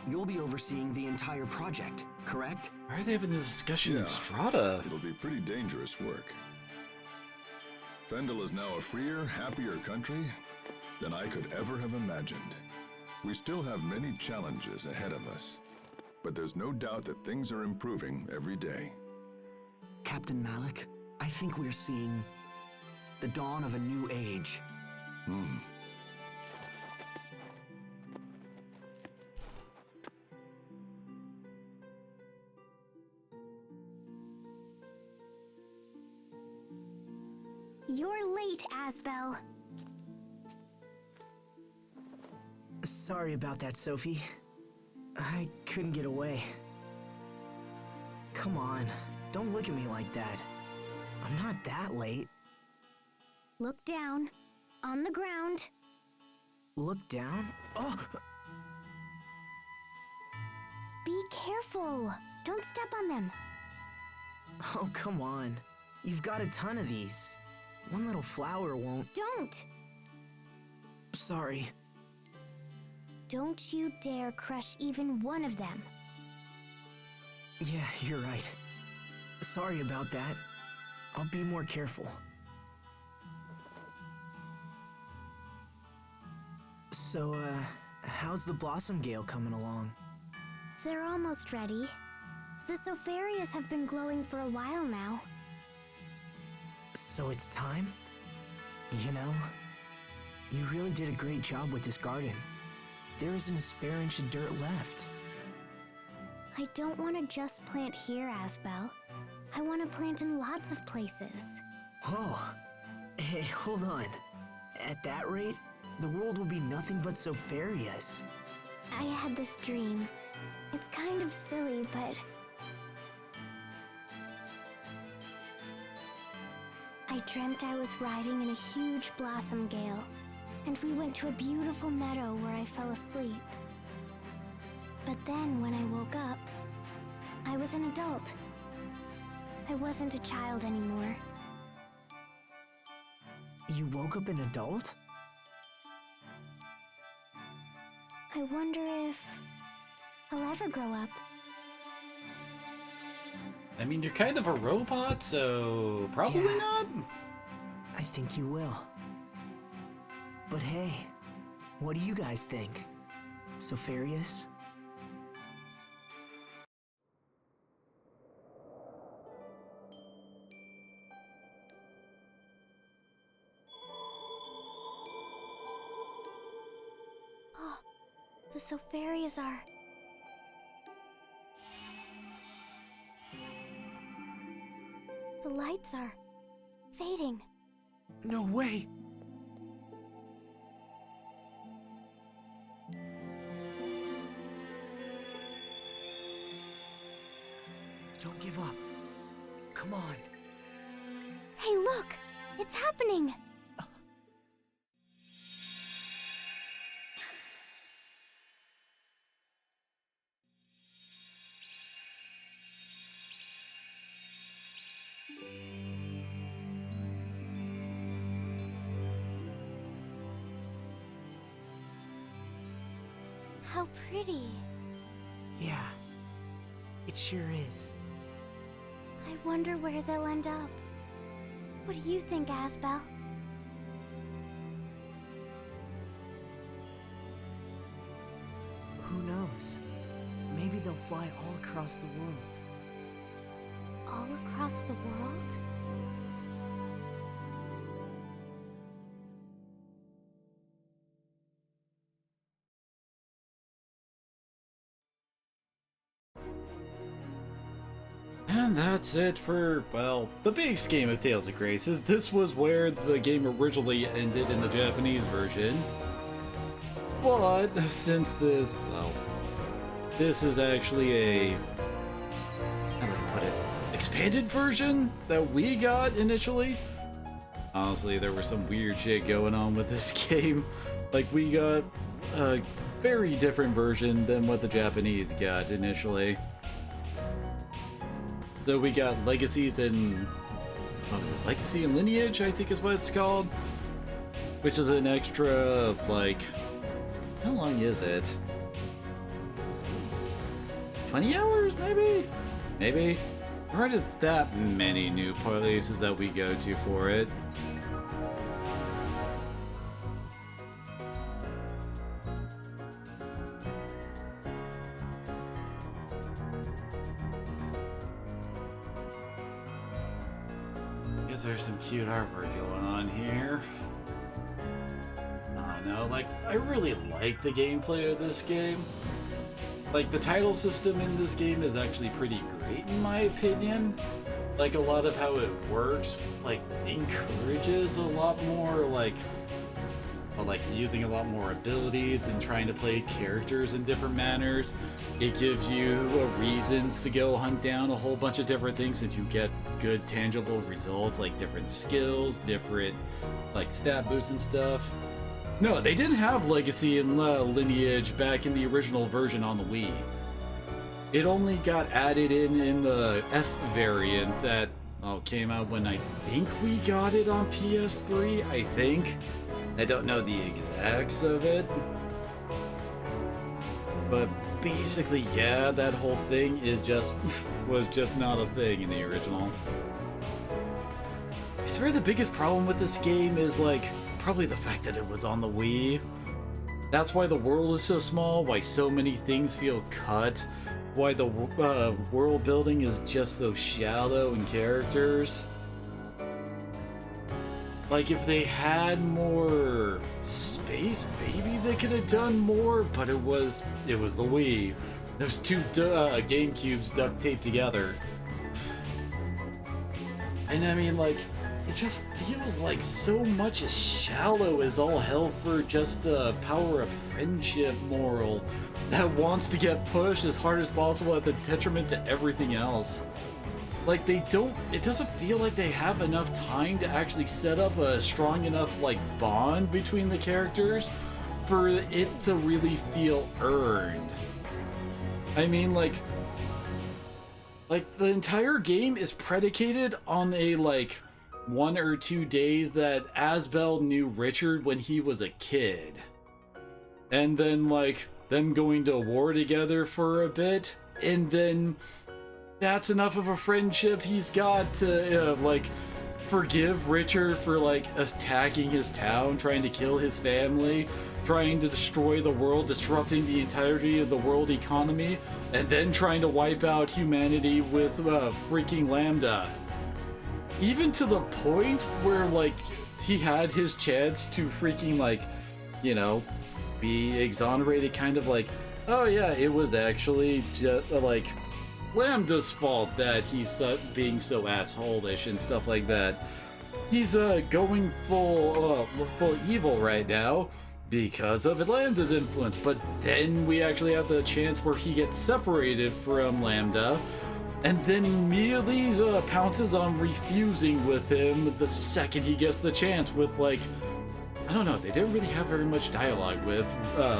You'll be overseeing the entire project, correct? Why are they having this discussion Yeah, in Strata? It'll be pretty dangerous work. Fendel is now a freer, happier country than I could ever have imagined. We still have many challenges ahead of us, but there's no doubt that things are improving every day. Captain Malik, I think we're seeing the dawn of a new age. You're late, Asbel. Sorry about that, Sophie. I couldn't get away. Come on, don't look at me like that. I'm not that late. Look down. On the ground. Look down? Oh! Be careful. Don't step on them. Oh, come on. You've got a ton of these. One little flower won't... Don't! Sorry. Don't you dare crush even one of them. Yeah, you're right. Sorry about that. I'll be more careful. So, how's the Blossom Gale coming along? They're almost ready. The Sopharias have been glowing for a while now. So it's time? You know, you really did a great job with this garden. There isn't a spare inch of dirt left. I don't want to just plant here, Asbel. I want to plant in lots of places. Oh, hey, hold on. At that rate, the world will be nothing but Sofarius. I had this dream. It's kind of silly, but... I dreamt I was riding in a huge blossom gale, and we went to a beautiful meadow where I fell asleep. But then, when I woke up, I was an adult. I wasn't a child anymore. You woke up an adult? I wonder if I'll ever grow up. I mean, you're kind of a robot, so probably Yeah. not. I think you will. But hey, what do you guys think? Sofarius? Oh, the Sofarias are... The lights are fading. No way! Don't give up. Come on. Hey, look! It's happening! How pretty. Yeah, it sure is. I wonder where they'll end up. What do you think, Asbel? Who knows? Maybe they'll fly all across the world. All across the world? And that's it for, well, the base game of Tales of Graces. This was where the game originally ended in the Japanese version. But since this, well, this is actually a, how do I put it, expanded version that we got initially. Honestly, there was some weird shit going on with this game. Like, we got a very different version than what the Japanese got initially. So we got Legacies and Legacy and Lineage, I think is what it's called, which is an extra, like, how long is it? 20 hours, maybe? Maybe? There aren't just that many new places that we go to for it. Guess there's some cute artwork going on here. I know, like, I really like the gameplay of this game. Like, the title system in this game is actually pretty great in my opinion. Like, a lot of how it works, like, encourages a lot more, like using a lot more abilities and trying to play characters in different manners. It gives you reasons to go hunt down a whole bunch of different things and you get good tangible results, like different skills, different, like, stat boosts and stuff. No, they didn't have Legacy and Lineage back in the original version on the Wii. It only got added in the F variant that came out when I think we got it on PS3, I think. I don't know the exacts of it. But basically, yeah, that whole thing is was just not a thing in the original. I swear the biggest problem with this game is, like, probably the fact that it was on the Wii. That's why the world is so small, why so many things feel cut, why the world building is just so shallow in characters. Like, if they had more space, maybe they could have done more, but it was the Wii. There's two GameCubes duct taped together. And I mean, like, it just feels like so much as shallow as all hell for just a power of friendship moral that wants to get pushed as hard as possible at the detriment to everything else. Like, it doesn't feel like they have enough time to actually set up a strong enough, like, bond between the characters for it to really feel earned. I mean, like the entire game is predicated on a, like, 1 or 2 days that Asbel knew Richard when he was a kid. And then, like, them going to war together for a bit, and then that's enough of a friendship he's got to, like, forgive Richard for, like, attacking his town, trying to kill his family, trying to destroy the world, disrupting the entirety of the world economy, and then trying to wipe out humanity with freaking Lambda. Even to the point where, like, he had his chance to freaking, like, you know, be exonerated, kind of like, oh yeah, it was actually just, like, Lambda's fault that he's being so asshole-ish and stuff like that. He's going full evil right now because of Lambda's influence, but then we actually have the chance where he gets separated from Lambda, and then immediately pounces on refusing with him the second he gets the chance with, like, I don't know, they didn't really have very much dialogue with,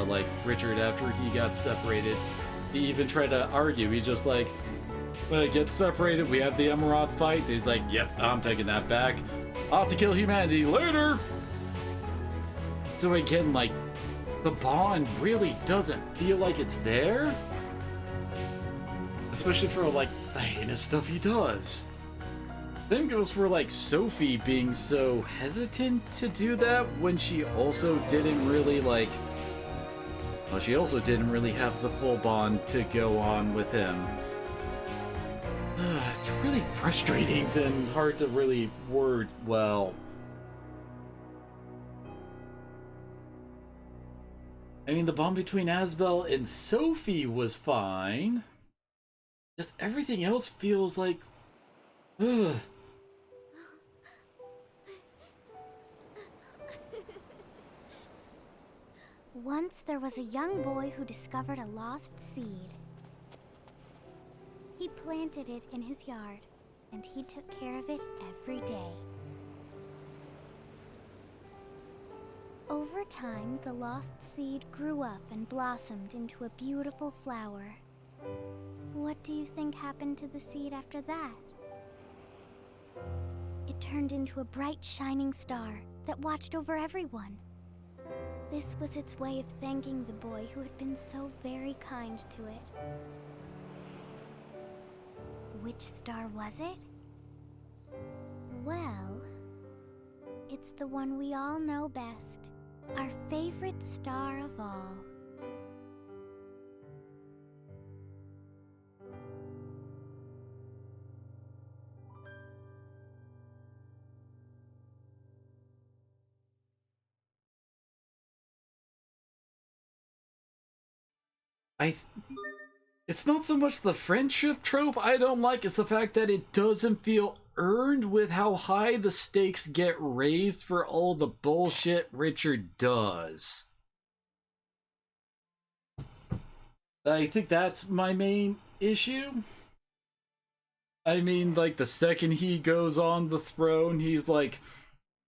like, Richard after he got separated. He even tried to argue. He just, like, gets separated, we have the Emerald fight, he's like, yep, I'm taking that back. I'll have to kill humanity later! So again, like, the bond really doesn't feel like it's there. Especially for, like, the heinous stuff he does. Then goes for, like, Sophie being so hesitant to do that when she also didn't really, like, well, she also didn't really have the full bond to go on with him. It's really frustrating and hard to really word well. I mean, the bond between Asbel and Sophie was fine. Just everything else feels like... Ugh. Once there was a young boy who discovered a lost seed. He planted it in his yard, and he took care of it every day. Over time, the lost seed grew up and blossomed into a beautiful flower. What do you think happened to the seed after that? It turned into a bright, shining star that watched over everyone. This was its way of thanking the boy who had been so very kind to it. Which star was it? Well, it's the one we all know best. Our favorite star of all. It's not so much the friendship trope I don't like, it's the fact that it doesn't feel earned with how high the stakes get raised for all the bullshit Richard does. I think that's my main issue. I mean, like, the second he goes on the throne, he's like,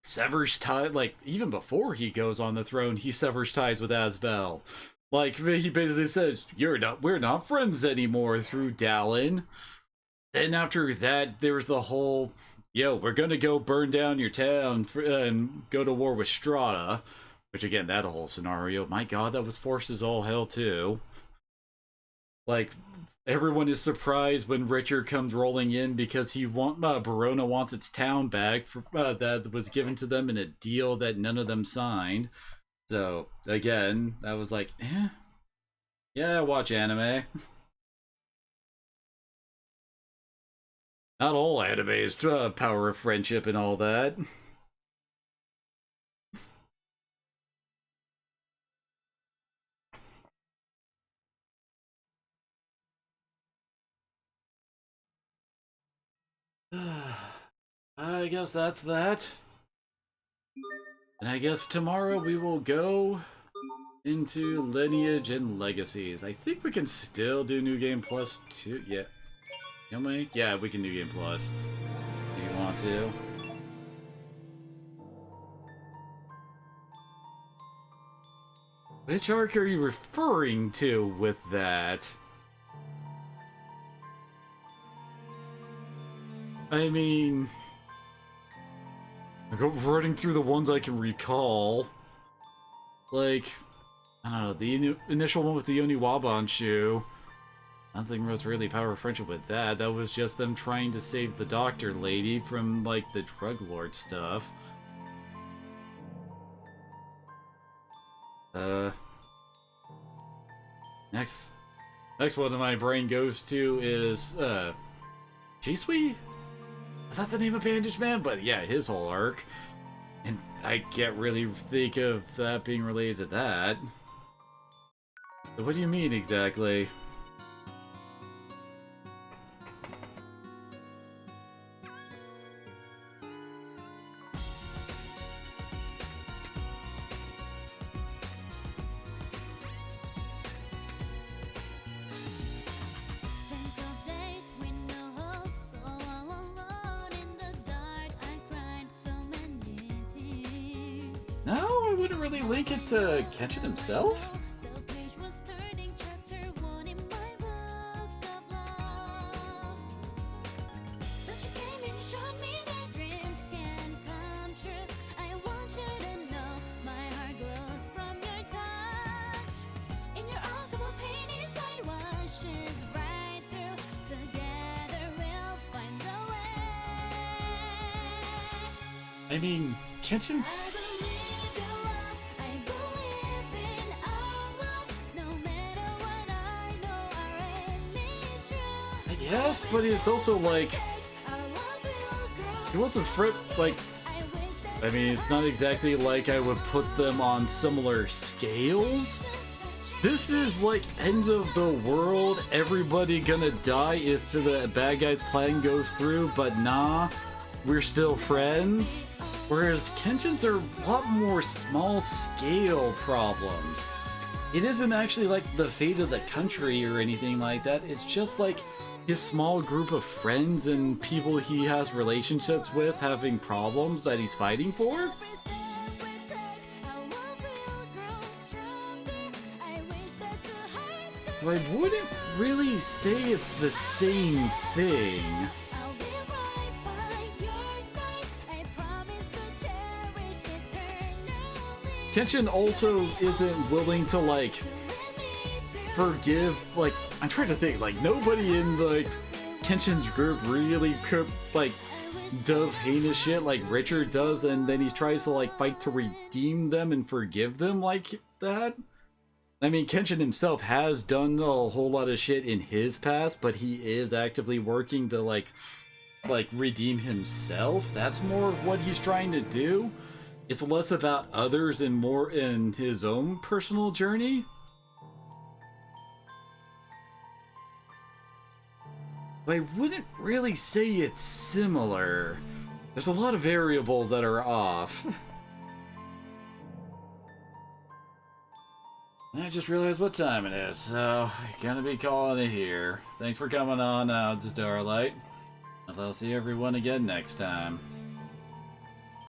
severs ties, like, even before he goes on the throne, he severs ties with Asbel. Like, he basically says, we're not friends anymore through Dallin. Then after that, there's the whole, yo, we're gonna go burn down your town and go to war with Strata. Which, again, that whole scenario, my god, that was forced as all hell, too. Like, everyone is surprised when Richard comes rolling in because Barona wants its town back that was given to them in a deal that none of them signed. So, again, that was like, yeah, watch anime. Not all anime is power of friendship and all that. I guess that's that. And I guess tomorrow we will go into Lineage and Legacies. I think we can still do New Game Plus 2. Yeah. Can we? Yeah, we can New Game Plus. Do you want to? Which arc are you referring to with that? I mean, I go running through the ones I can recall. Like, I don't know, the initial one with the Oniwabanshu. Nothing was really power friendship with that. That was just them trying to save the doctor lady from, like, the drug lord stuff. Next one my brain goes to is, Chisui? Is that the name of Bandage Man? But yeah, his whole arc. And I can't really think of that being related to that. So what do you mean exactly? No, I wouldn't really link it to Kenshin himself. I mean, Kenshin's... Yes, but it's also like... He wasn't like... I mean, it's not exactly like I would put them on similar scales. This is like end of the world, everybody gonna die if the bad guy's plan goes through, but nah, we're still friends. Whereas Kenshin's are a lot more small scale problems. It isn't actually like the fate of the country or anything like that, it's just like his small group of friends and people he has relationships with having problems that he's fighting for. I wouldn't really say it's the same thing. Kenshin also isn't willing to, like, forgive, like, I'm trying to think, like, nobody in, like, Kenshin's group really could, like, does heinous shit like Richard does, and then he tries to, like, fight to redeem them and forgive them like that. I mean, Kenshin himself has done a whole lot of shit in his past, but he is actively working to, like redeem himself. That's more of what he's trying to do. It's less about others and more in his own personal journey. I wouldn't really say it's similar. There's a lot of variables that are off. I just realized what time it is, so I'm gonna be calling it here. Thanks for coming on out to Starlight. I'll see everyone again next time.